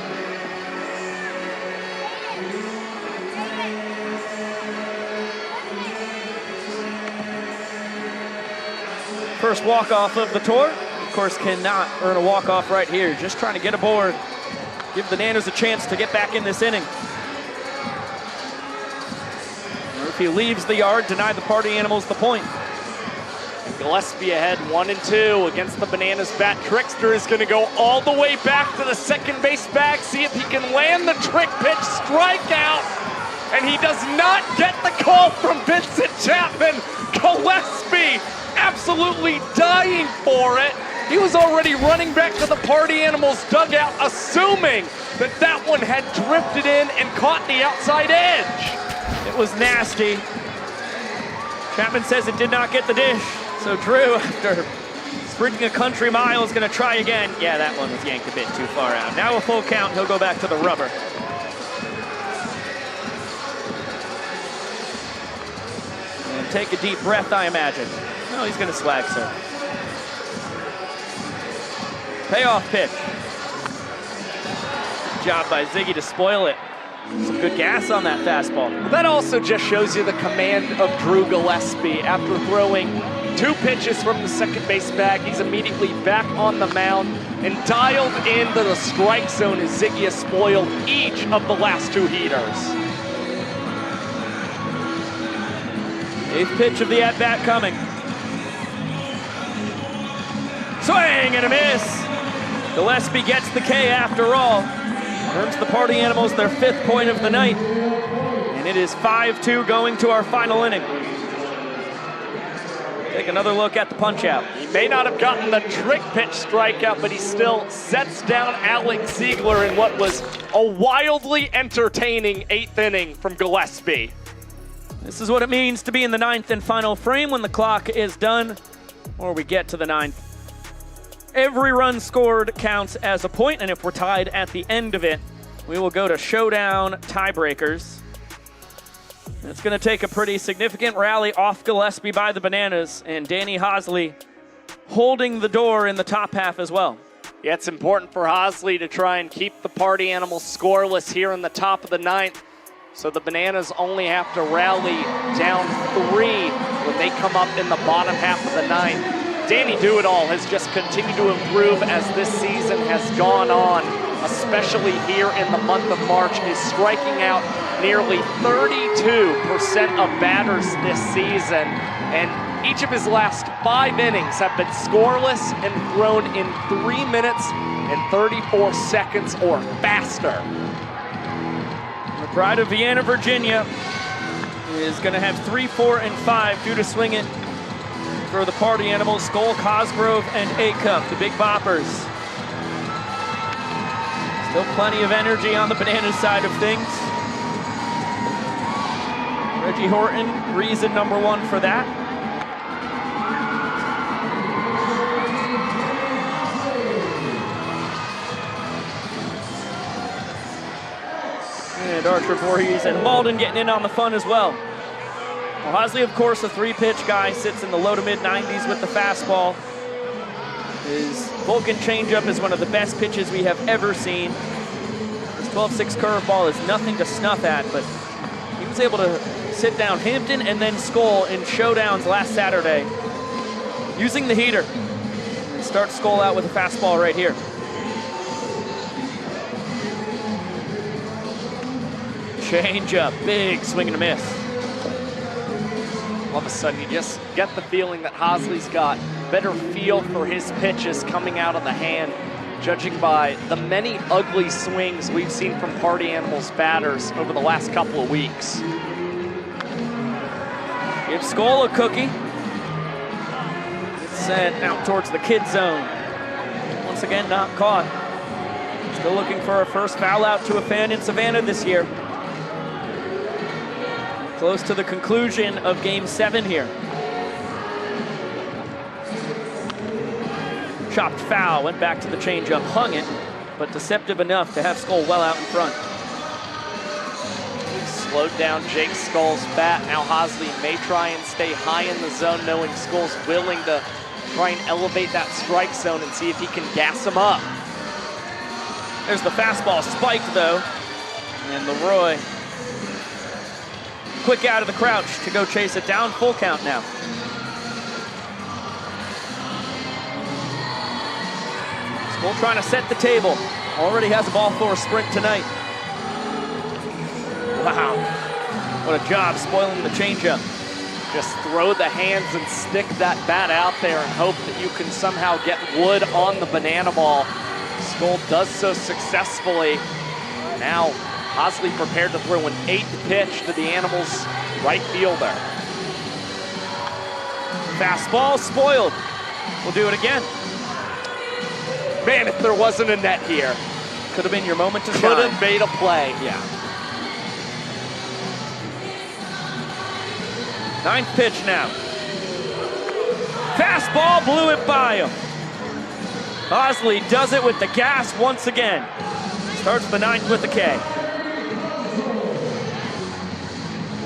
Speaker 1: First walk-off of the tour. Of course, cannot earn a walk-off right here. Just trying to get aboard. Give the Nanos a chance to get back in this inning. Or if he leaves the yard, deny the Party Animals the point.
Speaker 2: Gillespie ahead 1-2 against the Bananas bat. Trickster is going to go all the way back to the second base bag. See if he can land the trick pitch, strikeout. And he does not get the call from Vincent Chapman. Gillespie absolutely dying for it. He was already running back to the Party Animals dugout, assuming that that one had drifted in and caught the outside edge.
Speaker 1: It was nasty. Chapman says it did not get the dish. So Drew, after sprinting a country mile, is going to try again. Yeah, that one was yanked a bit too far out. Now a full count, he'll go back to the rubber. And take a deep breath, I imagine. No, he's going to slag serve. Payoff pitch. Good job by Ziggy to spoil it. Some good gas on that fastball.
Speaker 2: That also just shows you the command of Drew Gillespie. After throwing 2 pitches from the second base bag, he's immediately back on the mound and dialed into the strike zone as Ziggy has spoiled each of the last 2 heaters.
Speaker 1: 8th pitch of the at-bat coming. Swing and a miss. Gillespie gets the K after all. Earns the Party Animals their 5th point of the night. And it is 5-2 going to our final inning. Take another look at the punch-out.
Speaker 2: He may not have gotten the trick pitch strikeout, but he still sets down Alex Ziegler in what was a wildly entertaining 8th inning from Gillespie.
Speaker 1: This is what it means to be in the 9th and final frame when the clock is done, or we get to the 9th. Every run scored counts as a point, and if we're tied at the end of it, we will go to showdown tiebreakers. It's going to take a pretty significant rally off Gillespie by the Bananas, and Danny Hosley holding the door in the top half as well.
Speaker 2: Yeah, it's important for Hosley to try and keep the Party Animals scoreless here in the top of the 9th, so the Bananas only have to rally down 3 when they come up in the bottom half of the 9th. Danny Do-It-All has just continued to improve as this season has gone on, especially here in the month of March. Is striking out nearly 32% of batters this season, and each of his last 5 innings have been scoreless and thrown in 3 minutes and 34 seconds or faster.
Speaker 1: The pride of Vienna, Virginia is going to have 3, 4, and 5 due to swing it for the Party Animals, Skull, Cosgrove, and A-Cup, the big boppers. Still plenty of energy on the Bananas side of things. Reggie Horton, reason number 1 for that. And Archer Voorhees and Malden getting in on the fun as well. Well, Hosley, of course, a 3-pitch guy, sits in the low to mid-90s with the fastball. His Vulcan changeup is one of the best pitches we have ever seen. His 12-6 curveball is nothing to snuff at, but he was able to sit down Hampton and then Skull in showdowns last Saturday using the heater. And start Skull out with a fastball right here. Changeup, big swing and a miss.
Speaker 2: All of a sudden, you just get the feeling that Hosley's got better feel for his pitches coming out of the hand, judging by the many ugly swings we've seen from Party Animals batters over the last couple of weeks.
Speaker 1: Give Skull a cookie. It's sent out towards the kid zone. Once again, not caught. Still looking for a first foul out to a fan in Savannah this year. Close to the conclusion of Game 7 here. Chopped foul, went back to the changeup, hung it, but deceptive enough to have Skull well out in front.
Speaker 2: Slowed down Jake Skull's bat. Now Hosley may try and stay high in the zone, knowing Skull's willing to try and elevate that strike zone and see if he can gas him up.
Speaker 1: There's the fastball spiked though, and Leroy quick out of the crouch to go chase it down. Full count now. Skull trying to set the table. Already has a ball for a sprint tonight. Wow, what a job spoiling the changeup.
Speaker 2: Just throw the hands and stick that bat out there and hope that you can somehow get wood on the banana ball. Skull does so successfully. Now Hosley prepared to throw an 8th pitch to the Animals' right fielder.
Speaker 1: Fastball spoiled. We'll do it again.
Speaker 2: Man, if there wasn't a net here.
Speaker 1: Could have been your moment to shine.
Speaker 2: Could have made a play.
Speaker 1: Yeah. 9th pitch now. Fastball blew it by him. Hosley does it with the gas once again. Starts the 9th with a K.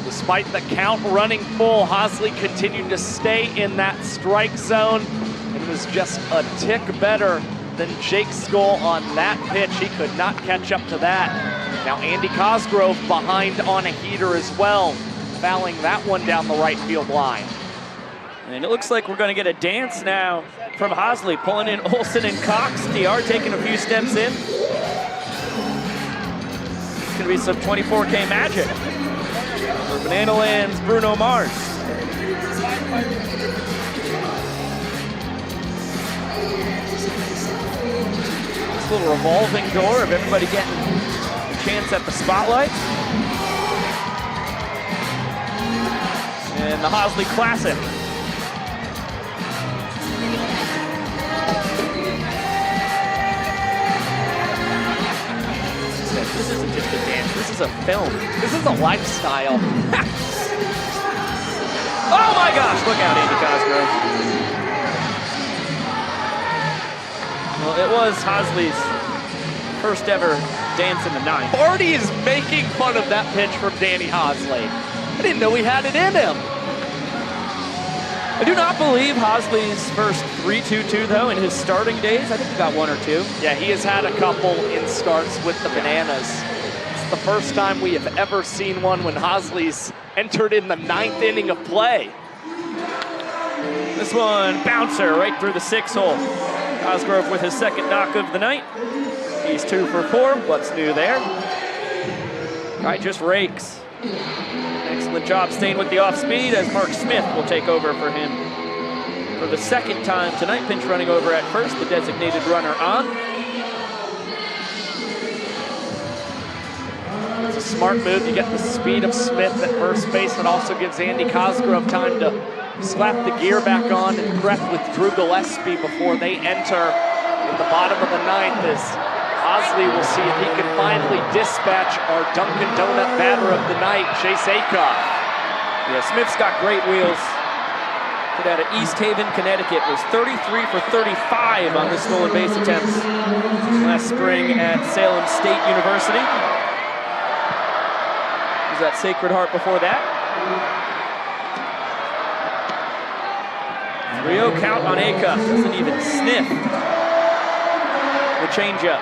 Speaker 2: Despite the count running full, Hosley continued to stay in that strike zone and was just a tick better than Jake Skoll on that pitch. He could not catch up to that. Now Andy Cosgrove behind on a heater as well, fouling that one down the right field line.
Speaker 1: And it looks like we're going to get a dance now from Hosley, pulling in Olsen and Cox. DR taking a few steps in. It's going to be some 24K magic for Banana Land's Bruno Mars. This little revolving door of everybody getting a chance at the spotlight. And the Hosley Classic.
Speaker 2: This isn't just a dance, this is a film. This is a lifestyle.
Speaker 1: Oh my gosh, look out, Andy Cosgrove. Well, it was Hosley's first ever dance in the 9th.
Speaker 2: Barty is making fun of that pitch from Danny Hosley. I didn't know he had it in him.
Speaker 1: I do not believe Hosley's first 3-2-2 though in his starting days. I think he got 1 or 2.
Speaker 2: Yeah, he has had a couple in starts with the Bananas. It's the first time we have ever seen one when Hosley's entered in the 9th inning of play.
Speaker 1: This one, bouncer right through the 6 hole. Cosgrove with his 2nd knock of the night. He's 2 for 4. What's new there? Guy just rakes. Excellent job staying with the off speed as Mark Smith will take over for him for the 2nd time tonight. Pinch running over at first, the designated runner on.
Speaker 2: It's a smart move. You get the speed of Smith at first base. It also gives Andy Cosgrove time to slap the gear back on and prep with Drew Gillespie before they enter in the bottom of the 9th as Hosley will see if he can finally dispatch our Dunkin' Donut batter of the night, Chase Acuff.
Speaker 1: Yeah, Smith's got great wheels. Put out of East Haven, Connecticut. Was 33 for 35 on the stolen base attempts last spring at Salem State University. Was that Sacred Heart before that? 3-0 count on Acuff. Doesn't even sniff the changeup.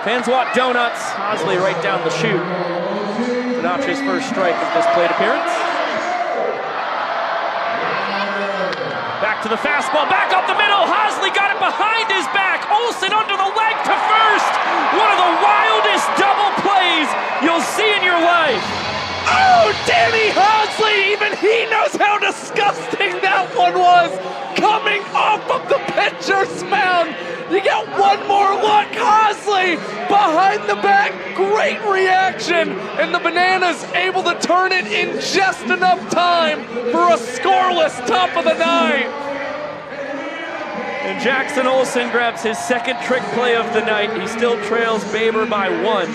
Speaker 1: Fans want donuts. Hosley right down the chute to notch his first strike of this plate appearance. Back to the fastball, back up the middle. Hosley got it behind his back. Olsen under the leg to first. One of the wildest double plays you'll see in your life.
Speaker 2: Oh, Danny Hosley, even he knows how disgusting that one was. Coming off of the pitcher's mound. You get one more look, Hosley behind the back, great reaction, and the Bananas able to turn it in just enough time for a scoreless top of the 9th.
Speaker 1: And Jackson Olsen grabs his 2nd trick play of the night. He still trails Baber by 1.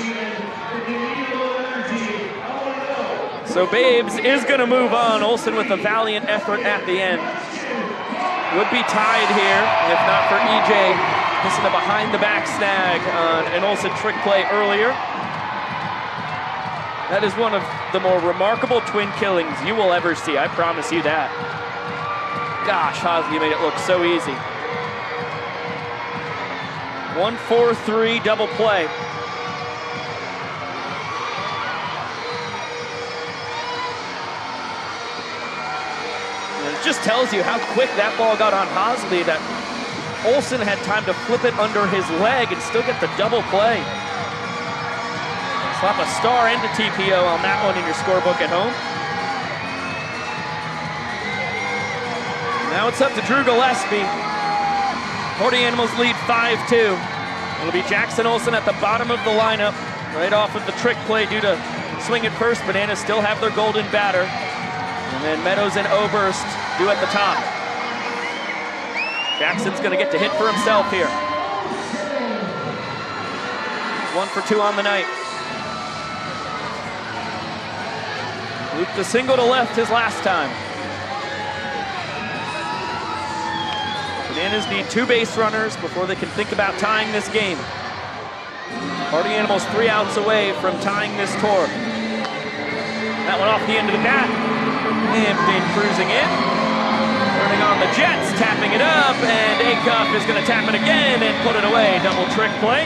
Speaker 1: So Babes is gonna move on. Olsen with a valiant effort at the end. Would be tied here, if not for EJ missing a behind-the-back snag on an Olsen trick play earlier. That is one of the more remarkable twin killings you will ever see, I promise you that. Gosh, Hosley made it look so easy. 1-4-3 double play. It just tells you how quick that ball got on Hosley that Olsen had time to flip it under his leg and still get the double play. Slap a star and a TPO on that one in your scorebook at home. Now it's up to Drew Gillespie. 40 Animals lead 5-2. It'll be Jackson Olsen at the bottom of the lineup, right off of the trick play due to swing at first. Bananas still have their golden batter. And then Meadows and Oberst do at the top. Jackson's going to get to hit for himself here. 1 for 2 on the night. Looped a single to left his last time. Bananas need 2 base runners before they can think about tying this game. Party Animals 3 outs away from tying this tour. That one off the end of the bat. Hampton cruising in. Turning on the Jets, tapping it up, and Acuff is going to tap it again and put it away. Double trick play.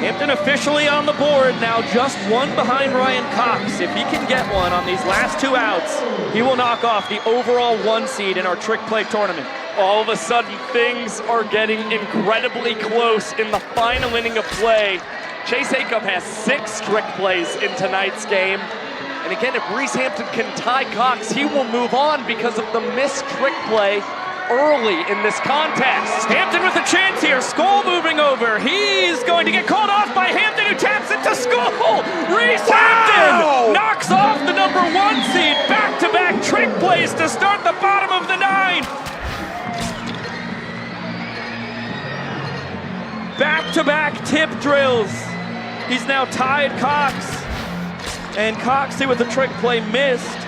Speaker 1: Hampton officially on the board, now just 1 behind Ryan Cox. If he can get one on these last 2 outs, he will knock off the overall 1 seed in our trick play tournament.
Speaker 2: All of a sudden, things are getting incredibly close in the final inning of play. Chase Acuff has 6 trick plays in tonight's game. And again, if Reese Hampton can tie Cox, he will move on because of the missed trick play early in this contest.
Speaker 1: Hampton with a chance here. Skoll moving over. He's going to get called off by Hampton, who taps it to Skoll. Reese Hampton knocks off the number 1 seed. Back-to-back trick plays to start the bottom of the 9th. Back-to-back tip drills. He's now tied Cox. And Coxey with the trick play missed.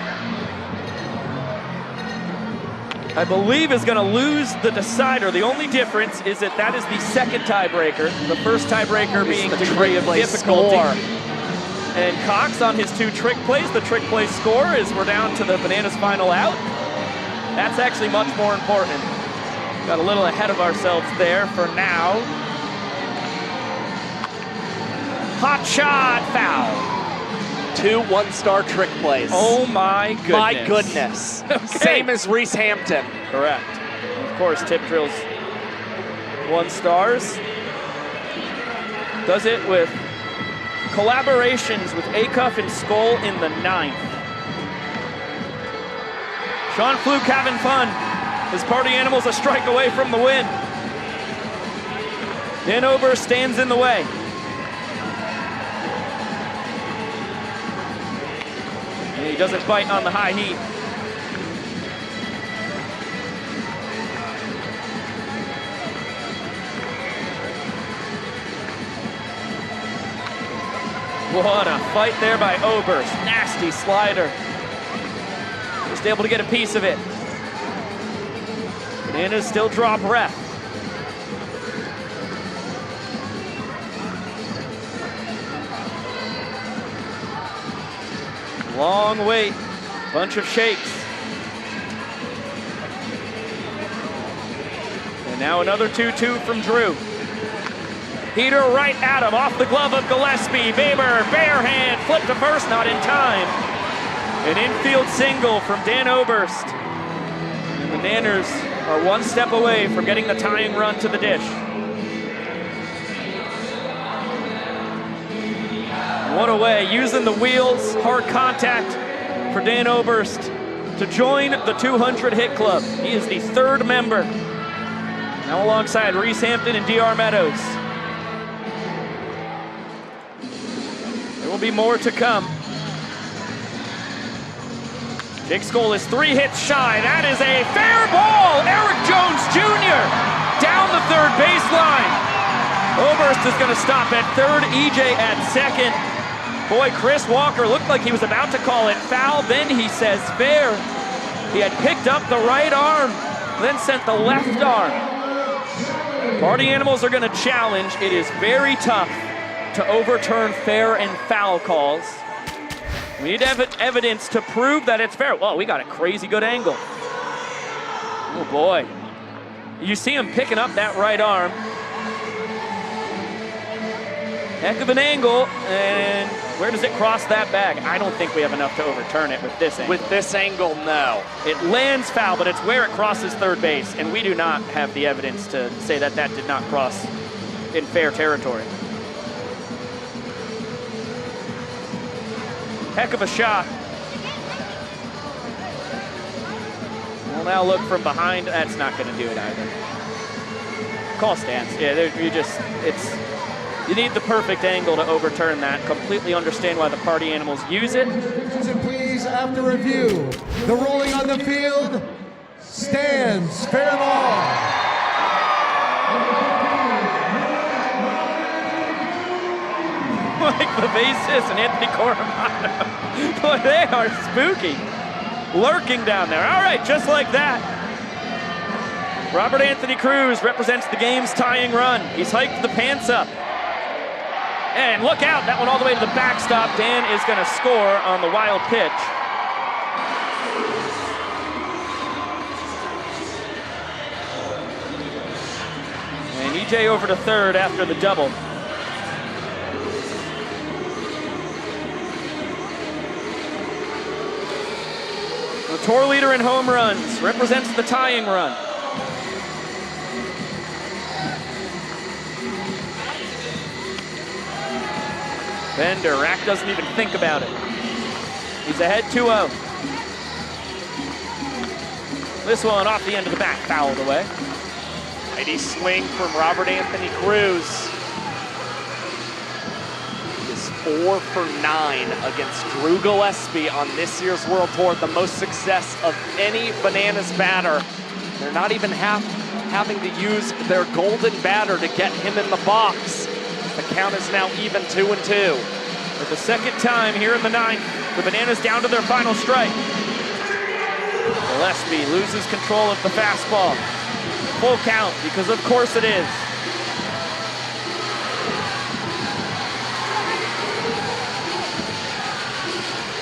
Speaker 1: I believe is going to lose the decider. The only difference is that that is the 2nd tiebreaker. The first tiebreaker being the degree of difficulty. And Cox on his 2 trick plays. The trick play score is we're down to the Bananas final out. That's actually much more important. Got a little ahead of ourselves there for now. Hot shot, foul.
Speaker 2: 2 one-star trick plays.
Speaker 1: Oh my goodness.
Speaker 2: My goodness. Okay. Same as Reese Hampton.
Speaker 1: Correct. Of course, tip drills 1 stars. Does it with collaborations with Acuff and Skoll in the 9th. Sean Fluke having fun. His Party Animals a strike away from the win. Dan Oberst stands in the way. He doesn't bite on the high heat. What a fight there by Oberst. Nasty slider. Just able to get a piece of it. Bananas still draw breath. Long wait, bunch of shakes. And now another 2-2 from Drew. Heater right at him, off the glove of Gillespie. Baber, bare hand, flip to first, not in time. An infield single from Dan Oberst. And the Nanners are 1 step away from getting the tying run to the dish. What a way, using the wheels, hard contact for Dan Oberst to join the 200 hit club. He is the 3rd member. Now alongside Reese Hampton and DR Meadows. There will be more to come. Jake Skoll is 3 hits shy. That is a fair ball. Eric Jones Jr. down the 3rd baseline. Oberst is going to stop at 3rd, EJ at 2nd. Boy, Chris Walker looked like he was about to call it foul. Then he says fair. He had picked up the right arm, then sent the left arm. Party Animals are going to challenge. It is very tough to overturn fair and foul calls. We need evidence to prove that it's fair. Well, we got a crazy good angle. Oh boy. You see him picking up that right arm. Heck of an angle, and where does it cross that bag? I don't think we have enough to overturn it with this angle.
Speaker 2: With this angle, no.
Speaker 1: It lands foul, but it's where it crosses 3rd base, and we do not have the evidence to say that that did not cross in fair territory. Heck of a shot. We'll now look from behind. That's not going to do it either. Call stance. Yeah, you need the perfect angle to overturn that. Completely understand why the Party Animals use it.
Speaker 7: And please, after review, the rolling on the field stands fair ball.
Speaker 1: Mike Vivacis and Anthony Coramano. Boy, they are spooky. Lurking down there. All right, just like that. Robert Anthony Cruz represents the game's tying run. He's hiked the pants up. And look out, that one all the way to the backstop. Dan is going to score on the wild pitch. And EJ over to third after the double. The tour leader in home runs represents the tying run. Bender, Rack doesn't even think about it. He's ahead 2-0. This one off the end of the bat, fouled away.
Speaker 2: Mighty swing from Robert Anthony Cruz. He is 4 for 9 against Drew Gillespie on this year's World Tour, the most success of any Bananas batter. They're not even having to use their golden batter to get him in the box. The count is now even 2-2.
Speaker 1: For the second time here in the ninth, the Bananas down to their final strike. Gillespie loses control of the fastball. Full count, because of course it is.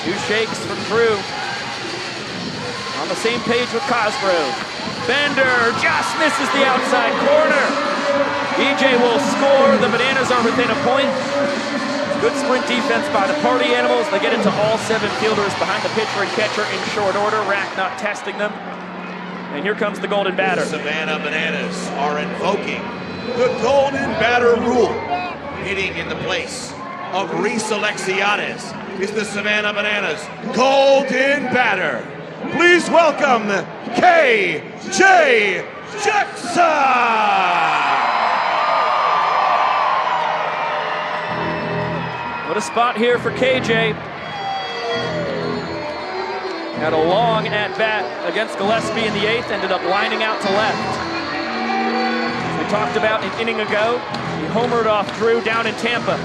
Speaker 1: Two shakes from Drew. On the same page with Cosgrove. Bender just misses the outside corner. EJ will score. The Bananas are within a point. Good sprint defense by the Party Animals. They get it to all 7 fielders behind the pitcher and catcher in short order. Rack not testing them. And here comes the golden batter.
Speaker 9: The Savannah Bananas are invoking the golden batter rule. Hitting in the place of Reese Alexiades is the Savannah Bananas golden batter. Please welcome KJ Jackson.
Speaker 1: What a spot here for KJ. Had a long at-bat against Gillespie in the 8th, ended up lining out to left. As we talked about an inning ago, he homered off Drew down in Tampa.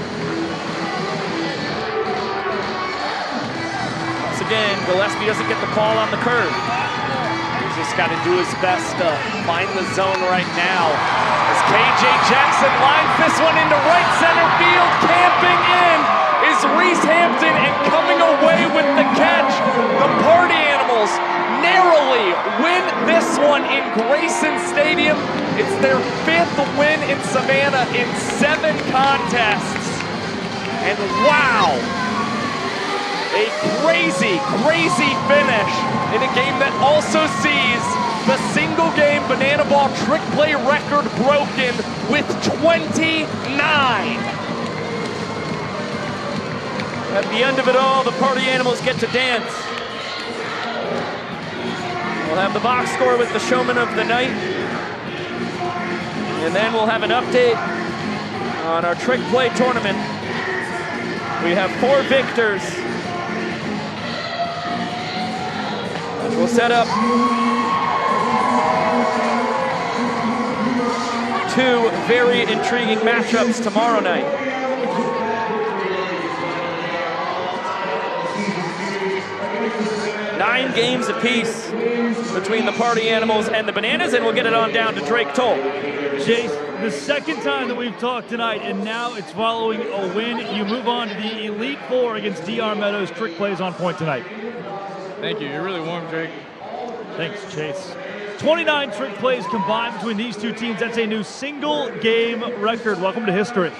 Speaker 1: Once again, Gillespie doesn't get the call on the curve.
Speaker 2: He's just got to do his best to find the zone right now. As KJ Jackson lines this one into right center field, camping in is Reese Hampton, and coming away with the catch. The Party Animals narrowly win this one in Grayson Stadium. It's their 5th win in Savannah in 7 contests. And wow, a crazy, crazy finish in a game that also sees the single game Banana Ball trick play record broken with 29.
Speaker 1: At the end of it all, the Party Animals get to dance. We'll have the box score with the showman of the night. And then we'll have an update on our trick play tournament. We have 4 victors, which will set up 2 very intriguing matchups tomorrow night. Nine games apiece between the Party Animals and the Bananas, and we'll get it on down to Drake Toll.
Speaker 5: Chase, the second time that we've talked tonight, and now it's following a win. You move on to the Elite Four against DR Meadows. Trick plays on point tonight.
Speaker 11: Thank you. You're really warm, Drake.
Speaker 5: Thanks, Chase. 29 trick plays combined between these two teams. That's a new single game record. Welcome to history.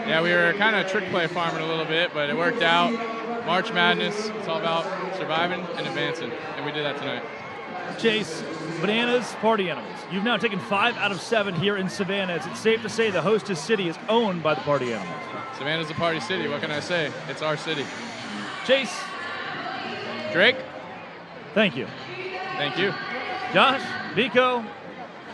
Speaker 11: Yeah, we were kind of trick play farming a little bit, but it worked out. March Madness, it's all about surviving and advancing, and we did that tonight.
Speaker 5: Chase, Bananas, Party Animals. You've now taken 5 out of 7 here in Savannah. Is it safe to say the hostess city is owned by the Party Animals?
Speaker 11: Savannah's a party city. What can I say? It's our city.
Speaker 5: Chase.
Speaker 11: Drake.
Speaker 5: Thank you.
Speaker 11: Thank you.
Speaker 5: Josh, Nico.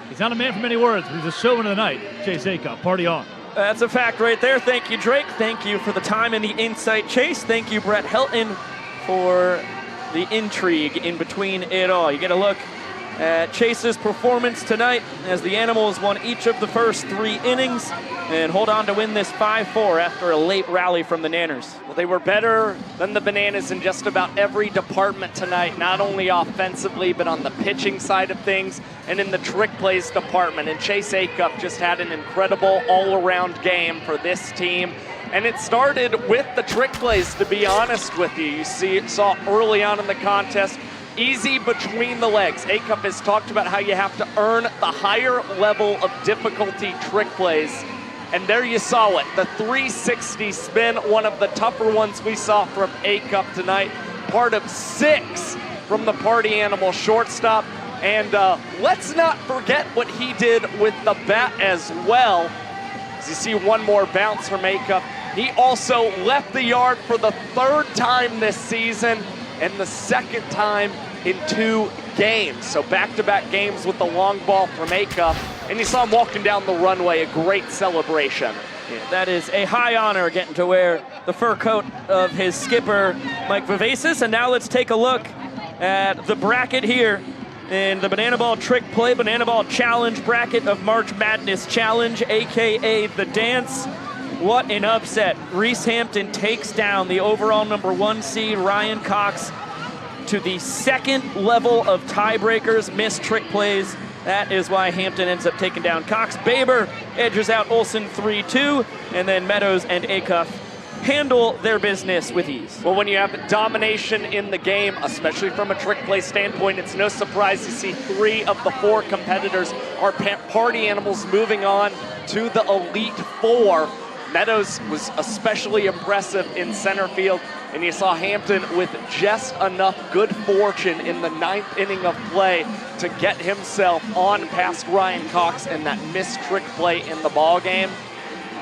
Speaker 5: He's not a man for many words, but he's a showman of the night. Chase Acuff, party on.
Speaker 1: That's a fact right there. Thank you, Drake. Thank you for the time and the insight, Chase. Thank you, Brett Helton, for the intrigue in between it all. You get a look at Chase's performance tonight as the Animals won each of the first 3 innings and hold on to win this 5-4 after a late rally from the Nanners.
Speaker 2: Well, they were better than the Bananas in just about every department tonight, not only offensively, but on the pitching side of things and in the trick plays department. And Chase Acuff just had an incredible all-around game for this team. And it started with the trick plays, to be honest with you. You saw early on in the contest, easy between the legs. Acuff has talked about how you have to earn the higher level of difficulty trick plays. And there you saw it, the 360 spin, one of the tougher ones we saw from Acuff tonight. Part of 6 from the Party Animal shortstop. And let's not forget what he did with the bat as well. As you see one more bounce from Acuff. He also left the yard for the 3rd time this season and the 2nd time in 2 games. So back-to-back games with the long ball from Acuff. And you saw him walking down the runway, a great celebration.
Speaker 1: Yeah, that is a high honor, getting to wear the fur coat of his skipper, Mike Vivacis. And now let's take a look at the bracket here in the Banana Ball Trick Play Banana Ball Challenge bracket of March Madness Challenge, AKA The Dance. What an upset. Reese Hampton takes down the overall #1 seed, Ryan Cox, to the 2nd level of tiebreakers, missed trick plays. That is why Hampton ends up taking down Cox. Baber edges out Olsen 3-2, and then Meadows and Acuff handle their business with ease.
Speaker 2: Well, when you have domination in the game, especially from a trick play standpoint, it's no surprise to see 3 of the 4 competitors are Party Animals moving on to the Elite 4. Meadows was especially impressive in center field, and you saw Hampton with just enough good fortune in the 9th inning of play to get himself on past Ryan Cox and that missed trick play in the ball game.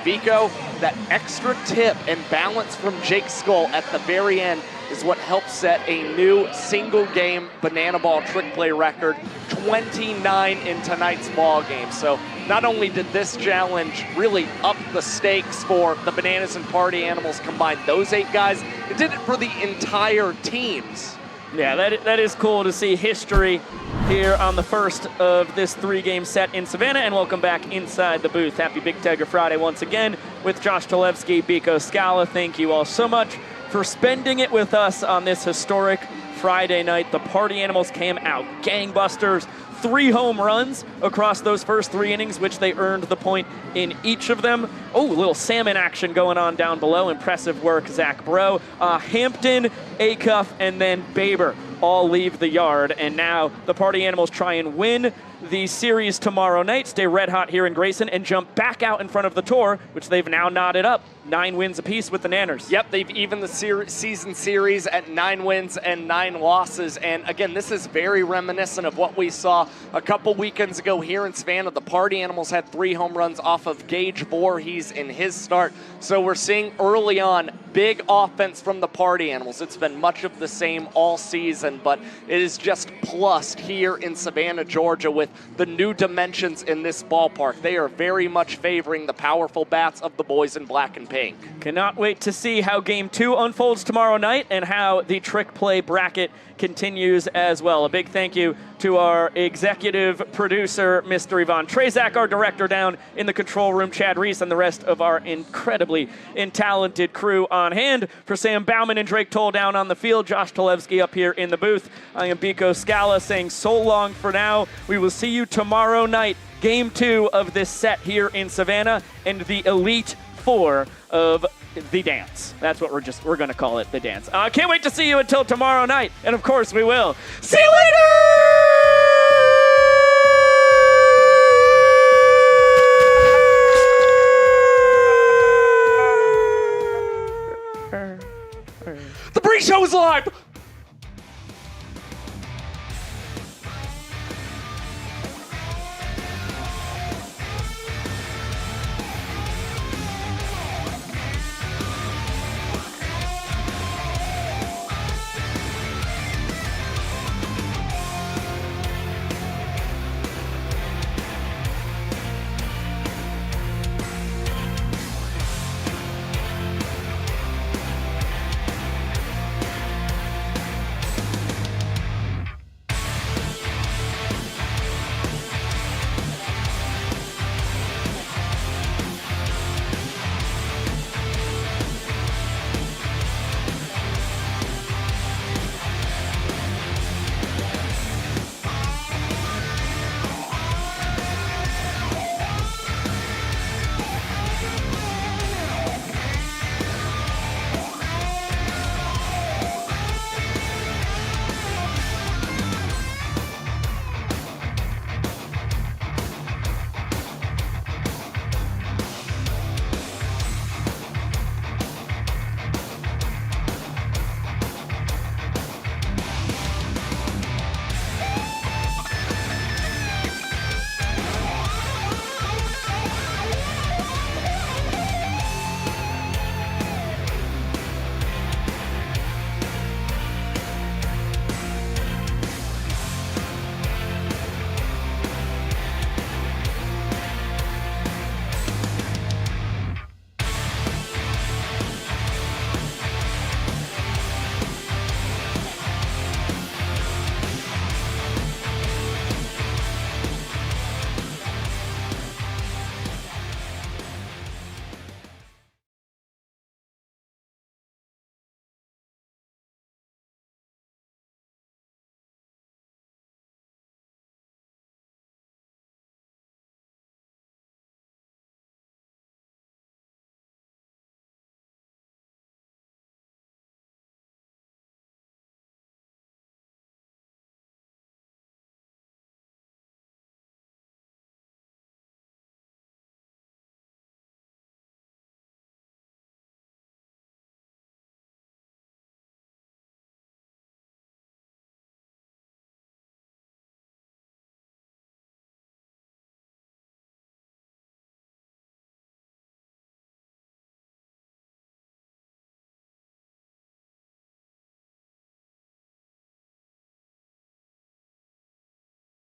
Speaker 2: Vico, that extra tip and balance from Jake Skull at the very end is what helped set a new single-game Banana Ball trick play record, 29 in tonight's ball game. So not only did this challenge really up the stakes for the Bananas and Party Animals combined, those 8 guys, it did it for the entire teams.
Speaker 1: Yeah, that is cool to see history here on the first of this 3-game set in Savannah. And welcome back inside the booth. Happy Big Tiger Friday once again with Josh Talevsky, Biko Scala. Thank you all so much for spending it with us on this historic Friday night. The Party Animals came out gangbusters. 3 home runs across those first 3 innings, which they earned the point in each of them. Oh, a little salmon action going on down below. Impressive work, Zach Bro. Hampton, Acuff, and then Baber all leave the yard. And now the Party Animals try and win the series tomorrow night, stay red hot here in Grayson, and jump back out in front of the tour, which they've now knotted up. 9 wins apiece with the Nanners.
Speaker 2: Yep, they've evened the season series at 9 wins and 9 losses. And again, this is very reminiscent of what we saw a couple weekends ago here in Savannah. The Party Animals had 3 home runs off of Gage Voorhees in his start. So we're seeing early on big offense from the Party Animals. It's been much of the same all season, but it is just plussed here in Savannah, Georgia, with the new dimensions in this ballpark. They are very much favoring the powerful bats of the boys in black and pink.
Speaker 1: Cannot wait to see how Game 2 unfolds tomorrow night and how the trick play bracket continues as well. A big thank you to our executive producer, Mr. Ivan Trezak, our director down in the control room, Chad Reese, and the rest of our incredibly talented crew on hand. For Sam Bauman and Drake Toll down on the field, Josh Talevsky up here in the booth. I am Biko Scala saying so long for now. We will see you tomorrow night, Game 2 of this set here in Savannah, and the Elite 4 of The Dance. That's what we're going to call it, The Dance. Can't wait to see you until tomorrow night. And of course we will. See you later!
Speaker 2: The pre-show is live!